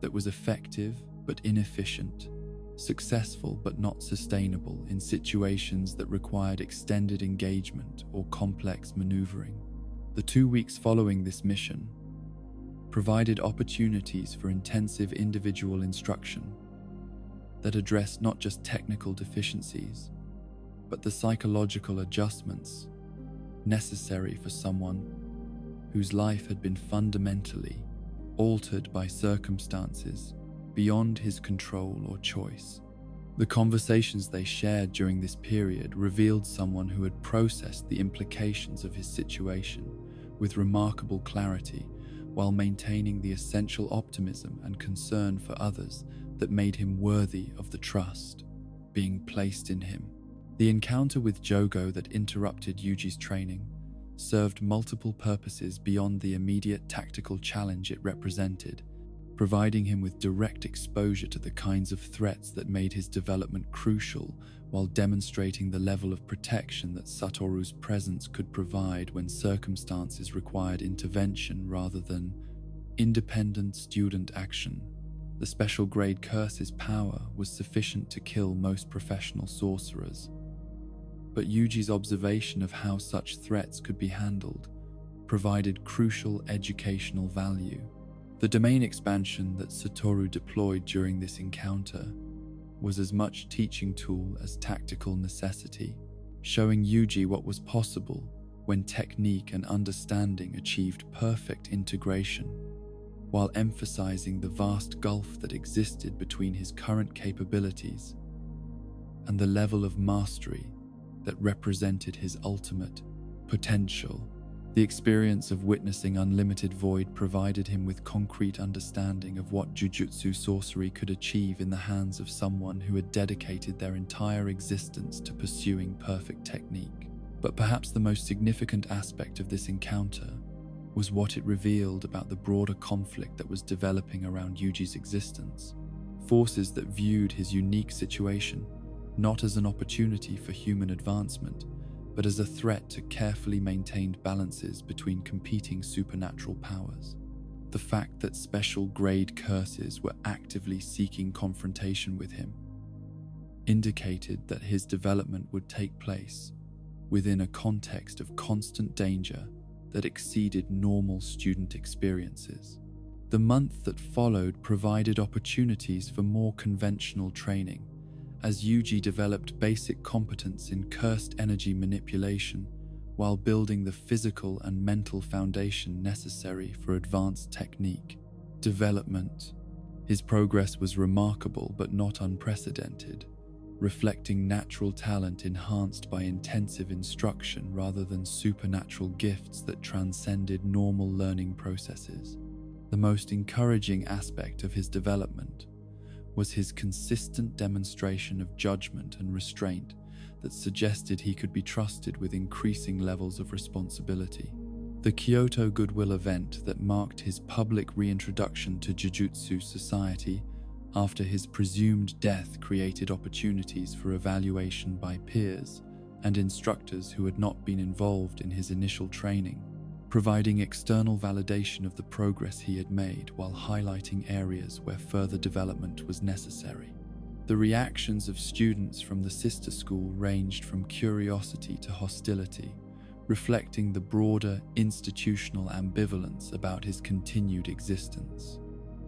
that was effective but inefficient, successful but not sustainable in situations that required extended engagement or complex maneuvering. The 2 weeks following this mission provided opportunities for intensive individual instruction that addressed not just technical deficiencies, but the psychological adjustments necessary for someone whose life had been fundamentally altered by circumstances beyond his control or choice. The conversations they shared during this period revealed someone who had processed the implications of his situation with remarkable clarity while maintaining the essential optimism and concern for others that made him worthy of the trust being placed in him. The encounter with Gojo that interrupted Yuji's training served multiple purposes beyond the immediate tactical challenge it represented, providing him with direct exposure to the kinds of threats that made his development crucial while demonstrating the level of protection that Satoru's presence could provide when circumstances required intervention rather than independent student action. The special grade curse's power was sufficient to kill most professional sorcerers, but Yuji's observation of how such threats could be handled provided crucial educational value. The domain expansion that Satoru deployed during this encounter was as much teaching tool as tactical necessity, showing Yuji what was possible when technique and understanding achieved perfect integration, while emphasizing the vast gulf that existed between his current capabilities and the level of mastery that represented his ultimate potential. The experience of witnessing unlimited void provided him with concrete understanding of what Jujutsu sorcery could achieve in the hands of someone who had dedicated their entire existence to pursuing perfect technique. But perhaps the most significant aspect of this encounter was what it revealed about the broader conflict that was developing around Yuji's existence. Forces that viewed his unique situation not as an opportunity for human advancement, but as a threat to carefully maintained balances between competing supernatural powers. The fact that special grade curses were actively seeking confrontation with him indicated that his development would take place within a context of constant danger that exceeded normal student experiences. The month that followed provided opportunities for more conventional training, as Yuji developed basic competence in cursed energy manipulation while building the physical and mental foundation necessary for advanced technique development. His progress was remarkable but not unprecedented, reflecting natural talent enhanced by intensive instruction rather than supernatural gifts that transcended normal learning processes. The most encouraging aspect of his development was his consistent demonstration of judgment and restraint that suggested he could be trusted with increasing levels of responsibility. The Kyoto Goodwill event that marked his public reintroduction to Jujutsu society after his presumed death created opportunities for evaluation by peers and instructors who had not been involved in his initial training, providing external validation of the progress he had made while highlighting areas where further development was necessary. The reactions of students from the sister school ranged from curiosity to hostility, reflecting the broader institutional ambivalence about his continued existence.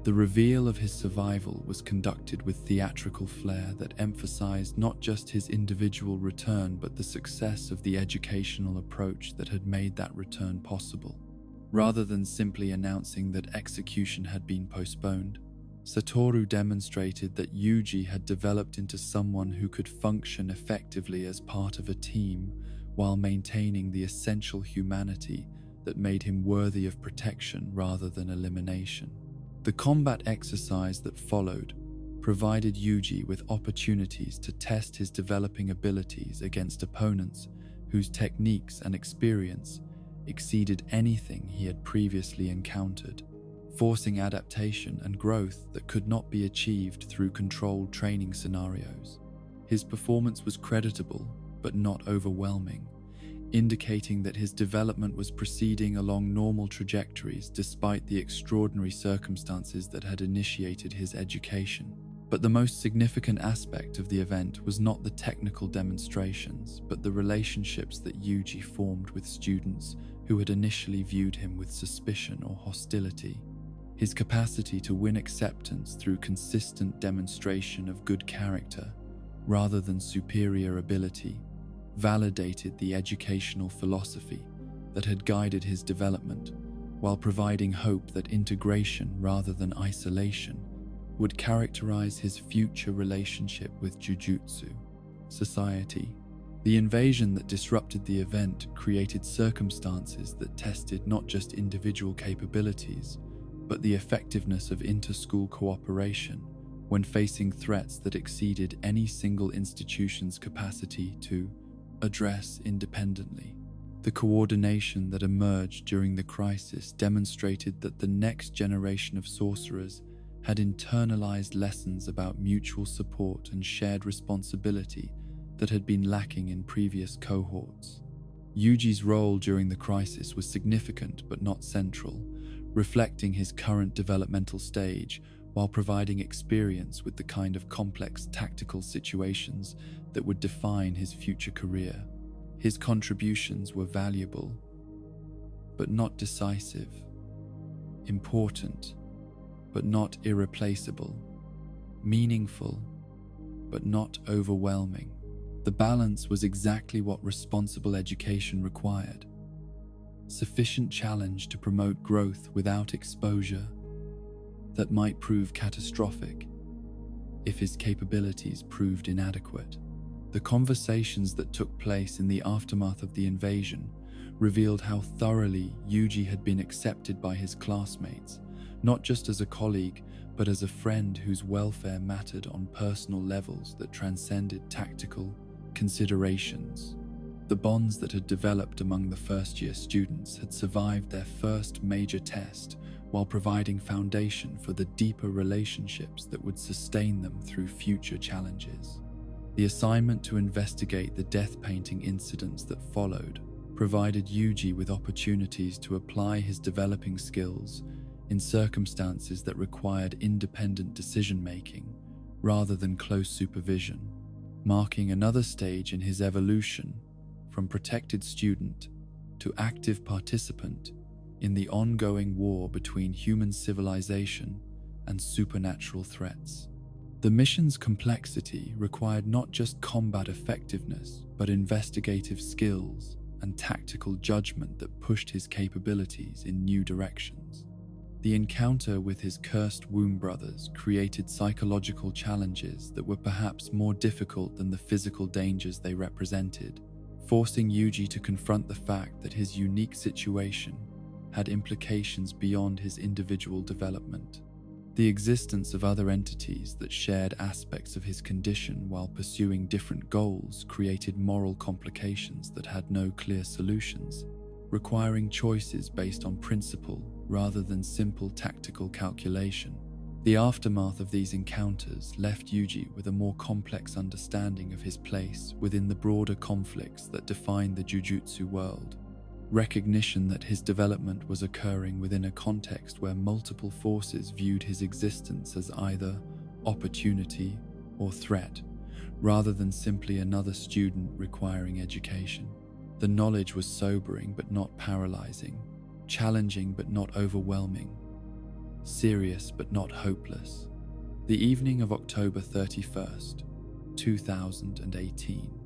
The reveal of his survival was conducted with theatrical flair that emphasized not just his individual return but the success of the educational approach that had made that return possible. Rather than simply announcing that execution had been postponed, Satoru demonstrated that Yuji had developed into someone who could function effectively as part of a team while maintaining the essential humanity that made him worthy of protection rather than elimination. The combat exercise that followed provided Yuji with opportunities to test his developing abilities against opponents whose techniques and experience exceeded anything he had previously encountered, forcing adaptation and growth that could not be achieved through controlled training scenarios. His performance was creditable but not overwhelming, indicating that his development was proceeding along normal trajectories despite the extraordinary circumstances that had initiated his education. But the most significant aspect of the event was not the technical demonstrations, but the relationships that Yuji formed with students who had initially viewed him with suspicion or hostility. His capacity to win acceptance through consistent demonstration of good character, rather than superior ability, validated the educational philosophy that had guided his development, while providing hope that integration rather than isolation would characterize his future relationship with Jujutsu society. The invasion that disrupted the event created circumstances that tested not just individual capabilities, but the effectiveness of inter-school cooperation when facing threats that exceeded any single institution's capacity to address independently. The coordination that emerged during the crisis demonstrated that the next generation of sorcerers had internalized lessons about mutual support and shared responsibility that had been lacking in previous cohorts. Yuji's role during the crisis was significant but not central, reflecting his current developmental stage while providing experience with the kind of complex tactical situations that would define his future career. His contributions were valuable, but not decisive, important, but not irreplaceable, meaningful, but not overwhelming. The balance was exactly what responsible education required. Sufficient challenge to promote growth without exposure that might prove catastrophic if his capabilities proved inadequate. The conversations that took place in the aftermath of the invasion revealed how thoroughly Yuji had been accepted by his classmates, not just as a colleague, but as a friend whose welfare mattered on personal levels that transcended tactical considerations. The bonds that had developed among the first-year students had survived their first major test while providing foundation for the deeper relationships that would sustain them through future challenges. The assignment to investigate the death painting incidents that followed provided Yuji with opportunities to apply his developing skills in circumstances that required independent decision-making rather than close supervision, marking another stage in his evolution from protected student to active participant in the ongoing war between human civilization and supernatural threats. The mission's complexity required not just combat effectiveness, but investigative skills and tactical judgment that pushed his capabilities in new directions. The encounter with his cursed womb brothers created psychological challenges that were perhaps more difficult than the physical dangers they represented, forcing Yuji to confront the fact that his unique situation had implications beyond his individual development. The existence of other entities that shared aspects of his condition while pursuing different goals created moral complications that had no clear solutions, requiring choices based on principle rather than simple tactical calculation. The aftermath of these encounters left Yuji with a more complex understanding of his place within the broader conflicts that define the Jujutsu world. Recognition that his development was occurring within a context where multiple forces viewed his existence as either opportunity or threat, rather than simply another student requiring education. The knowledge was sobering but not paralyzing, challenging but not overwhelming, serious but not hopeless. The evening of October 31st, 2018,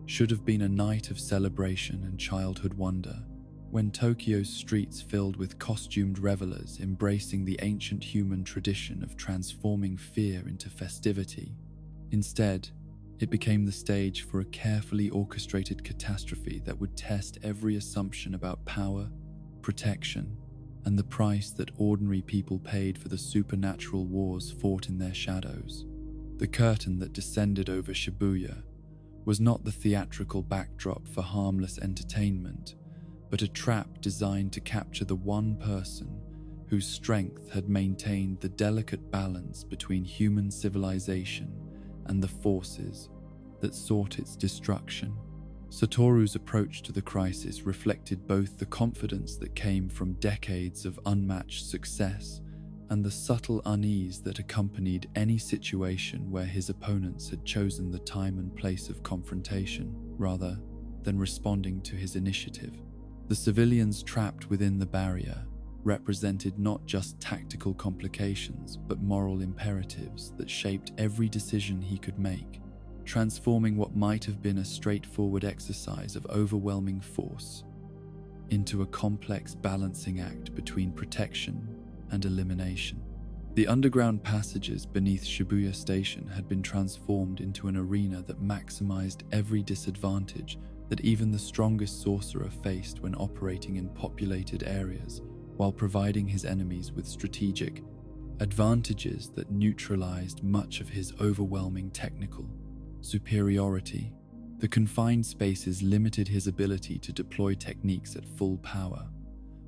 should have been a night of celebration and childhood wonder, When Tokyo's streets filled with costumed revelers embracing the ancient human tradition of transforming fear into festivity, instead, it became the stage for a carefully orchestrated catastrophe that would test every assumption about power, protection, and the price that ordinary people paid for the supernatural wars fought in their shadows. The curtain that descended over Shibuya was not the theatrical backdrop for harmless entertainment, but a trap designed to capture the one person whose strength had maintained the delicate balance between human civilization and the forces that sought its destruction. Satoru's approach to the crisis reflected both the confidence that came from decades of unmatched success and the subtle unease that accompanied any situation where his opponents had chosen the time and place of confrontation rather than responding to his initiative. The civilians trapped within the barrier represented not just tactical complications but moral imperatives that shaped every decision he could make, transforming what might have been a straightforward exercise of overwhelming force into a complex balancing act between protection and elimination. The underground passages beneath Shibuya Station had been transformed into an arena that maximized every disadvantage that even the strongest sorcerer faced when operating in populated areas, while providing his enemies with strategic advantages that neutralized much of his overwhelming technical superiority. The confined spaces limited his ability to deploy techniques at full power,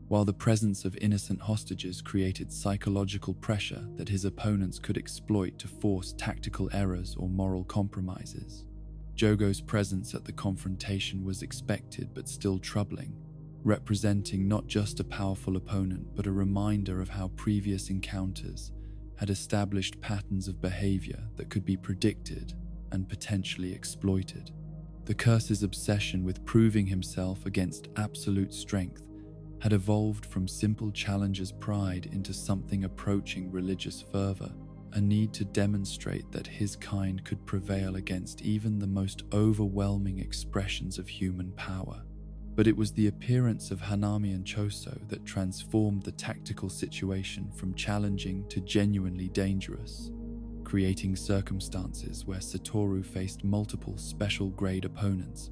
while the presence of innocent hostages created psychological pressure that his opponents could exploit to force tactical errors or moral compromises. Jogo's presence at the confrontation was expected but still troubling, representing not just a powerful opponent but a reminder of how previous encounters had established patterns of behavior that could be predicted and potentially exploited. The curse's obsession with proving himself against absolute strength had evolved from simple challenger's pride into something approaching religious fervor, a need to demonstrate that his kind could prevail against even the most overwhelming expressions of human power. But it was the appearance of Hanami and Choso that transformed the tactical situation from challenging to genuinely dangerous, creating circumstances where Satoru faced multiple special-grade opponents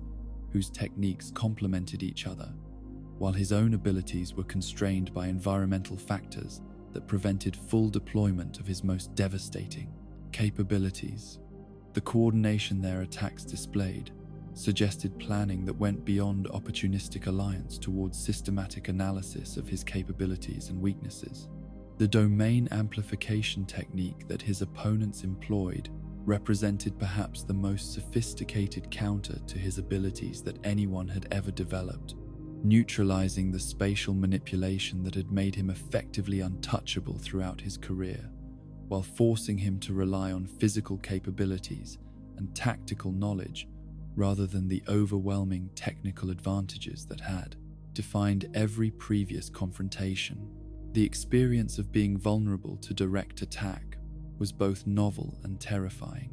whose techniques complemented each other, while his own abilities were constrained by environmental factors that prevented full deployment of his most devastating capabilities. The coordination their attacks displayed suggested planning that went beyond opportunistic alliance towards systematic analysis of his capabilities and weaknesses. The domain amplification technique that his opponents employed represented perhaps the most sophisticated counter to his abilities that anyone had ever developed, neutralizing the spatial manipulation that had made him effectively untouchable throughout his career, while forcing him to rely on physical capabilities and tactical knowledge rather than the overwhelming technical advantages that had defined every previous confrontation. The experience of being vulnerable to direct attack was both novel and terrifying,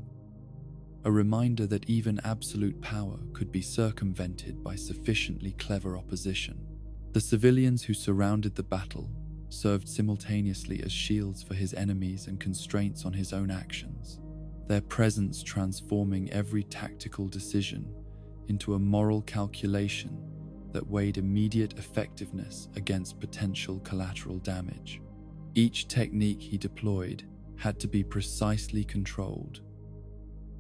a reminder that even absolute power could be circumvented by sufficiently clever opposition. The civilians who surrounded the battle served simultaneously as shields for his enemies and constraints on his own actions, their presence transforming every tactical decision into a moral calculation that weighed immediate effectiveness against potential collateral damage. Each technique he deployed had to be precisely controlled,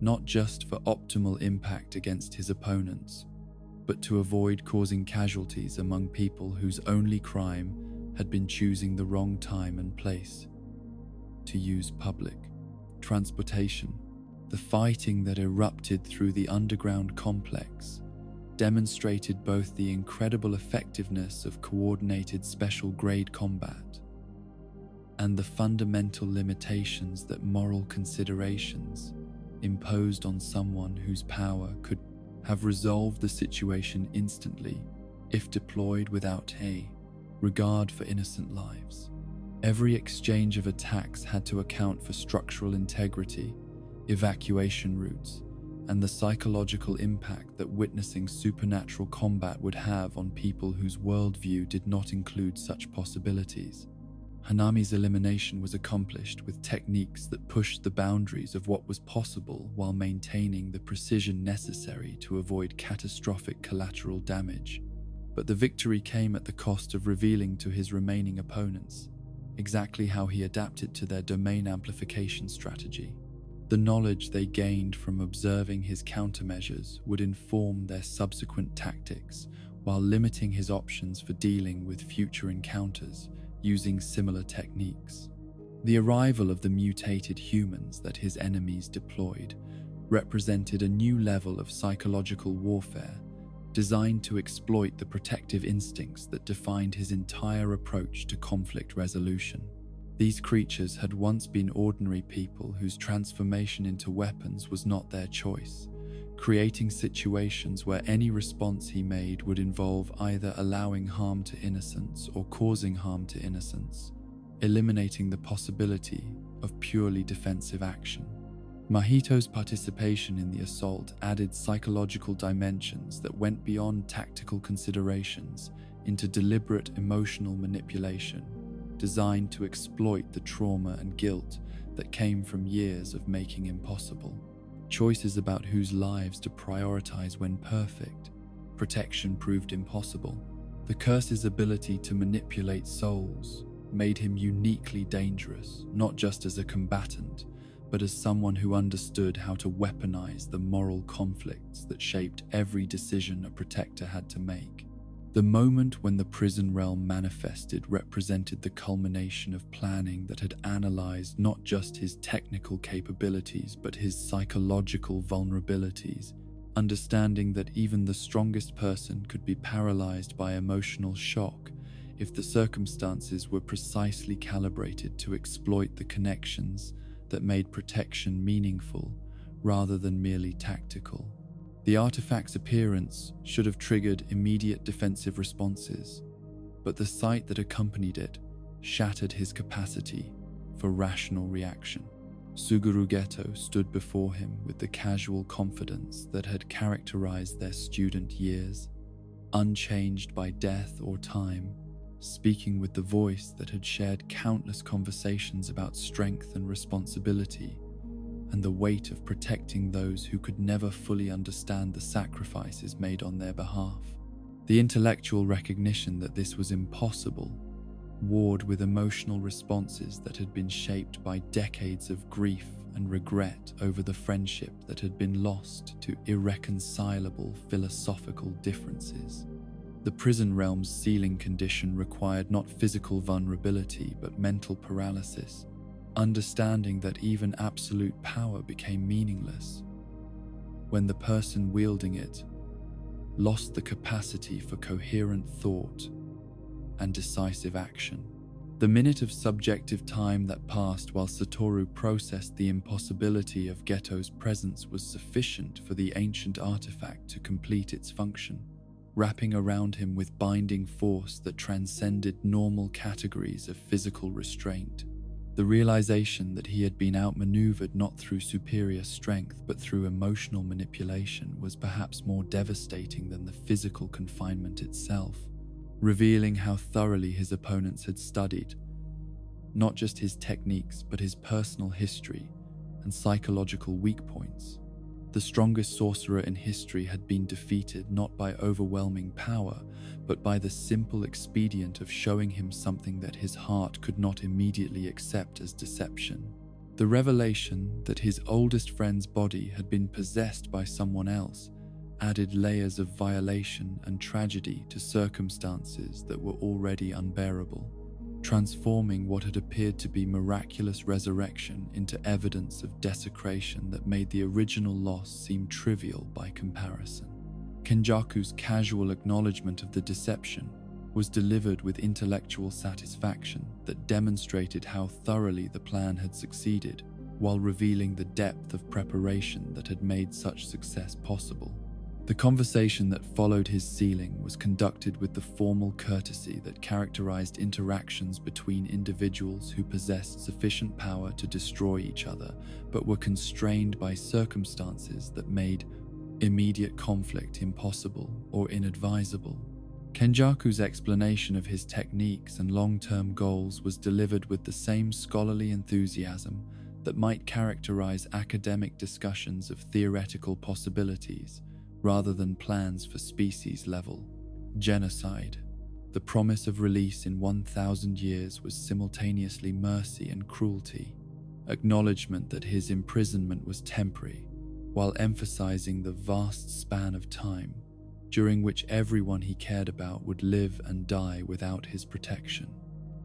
not just for optimal impact against his opponents, but to avoid causing casualties among people whose only crime had been choosing the wrong time and place to use public transportation. The fighting that erupted through the underground complex demonstrated both the incredible effectiveness of coordinated special-grade combat and the fundamental limitations that moral considerations imposed on someone whose power could have resolved the situation instantly if deployed without a regard for innocent lives. Every exchange of attacks had to account for structural integrity, evacuation routes, and the psychological impact that witnessing supernatural combat would have on people whose worldview did not include such possibilities. Hanami's elimination was accomplished with techniques that pushed the boundaries of what was possible while maintaining the precision necessary to avoid catastrophic collateral damage. But the victory came at the cost of revealing to his remaining opponents exactly how he adapted to their domain amplification strategy. The knowledge they gained from observing his countermeasures would inform their subsequent tactics, while limiting his options for dealing with future encounters using similar techniques. The arrival of the mutated humans that his enemies deployed represented a new level of psychological warfare designed to exploit the protective instincts that defined his entire approach to conflict resolution. These creatures had once been ordinary people whose transformation into weapons was not their choice, creating situations where any response he made would involve either allowing harm to innocents or causing harm to innocents, eliminating the possibility of purely defensive action. Mahito's participation in the assault added psychological dimensions that went beyond tactical considerations into deliberate emotional manipulation, designed to exploit the trauma and guilt that came from years of making impossible choices about whose lives to prioritize when perfect protection proved impossible. The curse's ability to manipulate souls made him uniquely dangerous, not just as a combatant, but as someone who understood how to weaponize the moral conflicts that shaped every decision a protector had to make. The moment when the prison realm manifested represented the culmination of planning that had analyzed not just his technical capabilities but his psychological vulnerabilities, understanding that even the strongest person could be paralyzed by emotional shock if the circumstances were precisely calibrated to exploit the connections that made protection meaningful rather than merely tactical. The artifact's appearance should have triggered immediate defensive responses, but the sight that accompanied it shattered his capacity for rational reaction. Suguru Geto stood before him with the casual confidence that had characterized their student years, unchanged by death or time, speaking with the voice that had shared countless conversations about strength and responsibility, and the weight of protecting those who could never fully understand the sacrifices made on their behalf. The intellectual recognition that this was impossible warred with emotional responses that had been shaped by decades of grief and regret over the friendship that had been lost to irreconcilable philosophical differences. The prison realm's sealing condition required not physical vulnerability but mental paralysis, understanding that even absolute power became meaningless when the person wielding it lost the capacity for coherent thought and decisive action. The minute of subjective time that passed while Satoru processed the impossibility of Geto's presence was sufficient for the ancient artifact to complete its function, wrapping around him with binding force that transcended normal categories of physical restraint. The realization that he had been outmaneuvered not through superior strength but through emotional manipulation was perhaps more devastating than the physical confinement itself, revealing how thoroughly his opponents had studied not just his techniques but his personal history and psychological weak points. The strongest sorcerer in history had been defeated not by overwhelming power, but by the simple expedient of showing him something that his heart could not immediately accept as deception. The revelation that his oldest friend's body had been possessed by someone else added layers of violation and tragedy to circumstances that were already unbearable, transforming what had appeared to be miraculous resurrection into evidence of desecration that made the original loss seem trivial by comparison. Kenjaku's casual acknowledgement of the deception was delivered with intellectual satisfaction that demonstrated how thoroughly the plan had succeeded, while revealing the depth of preparation that had made such success possible. The conversation that followed his sealing was conducted with the formal courtesy that characterized interactions between individuals who possessed sufficient power to destroy each other, but were constrained by circumstances that made immediate conflict impossible or inadvisable. Kenjaku's explanation of his techniques and long-term goals was delivered with the same scholarly enthusiasm that might characterize academic discussions of theoretical possibilities, rather than plans for species-level genocide. The promise of release in 1,000 years was simultaneously mercy and cruelty, acknowledgement that his imprisonment was temporary, while emphasizing the vast span of time during which everyone he cared about would live and die without his protection.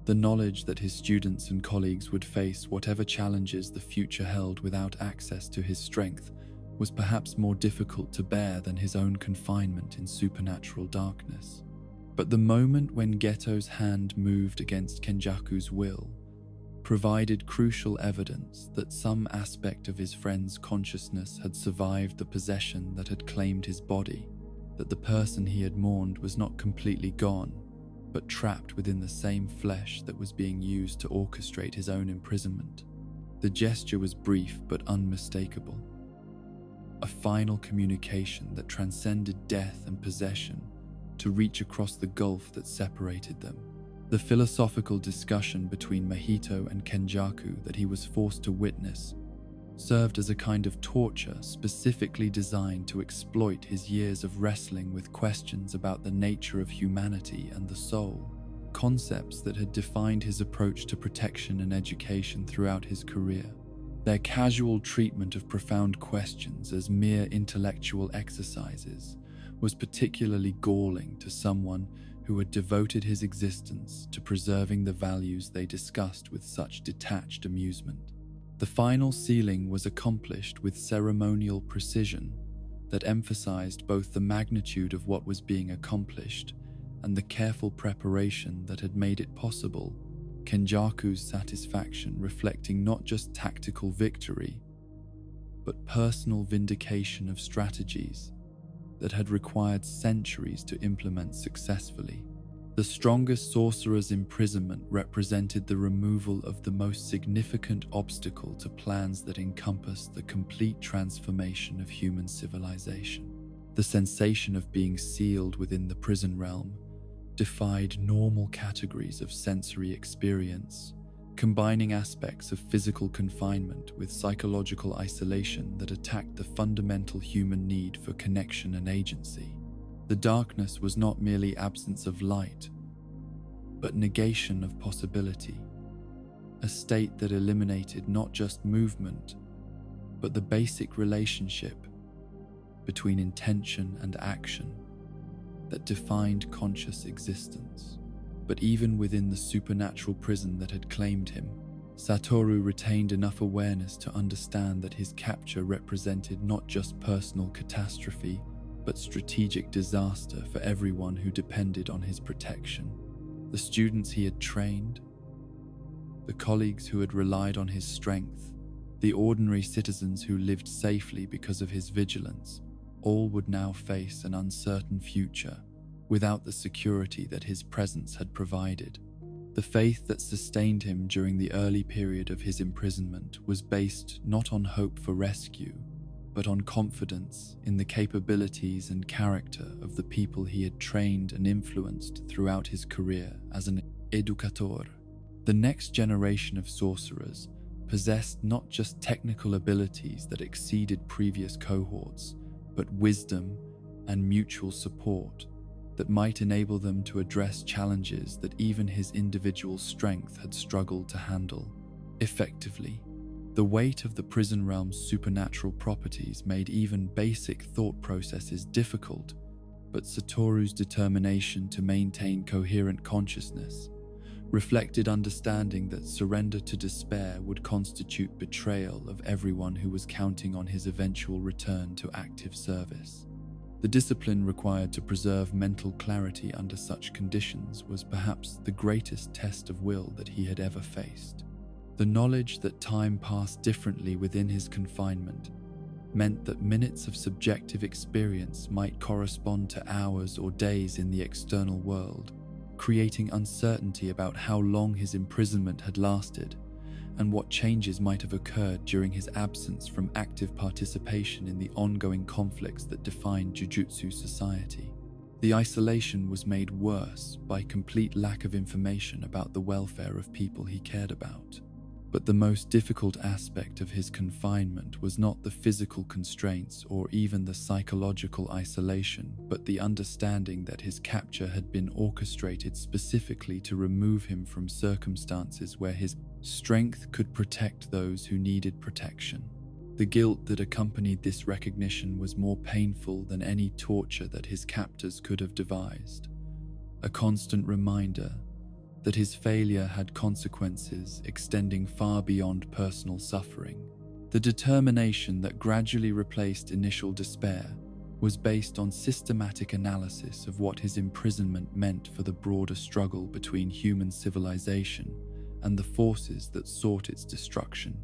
The knowledge that his students and colleagues would face whatever challenges the future held without access to his strength was perhaps more difficult to bear than his own confinement in supernatural darkness. But the moment when Geto's hand moved against Kenjaku's will provided crucial evidence that some aspect of his friend's consciousness had survived the possession that had claimed his body, that the person he had mourned was not completely gone, but trapped within the same flesh that was being used to orchestrate his own imprisonment. The gesture was brief but unmistakable. A final communication that transcended death and possession to reach across the gulf that separated them. The philosophical discussion between Mahito and Kenjaku that he was forced to witness served as a kind of torture specifically designed to exploit his years of wrestling with questions about the nature of humanity and the soul, concepts that had defined his approach to protection and education throughout his career. Their casual treatment of profound questions as mere intellectual exercises was particularly galling to someone who had devoted his existence to preserving the values they discussed with such detached amusement. The final sealing was accomplished with ceremonial precision that emphasized both the magnitude of what was being accomplished and the careful preparation that had made it possible, Kenjaku's satisfaction reflecting not just tactical victory, but personal vindication of strategies that had required centuries to implement successfully. The strongest sorcerer's imprisonment represented the removal of the most significant obstacle to plans that encompassed the complete transformation of human civilization. The sensation of being sealed within the prison realm defied normal categories of sensory experience, combining aspects of physical confinement with psychological isolation that attacked the fundamental human need for connection and agency. The darkness was not merely absence of light, but negation of possibility, a state that eliminated not just movement, but the basic relationship between intention and action that defined conscious existence. But even within the supernatural prison that had claimed him, Satoru retained enough awareness to understand that his capture represented not just personal catastrophe, but strategic disaster for everyone who depended on his protection. The students he had trained, the colleagues who had relied on his strength, the ordinary citizens who lived safely because of his vigilance, all would now face an uncertain future without the security that his presence had provided. The faith that sustained him during the early period of his imprisonment was based not on hope for rescue, but on confidence in the capabilities and character of the people he had trained and influenced throughout his career as an educator. The next generation of sorcerers possessed not just technical abilities that exceeded previous cohorts, but wisdom and mutual support that might enable them to address challenges that even his individual strength had struggled to handle effectively. The weight of the prison realm's supernatural properties made even basic thought processes difficult, but Satoru's determination to maintain coherent consciousness reflected understanding that surrender to despair would constitute betrayal of everyone who was counting on his eventual return to active service. The discipline required to preserve mental clarity under such conditions was perhaps the greatest test of will that he had ever faced. The knowledge that time passed differently within his confinement meant that minutes of subjective experience might correspond to hours or days in the external world, creating uncertainty about how long his imprisonment had lasted and what changes might have occurred during his absence from active participation in the ongoing conflicts that defined Jujutsu society. The isolation was made worse by complete lack of information about the welfare of people he cared about. But the most difficult aspect of his confinement was not the physical constraints or even the psychological isolation, but the understanding that his capture had been orchestrated specifically to remove him from circumstances where his strength could protect those who needed protection. The guilt that accompanied this recognition was more painful than any torture that his captors could have devised. A constant reminder that his failure had consequences extending far beyond personal suffering. The determination that gradually replaced initial despair was based on systematic analysis of what his imprisonment meant for the broader struggle between human civilization and the forces that sought its destruction.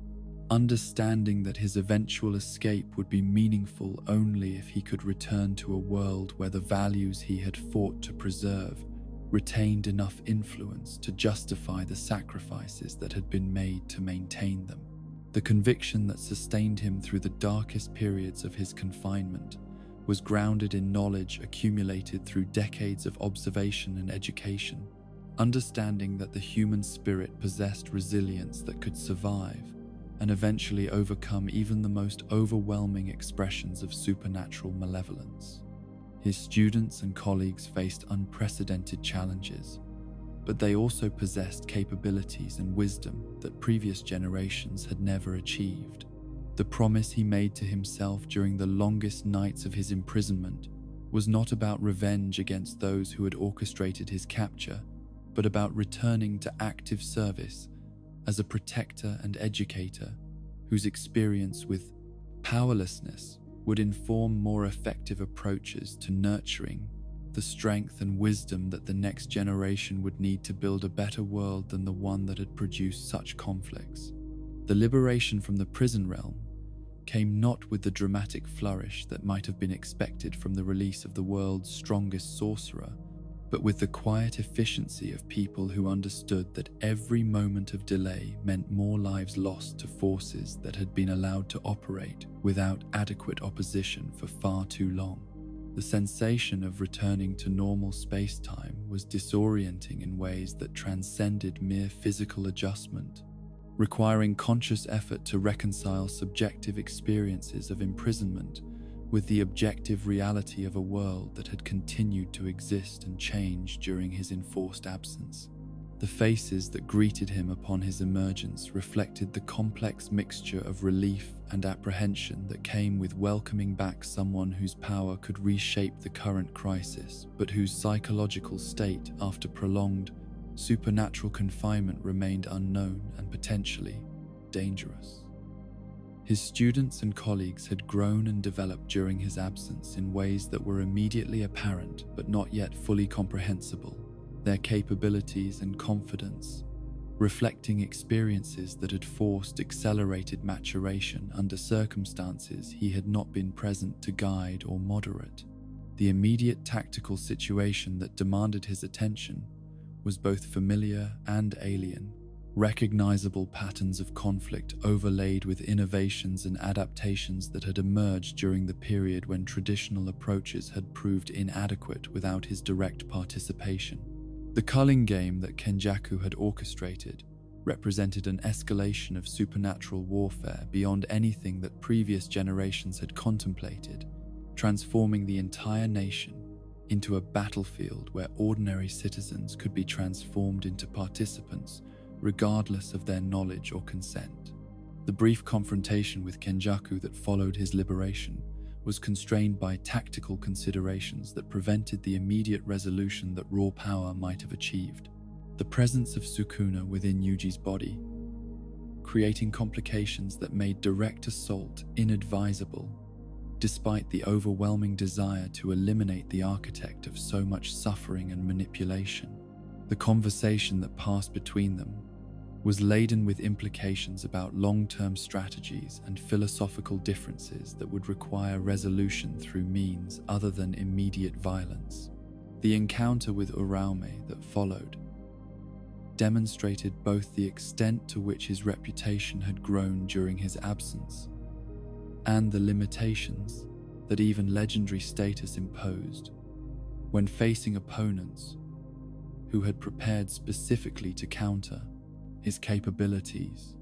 Understanding that his eventual escape would be meaningful only if he could return to a world where the values he had fought to preserve retained enough influence to justify the sacrifices that had been made to maintain them. The conviction that sustained him through the darkest periods of his confinement was grounded in knowledge accumulated through decades of observation and education, understanding that the human spirit possessed resilience that could survive and eventually overcome even the most overwhelming expressions of supernatural malevolence. His students and colleagues faced unprecedented challenges, but they also possessed capabilities and wisdom that previous generations had never achieved. The promise he made to himself during the longest nights of his imprisonment was not about revenge against those who had orchestrated his capture, but about returning to active service as a protector and educator whose experience with powerlessness would inform more effective approaches to nurturing the strength and wisdom that the next generation would need to build a better world than the one that had produced such conflicts. The liberation from the prison realm came not with the dramatic flourish that might have been expected from the release of the world's strongest sorcerer, but with the quiet efficiency of people who understood that every moment of delay meant more lives lost to forces that had been allowed to operate without adequate opposition for far too long. The sensation of returning to normal space-time was disorienting in ways that transcended mere physical adjustment, requiring conscious effort to reconcile subjective experiences of imprisonment with the objective reality of a world that had continued to exist and change during his enforced absence. The faces that greeted him upon his emergence reflected the complex mixture of relief and apprehension that came with welcoming back someone whose power could reshape the current crisis, but whose psychological state, after prolonged supernatural confinement, remained unknown and potentially dangerous. His students and colleagues had grown and developed during his absence in ways that were immediately apparent but not yet fully comprehensible, their capabilities and confidence reflecting experiences that had forced accelerated maturation under circumstances he had not been present to guide or moderate. The immediate tactical situation that demanded his attention was both familiar and alien, recognizable patterns of conflict overlaid with innovations and adaptations that had emerged during the period when traditional approaches had proved inadequate without his direct participation. The culling game that Kenjaku had orchestrated represented an escalation of supernatural warfare beyond anything that previous generations had contemplated, transforming the entire nation into a battlefield where ordinary citizens could be transformed into participants regardless of their knowledge or consent. The brief confrontation with Kenjaku that followed his liberation was constrained by tactical considerations that prevented the immediate resolution that raw power might have achieved. The presence of Sukuna within Yuji's body, creating complications that made direct assault inadvisable, despite the overwhelming desire to eliminate the architect of so much suffering and manipulation. The conversation that passed between them was laden with implications about long-term strategies and philosophical differences that would require resolution through means other than immediate violence. The encounter with Uraume that followed demonstrated both the extent to which his reputation had grown during his absence and the limitations that even legendary status imposed when facing opponents who had prepared specifically to counter his capabilities.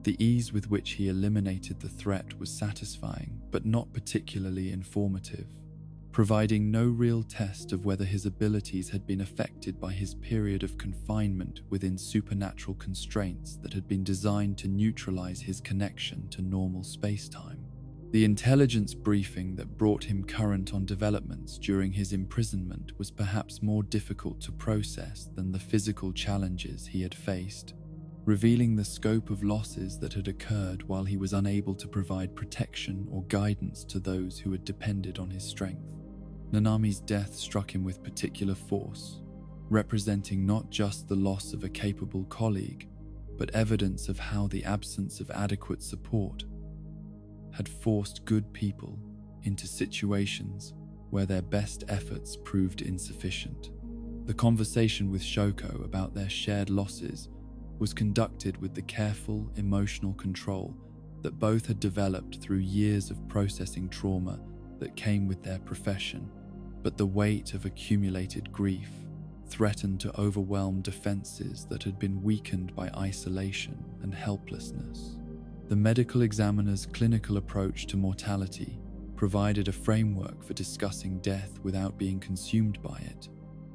The ease with which he eliminated the threat was satisfying, but not particularly informative, providing no real test of whether his abilities had been affected by his period of confinement within supernatural constraints that had been designed to neutralize his connection to normal space-time. The intelligence briefing that brought him current on developments during his imprisonment was perhaps more difficult to process than the physical challenges he had faced, revealing the scope of losses that had occurred while he was unable to provide protection or guidance to those who had depended on his strength. Nanami's death struck him with particular force, representing not just the loss of a capable colleague, but evidence of how the absence of adequate support had forced good people into situations where their best efforts proved insufficient. The conversation with Shoko about their shared losses was conducted with the careful, emotional control that both had developed through years of processing trauma that came with their profession, but the weight of accumulated grief threatened to overwhelm defenses that had been weakened by isolation and helplessness. The medical examiner's clinical approach to mortality provided a framework for discussing death without being consumed by it,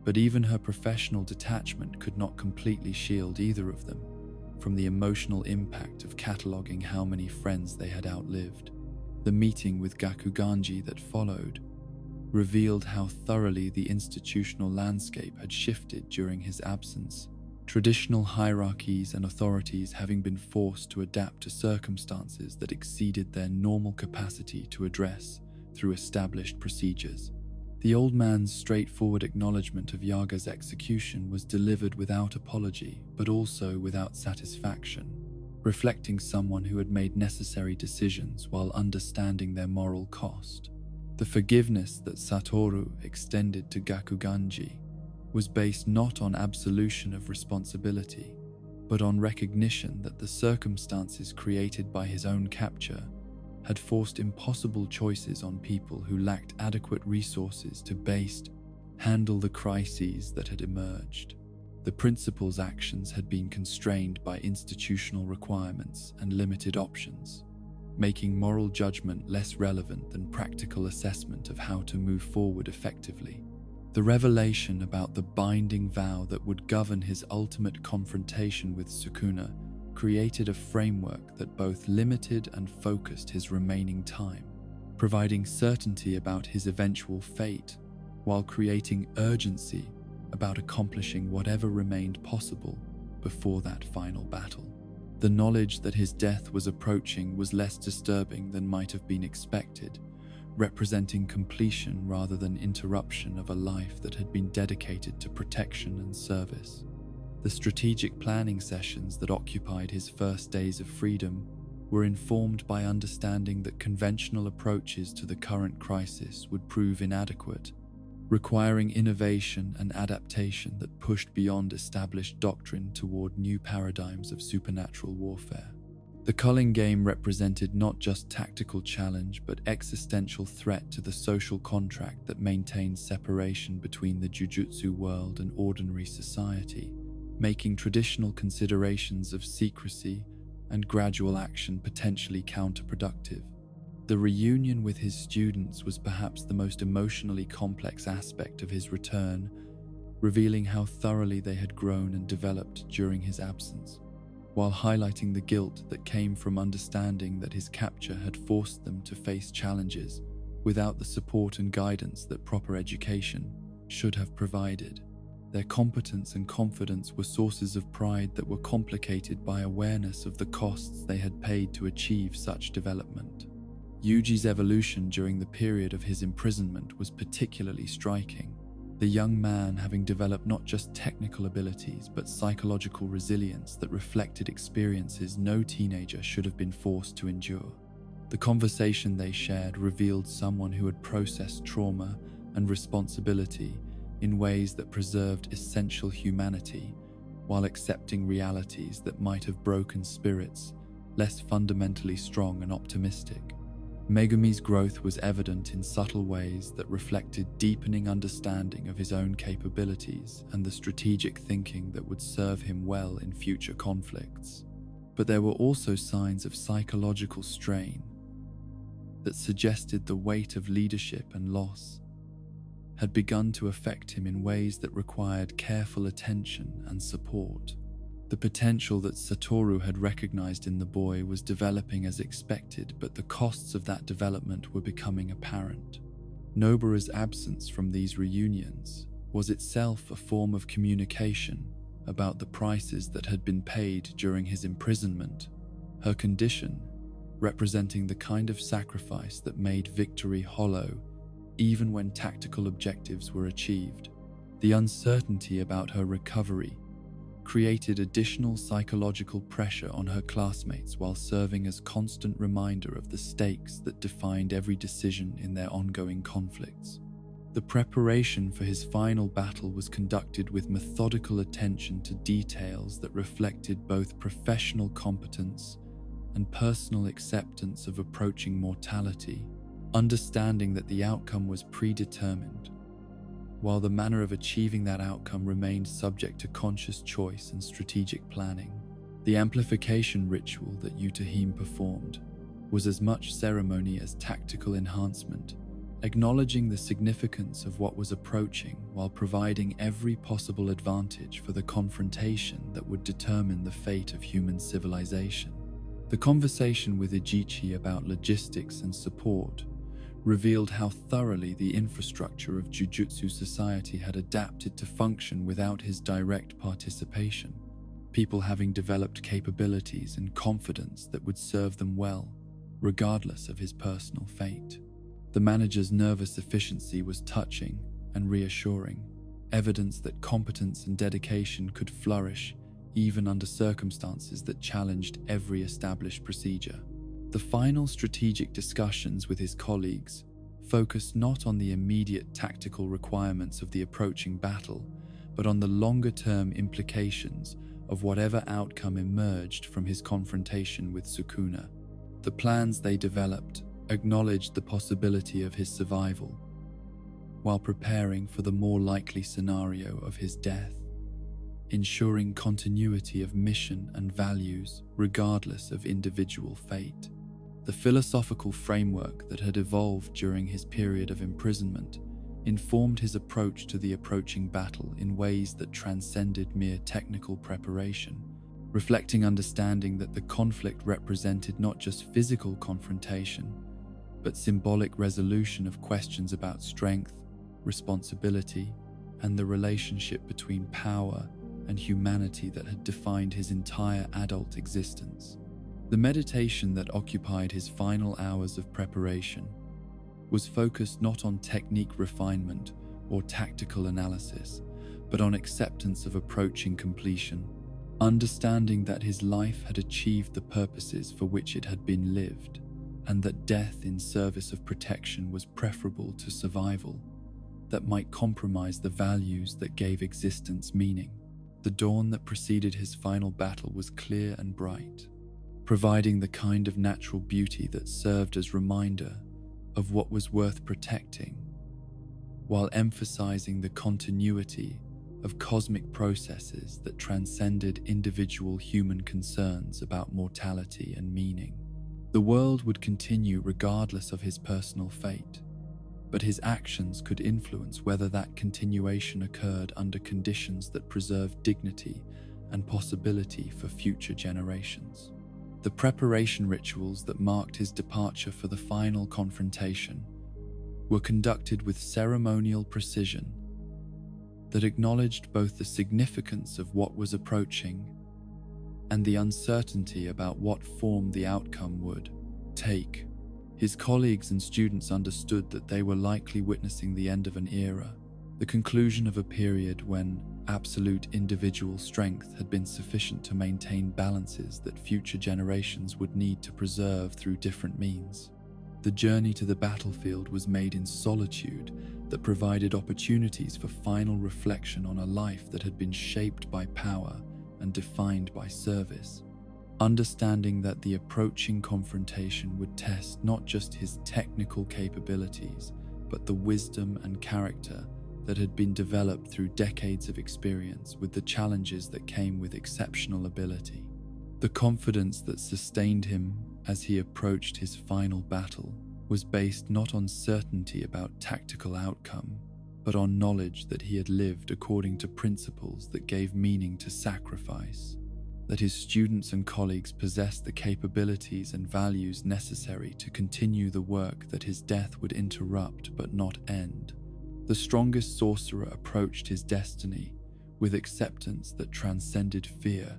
but even her professional detachment could not completely shield either of them from the emotional impact of cataloging how many friends they had outlived. The meeting with Gakuganji that followed revealed how thoroughly the institutional landscape had shifted during his absence, traditional hierarchies and authorities having been forced to adapt to circumstances that exceeded their normal capacity to address through established procedures. The old man's straightforward acknowledgement of Yaga's execution was delivered without apology, but also without satisfaction, reflecting someone who had made necessary decisions while understanding their moral cost. The forgiveness that Satoru extended to Gakuganji was based not on absolution of responsibility, but on recognition that the circumstances created by his own capture had forced impossible choices on people who lacked adequate resources to handle the crises that had emerged. The principal's actions had been constrained by institutional requirements and limited options, making moral judgment less relevant than practical assessment of how to move forward effectively. The revelation about the binding vow that would govern his ultimate confrontation with Sukuna created a framework that both limited and focused his remaining time, providing certainty about his eventual fate while creating urgency about accomplishing whatever remained possible before that final battle. The knowledge that his death was approaching was less disturbing than might have been expected, representing completion rather than interruption of a life that had been dedicated to protection and service. The strategic planning sessions that occupied his first days of freedom were informed by understanding that conventional approaches to the current crisis would prove inadequate, requiring innovation and adaptation that pushed beyond established doctrine toward new paradigms of supernatural warfare. The culling game represented not just tactical challenge but existential threat to the social contract that maintained separation between the Jujutsu world and ordinary society, making traditional considerations of secrecy and gradual action potentially counterproductive. The reunion with his students was perhaps the most emotionally complex aspect of his return, revealing how thoroughly they had grown and developed during his absence, while highlighting the guilt that came from understanding that his capture had forced them to face challenges without the support and guidance that proper education should have provided. Their competence and confidence were sources of pride that were complicated by awareness of the costs they had paid to achieve such development. Yuji's evolution during the period of his imprisonment was particularly striking, the young man having developed not just technical abilities but psychological resilience that reflected experiences no teenager should have been forced to endure. The conversation they shared revealed someone who had processed trauma and responsibility in ways that preserved essential humanity while accepting realities that might have broken spirits less fundamentally strong and optimistic. Megumi's growth was evident in subtle ways that reflected deepening understanding of his own capabilities and the strategic thinking that would serve him well in future conflicts. But there were also signs of psychological strain that suggested the weight of leadership and loss had begun to affect him in ways that required careful attention and support. The potential that Satoru had recognized in the boy was developing as expected, but the costs of that development were becoming apparent. Nobara's absence from these reunions was itself a form of communication about the prices that had been paid during his imprisonment, her condition representing the kind of sacrifice that made victory hollow even when tactical objectives were achieved. The uncertainty about her recovery created additional psychological pressure on her classmates while serving as constant reminder of the stakes that defined every decision in their ongoing conflicts. The preparation for his final battle was conducted with methodical attention to details that reflected both professional competence and personal acceptance of approaching mortality, understanding that the outcome was predetermined, while the manner of achieving that outcome remained subject to conscious choice and strategic planning. The amplification ritual that Yutahime performed was as much ceremony as tactical enhancement, acknowledging the significance of what was approaching while providing every possible advantage for the confrontation that would determine the fate of human civilization. The conversation with Ijichi about logistics and support revealed how thoroughly the infrastructure of Jujutsu society had adapted to function without his direct participation, people having developed capabilities and confidence that would serve them well, regardless of his personal fate. The manager's nervous efficiency was touching and reassuring, evidence that competence and dedication could flourish even under circumstances that challenged every established procedure. The final strategic discussions with his colleagues focused not on the immediate tactical requirements of the approaching battle, but on the longer-term implications of whatever outcome emerged from his confrontation with Sukuna. The plans they developed acknowledged the possibility of his survival, while preparing for the more likely scenario of his death, ensuring continuity of mission and values regardless of individual fate. The philosophical framework that had evolved during his period of imprisonment informed his approach to the approaching battle in ways that transcended mere technical preparation, reflecting understanding that the conflict represented not just physical confrontation, but symbolic resolution of questions about strength, responsibility, and the relationship between power and humanity that had defined his entire adult existence. The meditation that occupied his final hours of preparation was focused not on technique refinement or tactical analysis, but on acceptance of approaching completion, understanding that his life had achieved the purposes for which it had been lived, and that death in service of protection was preferable to survival that might compromise the values that gave existence meaning. The dawn that preceded his final battle was clear and bright, providing the kind of natural beauty that served as reminder of what was worth protecting, while emphasizing the continuity of cosmic processes that transcended individual human concerns about mortality and meaning. The world would continue regardless of his personal fate, but his actions could influence whether that continuation occurred under conditions that preserved dignity and possibility for future generations. The preparation rituals that marked his departure for the final confrontation were conducted with ceremonial precision that acknowledged both the significance of what was approaching and the uncertainty about what form the outcome would take. His colleagues and students understood that they were likely witnessing the end of an era, the conclusion of a period when absolute individual strength had been sufficient to maintain balances that future generations would need to preserve through different means. The journey to the battlefield was made in solitude that provided opportunities for final reflection on a life that had been shaped by power and defined by service. Understanding that the approaching confrontation would test not just his technical capabilities, but the wisdom and character that had been developed through decades of experience with the challenges that came with exceptional ability. The confidence that sustained him as he approached his final battle was based not on certainty about tactical outcome, but on knowledge that he had lived according to principles that gave meaning to sacrifice, that his students and colleagues possessed the capabilities and values necessary to continue the work that his death would interrupt but not end. The strongest sorcerer approached his destiny with acceptance that transcended fear,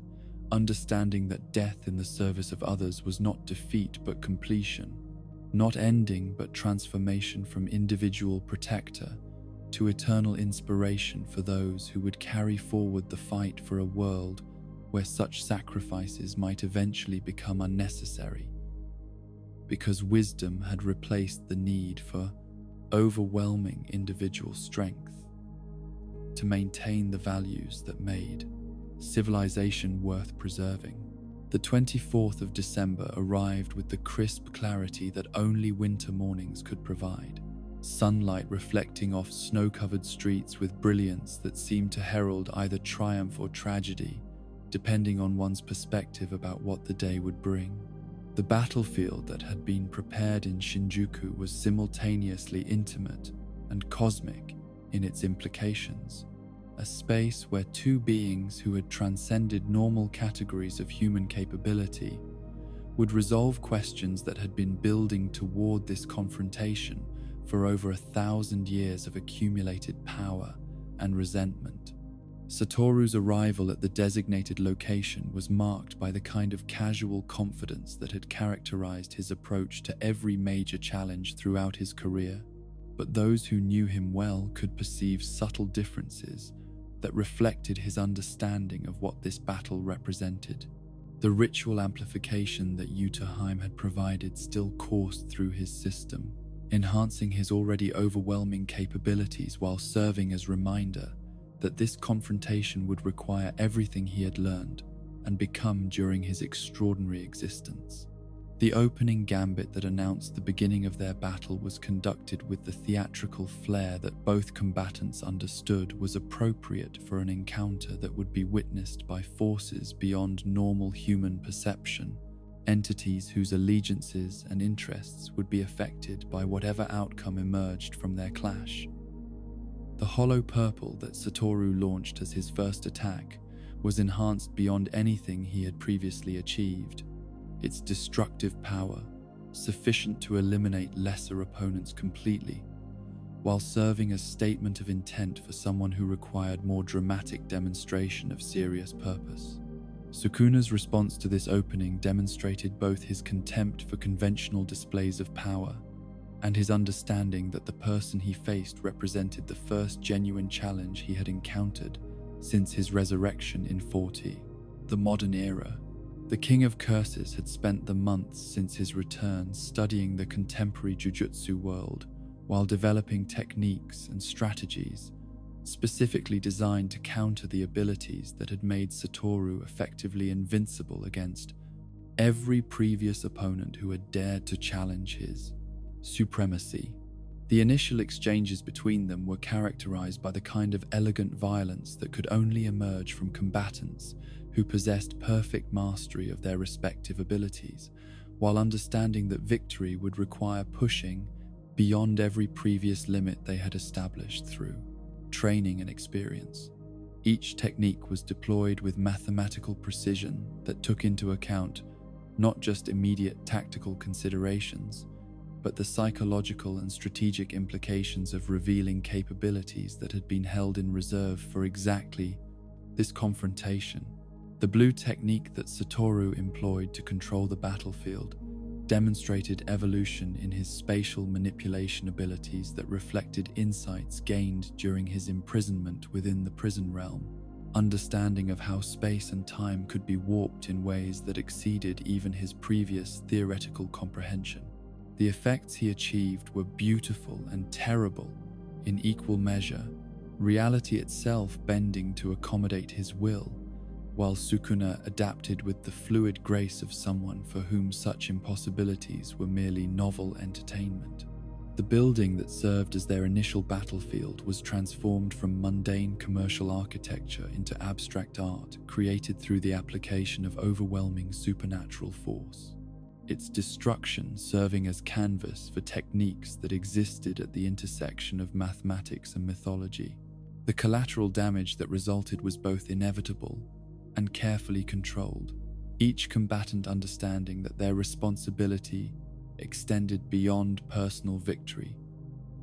understanding that death in the service of others was not defeat but completion, not ending but transformation from individual protector to eternal inspiration for those who would carry forward the fight for a world where such sacrifices might eventually become unnecessary, because wisdom had replaced the need for overwhelming individual strength to maintain the values that made civilization worth preserving. The 24th of December arrived with the crisp clarity that only winter mornings could provide, sunlight reflecting off snow-covered streets with brilliance that seemed to herald either triumph or tragedy, depending on one's perspective about what the day would bring. The battlefield that had been prepared in Shinjuku was simultaneously intimate and cosmic in its implications, a space where two beings who had transcended normal categories of human capability would resolve questions that had been building toward this confrontation for over 1,000 years of accumulated power and resentment. Satoru's arrival at the designated location was marked by the kind of casual confidence that had characterized his approach to every major challenge throughout his career, but those who knew him well could perceive subtle differences that reflected his understanding of what this battle represented. The ritual amplification that Yutaheim had provided still coursed through his system, enhancing his already overwhelming capabilities while serving as reminder that this confrontation would require everything he had learned and become during his extraordinary existence. The opening gambit that announced the beginning of their battle was conducted with the theatrical flair that both combatants understood was appropriate for an encounter that would be witnessed by forces beyond normal human perception, entities whose allegiances and interests would be affected by whatever outcome emerged from their clash. The hollow purple that Satoru launched as his first attack was enhanced beyond anything he had previously achieved, its destructive power sufficient to eliminate lesser opponents completely, while serving as statement of intent for someone who required more dramatic demonstration of serious purpose. Sukuna's response to this opening demonstrated both his contempt for conventional displays of power and his understanding that the person he faced represented the first genuine challenge he had encountered since his resurrection in 40, the modern era. The King of Curses had spent the months since his return studying the contemporary Jujutsu world while developing techniques and strategies specifically designed to counter the abilities that had made Satoru effectively invincible against every previous opponent who had dared to challenge his supremacy. The initial exchanges between them were characterized by the kind of elegant violence that could only emerge from combatants who possessed perfect mastery of their respective abilities, while understanding that victory would require pushing beyond every previous limit they had established through training and experience. Each technique was deployed with mathematical precision that took into account not just immediate tactical considerations, but the psychological and strategic implications of revealing capabilities that had been held in reserve for exactly this confrontation. The blue technique that Satoru employed to control the battlefield demonstrated evolution in his spatial manipulation abilities that reflected insights gained during his imprisonment within the prison realm, understanding of how space and time could be warped in ways that exceeded even his previous theoretical comprehension. The effects he achieved were beautiful and terrible in equal measure, reality itself bending to accommodate his will, while Sukuna adapted with the fluid grace of someone for whom such impossibilities were merely novel entertainment. The building that served as their initial battlefield was transformed from mundane commercial architecture into abstract art created through the application of overwhelming supernatural force, its destruction serving as canvas for techniques that existed at the intersection of mathematics and mythology. The collateral damage that resulted was both inevitable and carefully controlled, each combatant understanding that their responsibility extended beyond personal victory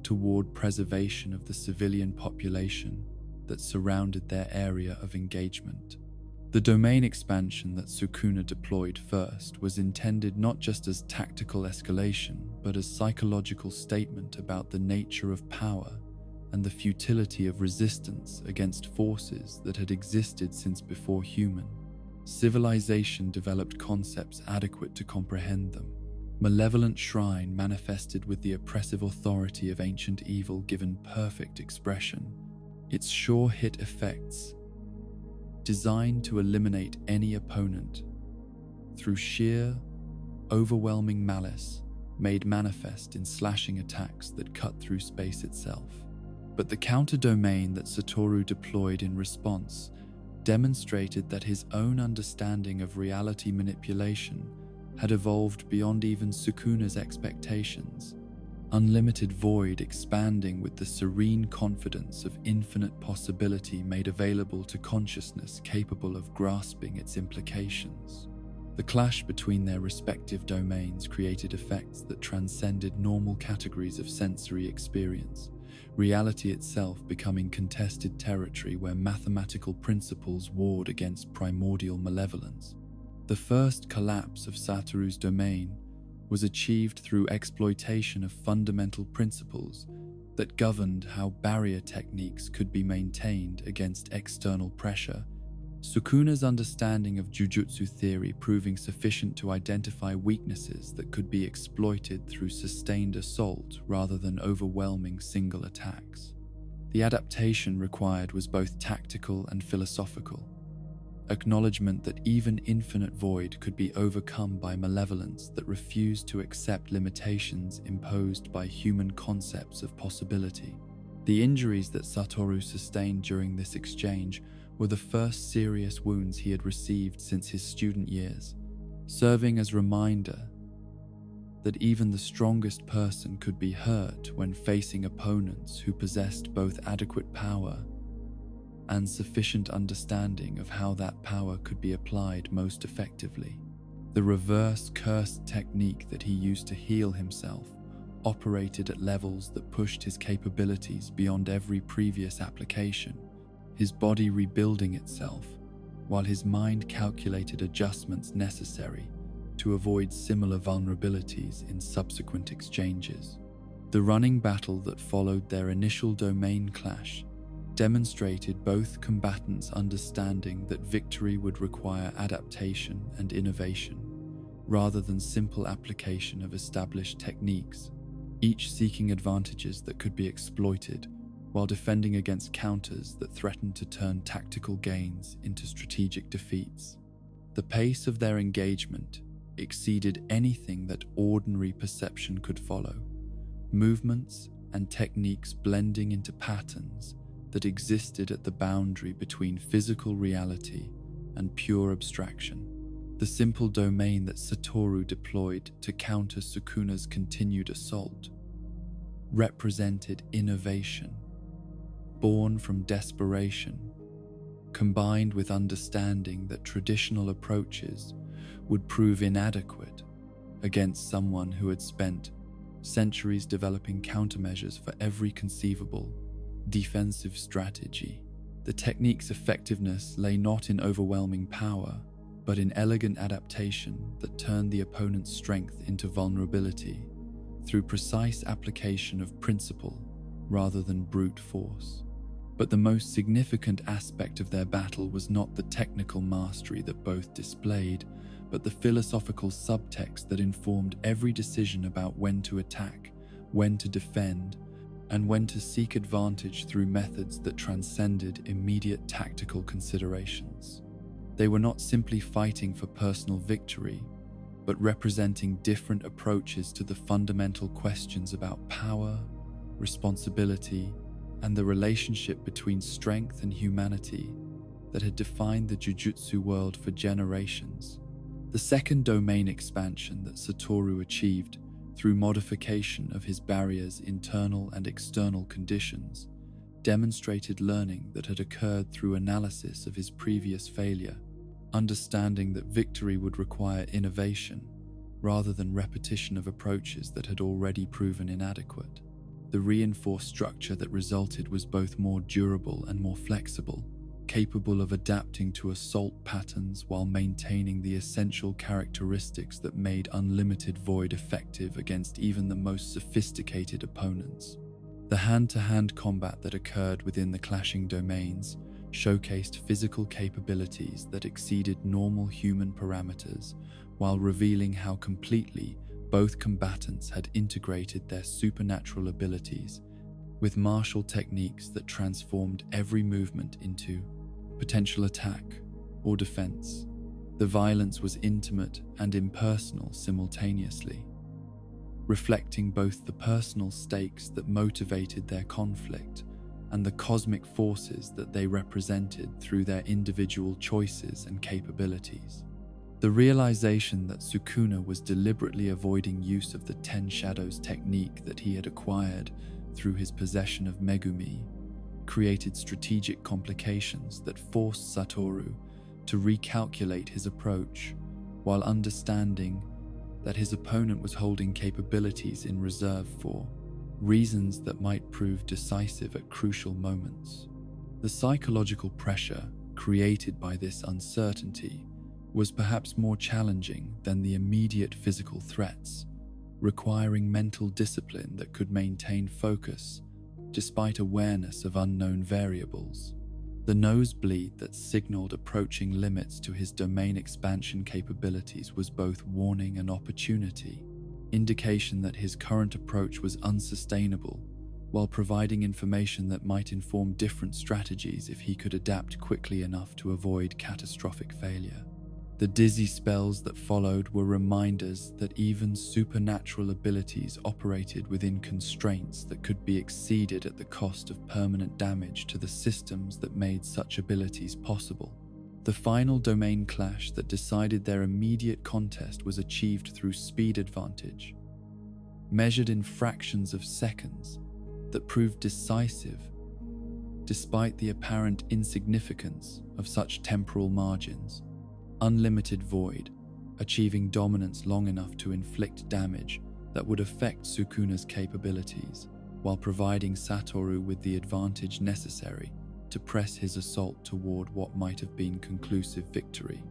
toward preservation of the civilian population that surrounded their area of engagement. The domain expansion that Sukuna deployed first was intended not just as tactical escalation, but as psychological statement about the nature of power and the futility of resistance against forces that had existed since before human civilization developed concepts adequate to comprehend them. Malevolent shrine manifested with the oppressive authority of ancient evil given perfect expression, its sure hit effects designed to eliminate any opponent through sheer, overwhelming malice made manifest in slashing attacks that cut through space itself. But the counter-domain that Satoru deployed in response demonstrated that his own understanding of reality manipulation had evolved beyond even Sukuna's expectations. Unlimited void expanding with the serene confidence of infinite possibility made available to consciousness capable of grasping its implications. The clash between their respective domains created effects that transcended normal categories of sensory experience, reality itself becoming contested territory where mathematical principles warred against primordial malevolence. The first collapse of Satoru's domain was achieved through exploitation of fundamental principles that governed how barrier techniques could be maintained against external pressure, Sukuna's understanding of Jujutsu theory proving sufficient to identify weaknesses that could be exploited through sustained assault rather than overwhelming single attacks. The adaptation required was both tactical and philosophical. Acknowledgement that even infinite void could be overcome by malevolence that refused to accept limitations imposed by human concepts of possibility. The injuries that Satoru sustained during this exchange were the first serious wounds he had received since his student years, serving as reminder that even the strongest person could be hurt when facing opponents who possessed both adequate power and sufficient understanding of how that power could be applied most effectively. The reverse curse technique that he used to heal himself operated at levels that pushed his capabilities beyond every previous application, his body rebuilding itself, while his mind calculated adjustments necessary to avoid similar vulnerabilities in subsequent exchanges. The running battle that followed their initial domain clash demonstrated both combatants' understanding that victory would require adaptation and innovation, rather than simple application of established techniques, each seeking advantages that could be exploited while defending against counters that threatened to turn tactical gains into strategic defeats. The pace of their engagement exceeded anything that ordinary perception could follow, movements and techniques blending into patterns that existed at the boundary between physical reality and pure abstraction. The simple domain that Satoru deployed to counter Sukuna's continued assault represented innovation, born from desperation, combined with understanding that traditional approaches would prove inadequate against someone who had spent centuries developing countermeasures for every conceivable defensive strategy. The technique's effectiveness lay not in overwhelming power, but in elegant adaptation that turned the opponent's strength into vulnerability through precise application of principle rather than brute force. But the most significant aspect of their battle was not the technical mastery that both displayed, but the philosophical subtext that informed every decision about when to attack, when to defend, and when to seek advantage through methods that transcended immediate tactical considerations. They were not simply fighting for personal victory, but representing different approaches to the fundamental questions about power, responsibility, and the relationship between strength and humanity that had defined the Jujutsu world for generations. The second domain expansion that Satoru achieved through modification of his barrier's internal and external conditions demonstrated learning that had occurred through analysis of his previous failure, understanding that victory would require innovation rather than repetition of approaches that had already proven inadequate. The reinforced structure that resulted was both more durable and more flexible, capable of adapting to assault patterns while maintaining the essential characteristics that made unlimited void effective against even the most sophisticated opponents. The hand-to-hand combat that occurred within the clashing domains showcased physical capabilities that exceeded normal human parameters, while revealing how completely both combatants had integrated their supernatural abilities with martial techniques that transformed every movement into potential attack or defense. The violence was intimate and impersonal simultaneously, reflecting both the personal stakes that motivated their conflict and the cosmic forces that they represented through their individual choices and capabilities. The realization that Sukuna was deliberately avoiding use of the Ten Shadows technique that he had acquired through his possession of Megumi created strategic complications that forced Satoru to recalculate his approach, while understanding that his opponent was holding capabilities in reserve for reasons that might prove decisive at crucial moments. The psychological pressure created by this uncertainty was perhaps more challenging than the immediate physical threats, requiring mental discipline that could maintain focus despite awareness of unknown variables. The nosebleed that signaled approaching limits to his domain expansion capabilities was both warning and opportunity, indication that his current approach was unsustainable, while providing information that might inform different strategies if he could adapt quickly enough to avoid catastrophic failure. The dizzy spells that followed were reminders that even supernatural abilities operated within constraints that could be exceeded at the cost of permanent damage to the systems that made such abilities possible. The final domain clash that decided their immediate contest was achieved through speed advantage, measured in fractions of seconds, that proved decisive despite the apparent insignificance of such temporal margins. Unlimited void, achieving dominance long enough to inflict damage that would affect Sukuna's capabilities, while providing Satoru with the advantage necessary to press his assault toward what might have been conclusive victory.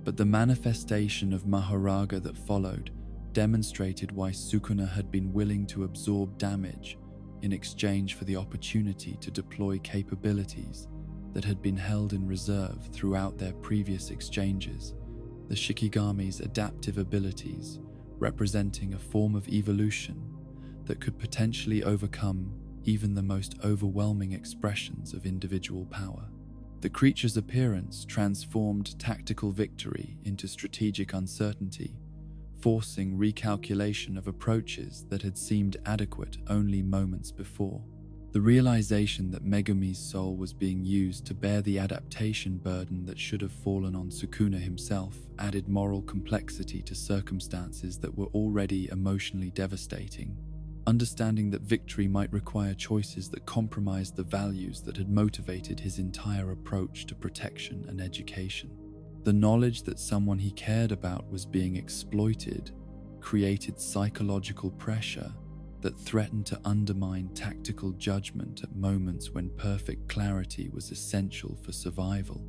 But the manifestation of Mahoraga that followed demonstrated why Sukuna had been willing to absorb damage in exchange for the opportunity to deploy capabilities that had been held in reserve throughout their previous exchanges, the Shikigami's adaptive abilities representing a form of evolution that could potentially overcome even the most overwhelming expressions of individual power. The creature's appearance transformed tactical victory into strategic uncertainty, forcing recalculation of approaches that had seemed adequate only moments before. The realization that Megumi's soul was being used to bear the adaptation burden that should have fallen on Sukuna himself added moral complexity to circumstances that were already emotionally devastating. Understanding that victory might require choices that compromised the values that had motivated his entire approach to protection and education. The knowledge that someone he cared about was being exploited created psychological pressure that threatened to undermine tactical judgment at moments when perfect clarity was essential for survival.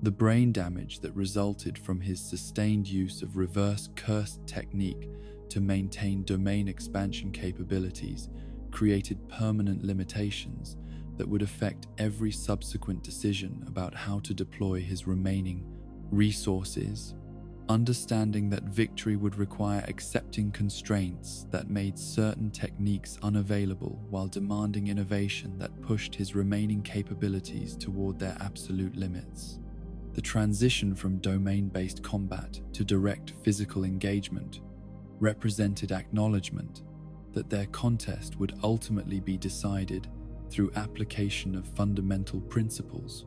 The brain damage that resulted from his sustained use of reverse curse technique to maintain domain expansion capabilities created permanent limitations that would affect every subsequent decision about how to deploy his remaining resources. Understanding that victory would require accepting constraints that made certain techniques unavailable while demanding innovation that pushed his remaining capabilities toward their absolute limits. The transition from domain-based combat to direct physical engagement represented acknowledgement that their contest would ultimately be decided through application of fundamental principles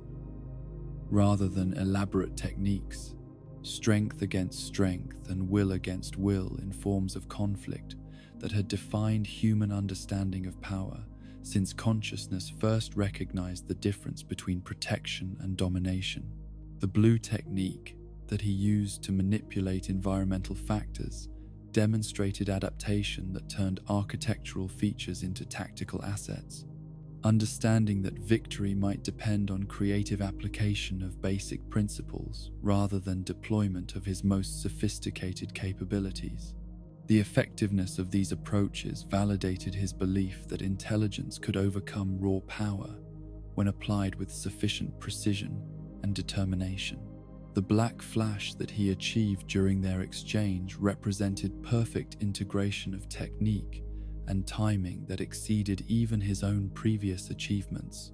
rather than elaborate techniques. Strength against strength and will against will in forms of conflict that had defined human understanding of power since consciousness first recognized the difference between protection and domination. The blue technique that he used to manipulate environmental factors demonstrated adaptation that turned architectural features into tactical assets. Understanding that victory might depend on creative application of basic principles rather than deployment of his most sophisticated capabilities. The effectiveness of these approaches validated his belief that intelligence could overcome raw power when applied with sufficient precision and determination. The black flash that he achieved during their exchange represented perfect integration of technique and timing that exceeded even his own previous achievements,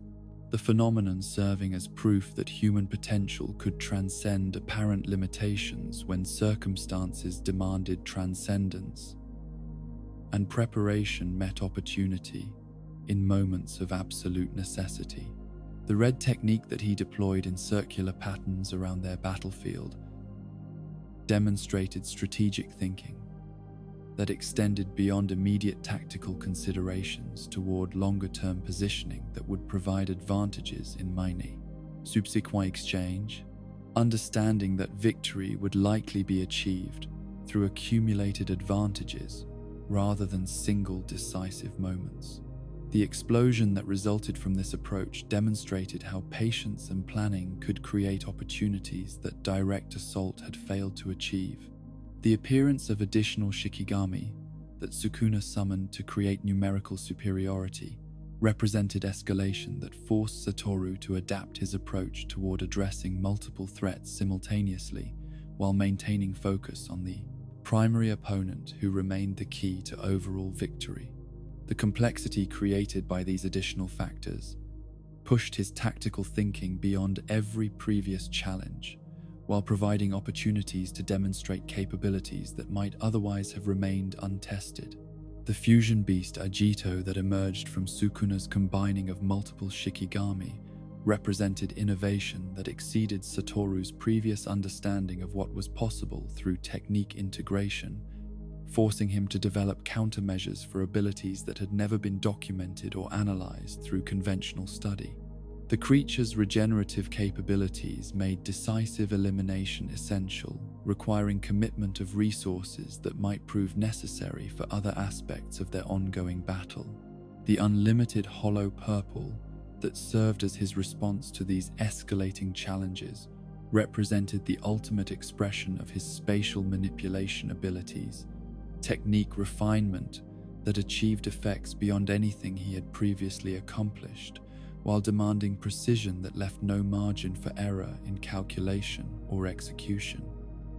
the phenomenon serving as proof that human potential could transcend apparent limitations when circumstances demanded transcendence, and preparation met opportunity in moments of absolute necessity. The red technique that he deployed in circular patterns around their battlefield demonstrated strategic thinking that extended beyond immediate tactical considerations toward longer-term positioning that would provide advantages in many subsequent exchange, understanding that victory would likely be achieved through accumulated advantages rather than single decisive moments. The explosion that resulted from this approach demonstrated how patience and planning could create opportunities that direct assault had failed to achieve. The appearance of additional Shikigami that Sukuna summoned to create numerical superiority represented escalation that forced Satoru to adapt his approach toward addressing multiple threats simultaneously while maintaining focus on the primary opponent who remained the key to overall victory. The complexity created by these additional factors pushed his tactical thinking beyond every previous challenge, while providing opportunities to demonstrate capabilities that might otherwise have remained untested. The fusion beast Agito that emerged from Sukuna's combining of multiple Shikigami represented innovation that exceeded Satoru's previous understanding of what was possible through technique integration, forcing him to develop countermeasures for abilities that had never been documented or analyzed through conventional study. The creature's regenerative capabilities made decisive elimination essential, requiring commitment of resources that might prove necessary for other aspects of their ongoing battle. The unlimited hollow purple that served as his response to these escalating challenges represented the ultimate expression of his spatial manipulation abilities, technique refinement that achieved effects beyond anything he had previously accomplished, while demanding precision that left no margin for error in calculation or execution.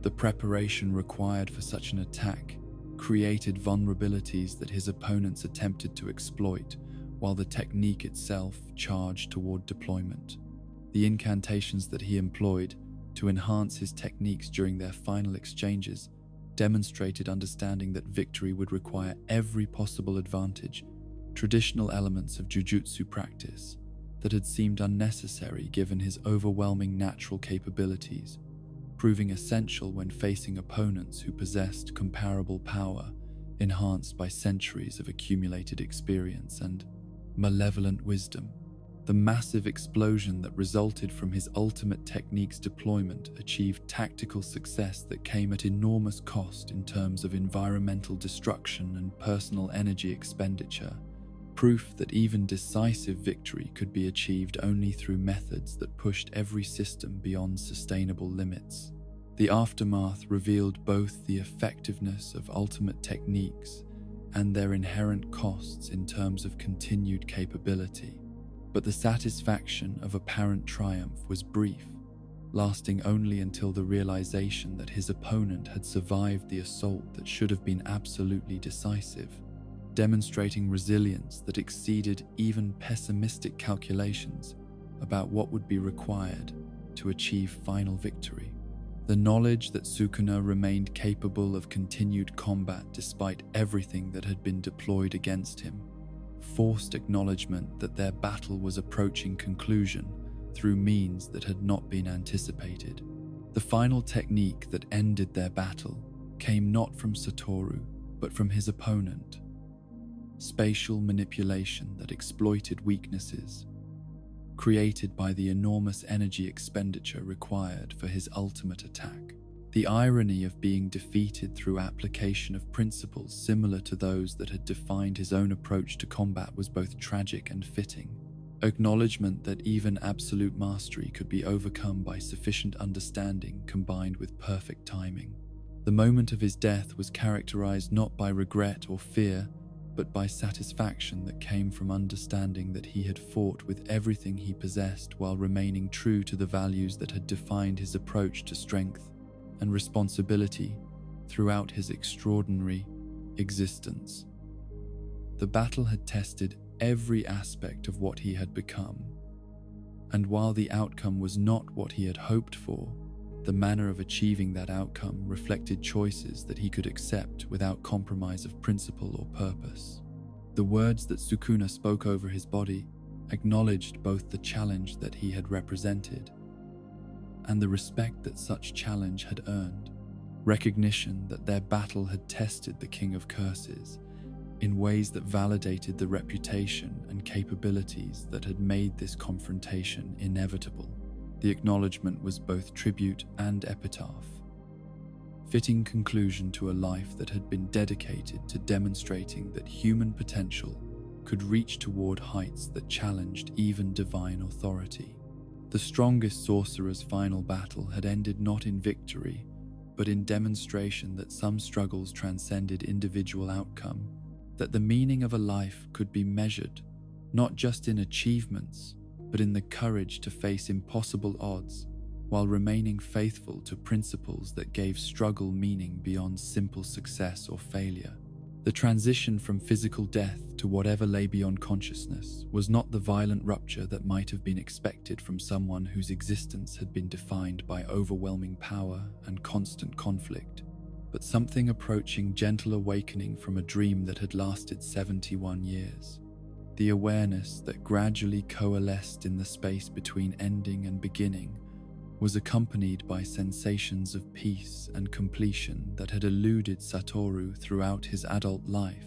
The preparation required for such an attack created vulnerabilities that his opponents attempted to exploit, while the technique itself charged toward deployment. The incantations that he employed to enhance his techniques during their final exchanges demonstrated understanding that victory would require every possible advantage, traditional elements of Jujutsu practice that had seemed unnecessary given his overwhelming natural capabilities, proving essential when facing opponents who possessed comparable power, enhanced by centuries of accumulated experience and malevolent wisdom. The massive explosion that resulted from his ultimate technique's deployment achieved tactical success that came at enormous cost in terms of environmental destruction and personal energy expenditure, proof that even decisive victory could be achieved only through methods that pushed every system beyond sustainable limits. The aftermath revealed both the effectiveness of ultimate techniques and their inherent costs in terms of continued capability. But the satisfaction of apparent triumph was brief, lasting only until the realization that his opponent had survived the assault that should have been absolutely decisive, demonstrating resilience that exceeded even pessimistic calculations about what would be required to achieve final victory. The knowledge that Sukuna remained capable of continued combat despite everything that had been deployed against him forced acknowledgement that their battle was approaching conclusion through means that had not been anticipated. The final technique that ended their battle came not from Satoru, but from his opponent. Spatial manipulation that exploited weaknesses, created by the enormous energy expenditure required for his ultimate attack. The irony of being defeated through application of principles similar to those that had defined his own approach to combat was both tragic and fitting. Acknowledgement that even absolute mastery could be overcome by sufficient understanding combined with perfect timing. The moment of his death was characterized not by regret or fear, but by satisfaction that came from understanding that he had fought with everything he possessed while remaining true to the values that had defined his approach to strength and responsibility throughout his extraordinary existence. The battle had tested every aspect of what he had become, and while the outcome was not what he had hoped for, the manner of achieving that outcome reflected choices that he could accept without compromise of principle or purpose. The words that Sukuna spoke over his body acknowledged both the challenge that he had represented and the respect that such challenge had earned, recognition that their battle had tested the King of Curses in ways that validated the reputation and capabilities that had made this confrontation inevitable. The acknowledgement was both tribute and epitaph, fitting conclusion to a life that had been dedicated to demonstrating that human potential could reach toward heights that challenged even divine authority. The strongest sorcerer's final battle had ended not in victory, but in demonstration that some struggles transcended individual outcome, that the meaning of a life could be measured not just in achievements, but in the courage to face impossible odds while remaining faithful to principles that gave struggle meaning beyond simple success or failure. The transition from physical death to whatever lay beyond consciousness was not the violent rupture that might have been expected from someone whose existence had been defined by overwhelming power and constant conflict, but something approaching gentle awakening from a dream that had lasted 71 years. The awareness that gradually coalesced in the space between ending and beginning was accompanied by sensations of peace and completion that had eluded Satoru throughout his adult life,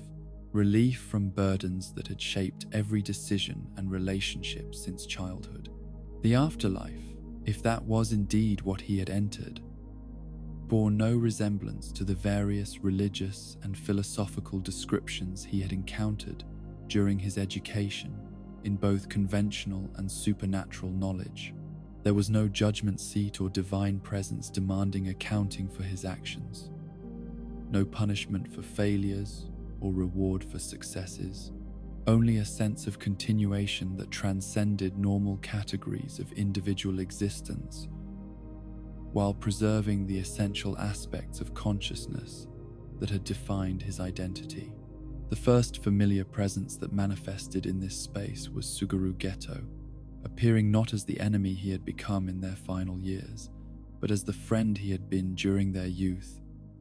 relief from burdens that had shaped every decision and relationship since childhood. The afterlife, if that was indeed what he had entered, bore no resemblance to the various religious and philosophical descriptions he had encountered during his education in both conventional and supernatural knowledge. There was no judgment seat or divine presence demanding accounting for his actions, no punishment for failures or reward for successes, only a sense of continuation that transcended normal categories of individual existence, while preserving the essential aspects of consciousness that had defined his identity. The first familiar presence that manifested in this space was Suguru Geto, appearing not as the enemy he had become in their final years, but as the friend he had been during their youth,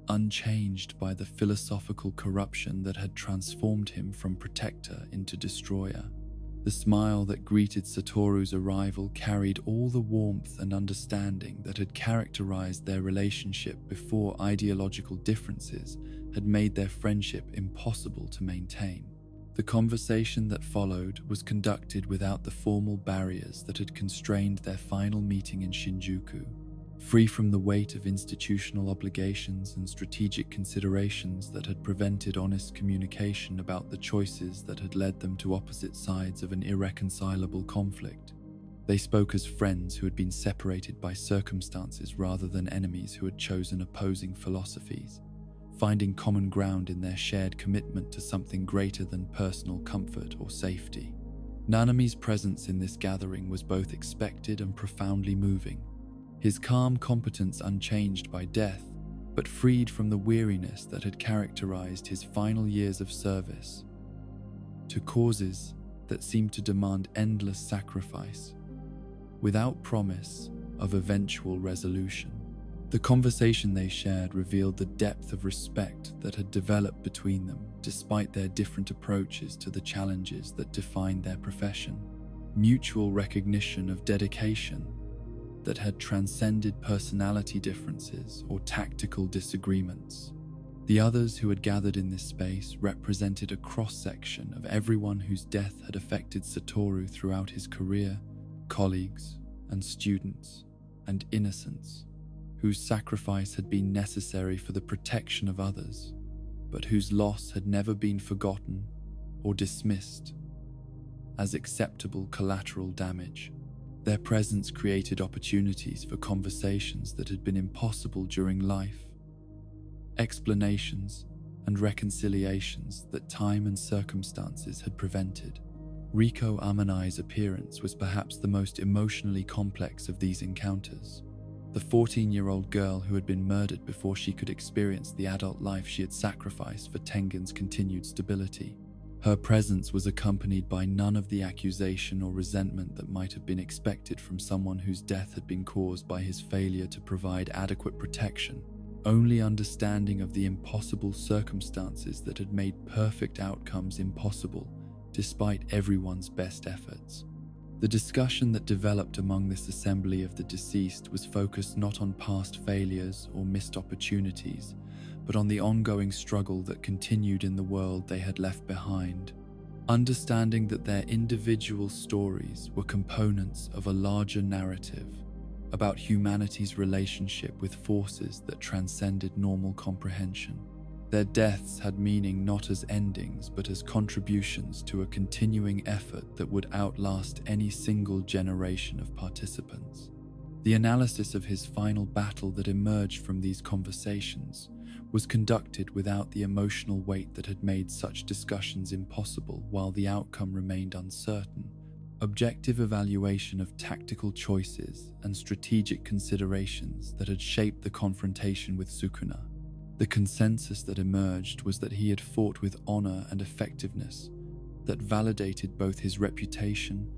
unchanged by the philosophical corruption that had transformed him from protector into destroyer. The smile that greeted Satoru's arrival carried all the warmth and understanding that had characterized their relationship before ideological differences had made their friendship impossible to maintain. The conversation that followed was conducted without the formal barriers that had constrained their final meeting in Shinjuku, free from the weight of institutional obligations and strategic considerations that had prevented honest communication about the choices that had led them to opposite sides of an irreconcilable conflict. They spoke as friends who had been separated by circumstances rather than enemies who had chosen opposing philosophies, finding common ground in their shared commitment to something greater than personal comfort or safety. Nanami's presence in this gathering was both expected and profoundly moving, his calm competence unchanged by death, but freed from the weariness that had characterized his final years of service to causes that seemed to demand endless sacrifice, without promise of eventual resolution. The conversation they shared revealed the depth of respect that had developed between them, despite their different approaches to the challenges that defined their profession. Mutual recognition of dedication that had transcended personality differences or tactical disagreements. The others who had gathered in this space represented a cross-section of everyone whose death had affected Satoru throughout his career, colleagues and students, and innocents, whose sacrifice had been necessary for the protection of others, but whose loss had never been forgotten or dismissed as acceptable collateral damage. Their presence created opportunities for conversations that had been impossible during life, explanations and reconciliations that time and circumstances had prevented. Riko Amanai's appearance was perhaps the most emotionally complex of these encounters. The 14-year-old girl who had been murdered before she could experience the adult life she had sacrificed for Tengen's continued stability. Her presence was accompanied by none of the accusation or resentment that might have been expected from someone whose death had been caused by his failure to provide adequate protection. Only understanding of the impossible circumstances that had made perfect outcomes impossible, despite everyone's best efforts. The discussion that developed among this assembly of the deceased was focused not on past failures or missed opportunities, but on the ongoing struggle that continued in the world they had left behind. Understanding that their individual stories were components of a larger narrative about humanity's relationship with forces that transcended normal comprehension. Their deaths had meaning not as endings, but as contributions to a continuing effort that would outlast any single generation of participants. The analysis of his final battle that emerged from these conversations was conducted without the emotional weight that had made such discussions impossible while the outcome remained uncertain. Objective evaluation of tactical choices and strategic considerations that had shaped the confrontation with Sukuna. The consensus that emerged was that he had fought with honor and effectiveness that validated both his reputation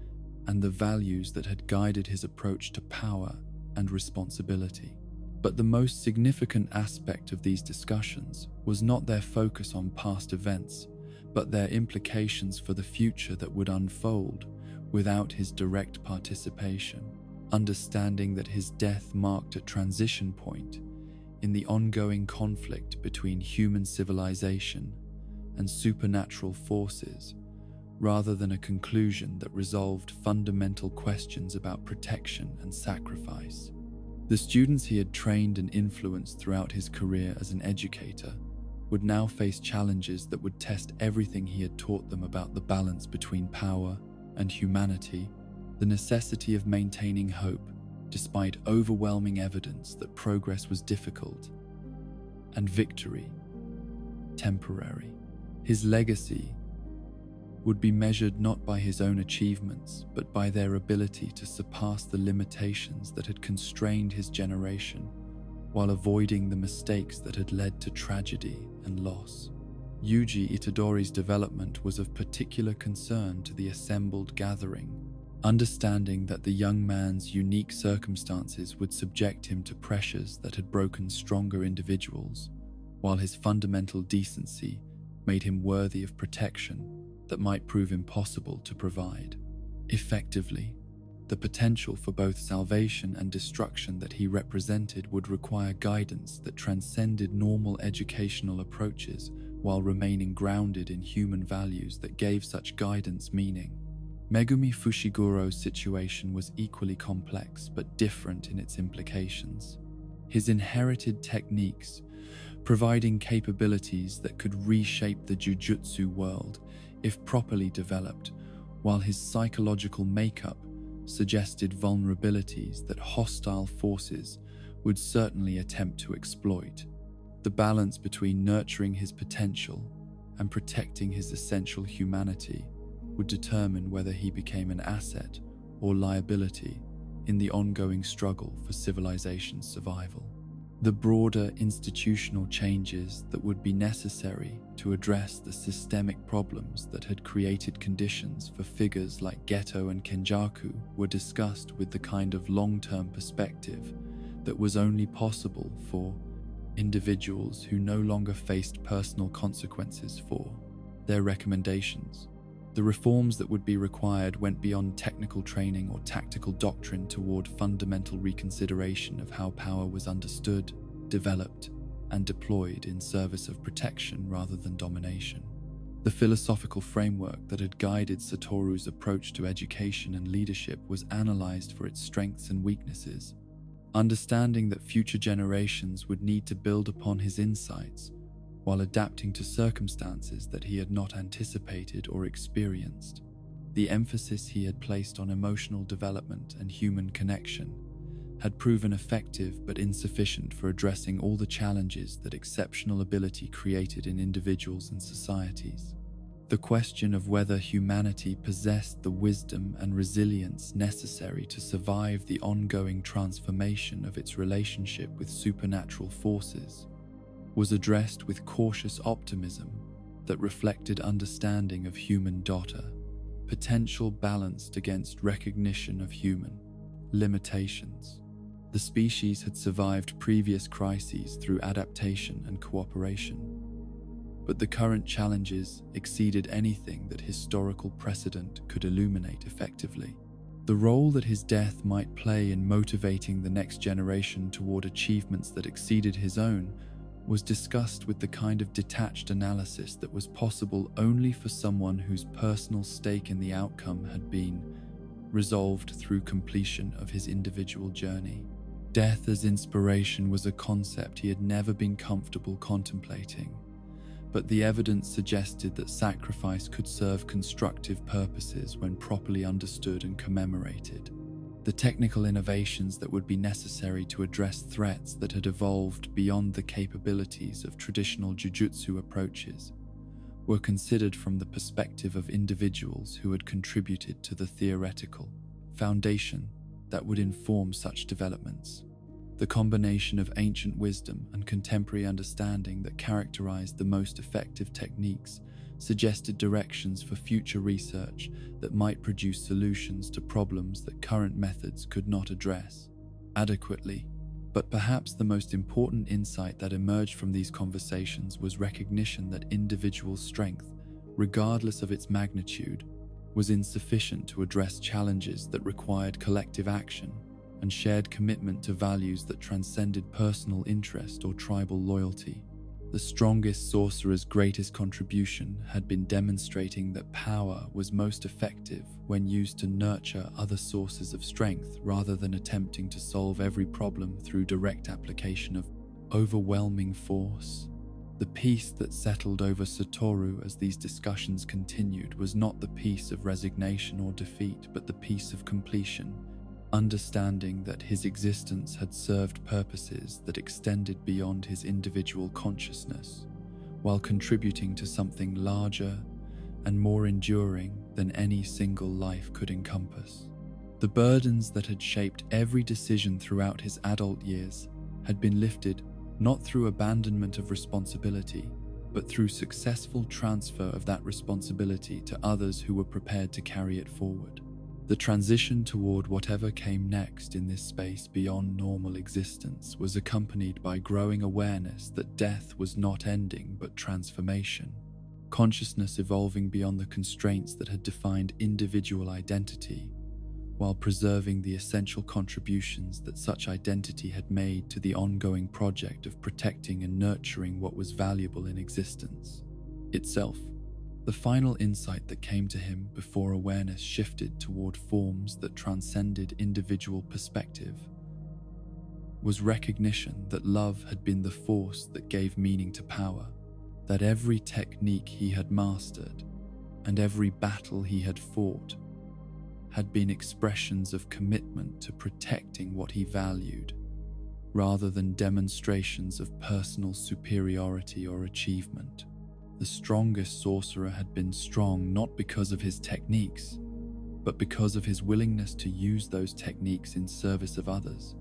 and the values that had guided his approach to power and responsibility. But the most significant aspect of these discussions was not their focus on past events, but their implications for the future that would unfold without his direct participation. Understanding that his death marked a transition point in the ongoing conflict between human civilization and supernatural forces, rather than a conclusion that resolved fundamental questions about protection and sacrifice. The students he had trained and influenced throughout his career as an educator would now face challenges that would test everything he had taught them about the balance between power and humanity, the necessity of maintaining hope despite overwhelming evidence that progress was difficult, and victory temporary. His legacy would be measured not by his own achievements, but by their ability to surpass the limitations that had constrained his generation, while avoiding the mistakes that had led to tragedy and loss. Yuji Itadori's development was of particular concern to the assembled gathering, understanding that the young man's unique circumstances would subject him to pressures that had broken stronger individuals, while his fundamental decency made him worthy of protection that might prove impossible to provide. Effectively, the potential for both salvation and destruction that he represented would require guidance that transcended normal educational approaches while remaining grounded in human values that gave such guidance meaning. Megumi Fushiguro's situation was equally complex but different in its implications. His inherited techniques, providing capabilities that could reshape the Jujutsu world if properly developed, while his psychological makeup suggested vulnerabilities that hostile forces would certainly attempt to exploit. The balance between nurturing his potential and protecting his essential humanity would determine whether he became an asset or liability in the ongoing struggle for civilization's survival. The broader institutional changes that would be necessary to address the systemic problems that had created conditions for figures like Geto and Kenjaku were discussed with the kind of long-term perspective that was only possible for individuals who no longer faced personal consequences for their recommendations. The reforms that would be required went beyond technical training or tactical doctrine toward fundamental reconsideration of how power was understood, developed, and deployed in service of protection rather than domination. The philosophical framework that had guided Satoru's approach to education and leadership was analyzed for its strengths and weaknesses. Understanding that future generations would need to build upon his insights while adapting to circumstances that he had not anticipated or experienced. The emphasis he had placed on emotional development and human connection had proven effective but insufficient for addressing all the challenges that exceptional ability created in individuals and societies. The question of whether humanity possessed the wisdom and resilience necessary to survive the ongoing transformation of its relationship with supernatural forces was addressed with cautious optimism that reflected understanding of human data, potential balanced against recognition of human limitations. The species had survived previous crises through adaptation and cooperation, but the current challenges exceeded anything that historical precedent could illuminate effectively. The role that his death might play in motivating the next generation toward achievements that exceeded his own was discussed with the kind of detached analysis that was possible only for someone whose personal stake in the outcome had been resolved through completion of his individual journey. Death as inspiration was a concept he had never been comfortable contemplating, but the evidence suggested that sacrifice could serve constructive purposes when properly understood and commemorated. The technical innovations that would be necessary to address threats that had evolved beyond the capabilities of traditional jujutsu approaches were considered from the perspective of individuals who had contributed to the theoretical foundation that would inform such developments. The combination of ancient wisdom and contemporary understanding that characterized the most effective techniques suggested directions for future research that might produce solutions to problems that current methods could not address adequately. But perhaps the most important insight that emerged from these conversations was recognition that individual strength, regardless of its magnitude, was insufficient to address challenges that required collective action and shared commitment to values that transcended personal interest or tribal loyalty. The strongest sorcerer's greatest contribution had been demonstrating that power was most effective when used to nurture other sources of strength rather than attempting to solve every problem through direct application of overwhelming force. The peace that settled over Satoru as these discussions continued was not the peace of resignation or defeat, but the peace of completion, understanding that his existence had served purposes that extended beyond his individual consciousness, while contributing to something larger and more enduring than any single life could encompass. The burdens that had shaped every decision throughout his adult years had been lifted not through abandonment of responsibility, but through successful transfer of that responsibility to others who were prepared to carry it forward. The transition toward whatever came next in this space beyond normal existence was accompanied by growing awareness that death was not ending but transformation, consciousness evolving beyond the constraints that had defined individual identity, while preserving the essential contributions that such identity had made to the ongoing project of protecting and nurturing what was valuable in existence itself. The final insight that came to him before awareness shifted toward forms that transcended individual perspective was recognition that love had been the force that gave meaning to power, that every technique he had mastered and every battle he had fought had been expressions of commitment to protecting what he valued, rather than demonstrations of personal superiority or achievement. The strongest sorcerer had been strong not because of his techniques, but because of his willingness to use those techniques in service of others,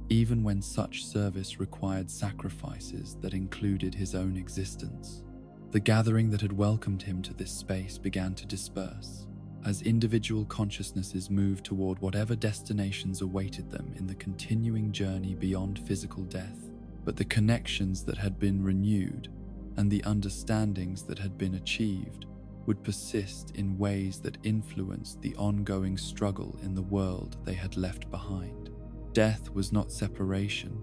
even when such service required sacrifices that included his own existence. The gathering that had welcomed him to this space began to disperse, as individual consciousnesses moved toward whatever destinations awaited them in the continuing journey beyond physical death. But the connections that had been renewed and the understandings that had been achieved would persist in ways that influenced the ongoing struggle in the world they had left behind. Death was not separation,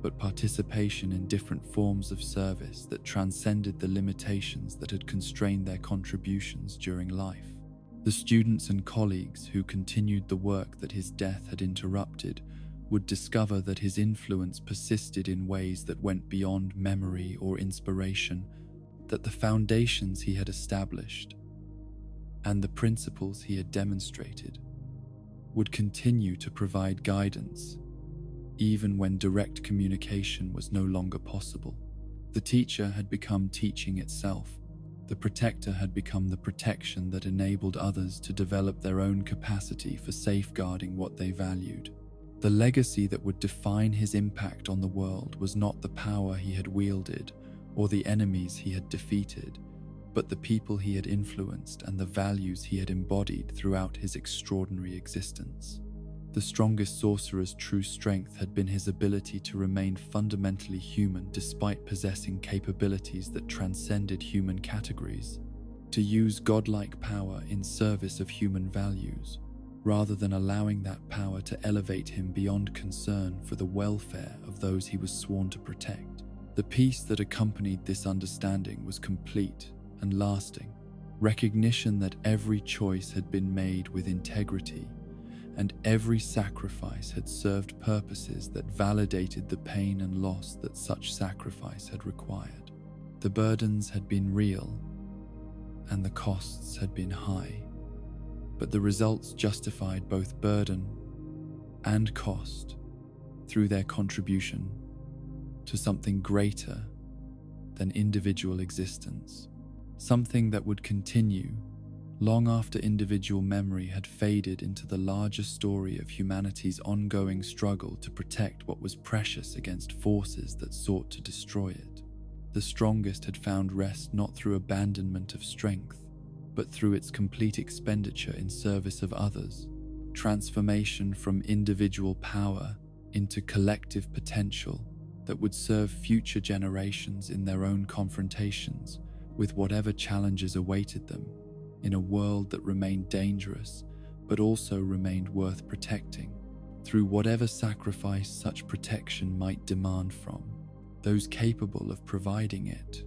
but participation in different forms of service that transcended the limitations that had constrained their contributions during life. The students and colleagues who continued the work that his death had interrupted would discover that his influence persisted in ways that went beyond memory or inspiration, that the foundations he had established and the principles he had demonstrated would continue to provide guidance, even when direct communication was no longer possible. The teacher had become teaching itself. The protector had become the protection that enabled others to develop their own capacity for safeguarding what they valued. The legacy that would define his impact on the world was not the power he had wielded or the enemies he had defeated, but the people he had influenced and the values he had embodied throughout his extraordinary existence. The strongest sorcerer's true strength had been his ability to remain fundamentally human despite possessing capabilities that transcended human categories, to use godlike power in service of human values, rather than allowing that power to elevate him beyond concern for the welfare of those he was sworn to protect. The peace that accompanied this understanding was complete and lasting, recognition that every choice had been made with integrity and every sacrifice had served purposes that validated the pain and loss that such sacrifice had required. The burdens had been real and the costs had been high, but the results justified both burden and cost through their contribution to something greater than individual existence, something that would continue long after individual memory had faded into the larger story of humanity's ongoing struggle to protect what was precious against forces that sought to destroy it. The strongest had found rest not through abandonment of strength, but through its complete expenditure in service of others, transformation from individual power into collective potential that would serve future generations in their own confrontations with whatever challenges awaited them, in a world that remained dangerous but also remained worth protecting, through whatever sacrifice such protection might demand from those capable of providing it.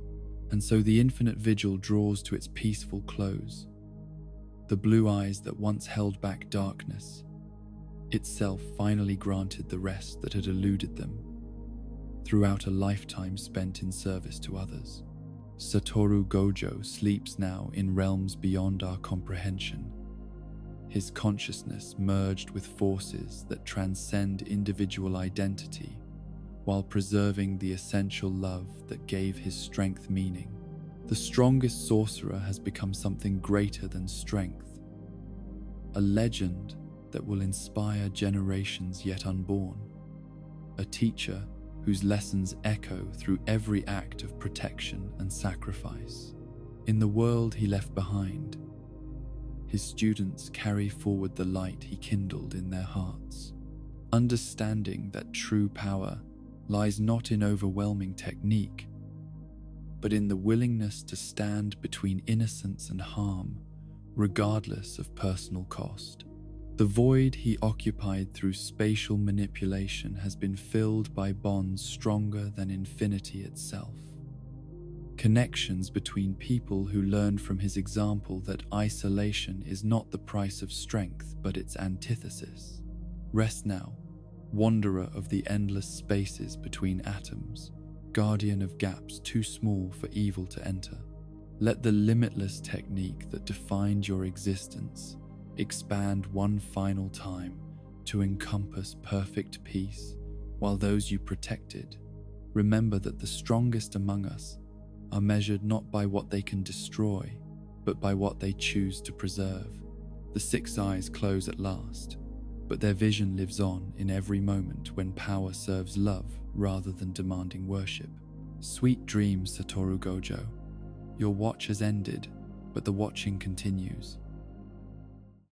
And so the infinite vigil draws to its peaceful close. The blue eyes that once held back darkness itself finally granted the rest that had eluded them throughout a lifetime spent in service to others. Satoru Gojo sleeps now in realms beyond our comprehension, his consciousness merged with forces that transcend individual identity while preserving the essential love that gave his strength meaning. The strongest sorcerer has become something greater than strength, a legend that will inspire generations yet unborn, a teacher whose lessons echo through every act of protection and sacrifice. In the world he left behind, his students carry forward the light he kindled in their hearts, understanding that true power lies not in overwhelming technique, but in the willingness to stand between innocence and harm, regardless of personal cost. The void he occupied through spatial manipulation has been filled by bonds stronger than infinity itself, Connections between people who learned from his example that isolation is not the price of strength but its antithesis. Rest now, wanderer of the endless spaces between atoms, guardian of gaps too small for evil to enter. Let the limitless technique that defined your existence expand one final time to encompass perfect peace, while those you protected remember that the strongest among us are measured not by what they can destroy, but by what they choose to preserve. The six eyes close at last, but their vision lives on in every moment when power serves love rather than demanding worship. Sweet dreams, Satoru Gojo. Your watch has ended, but the watching continues.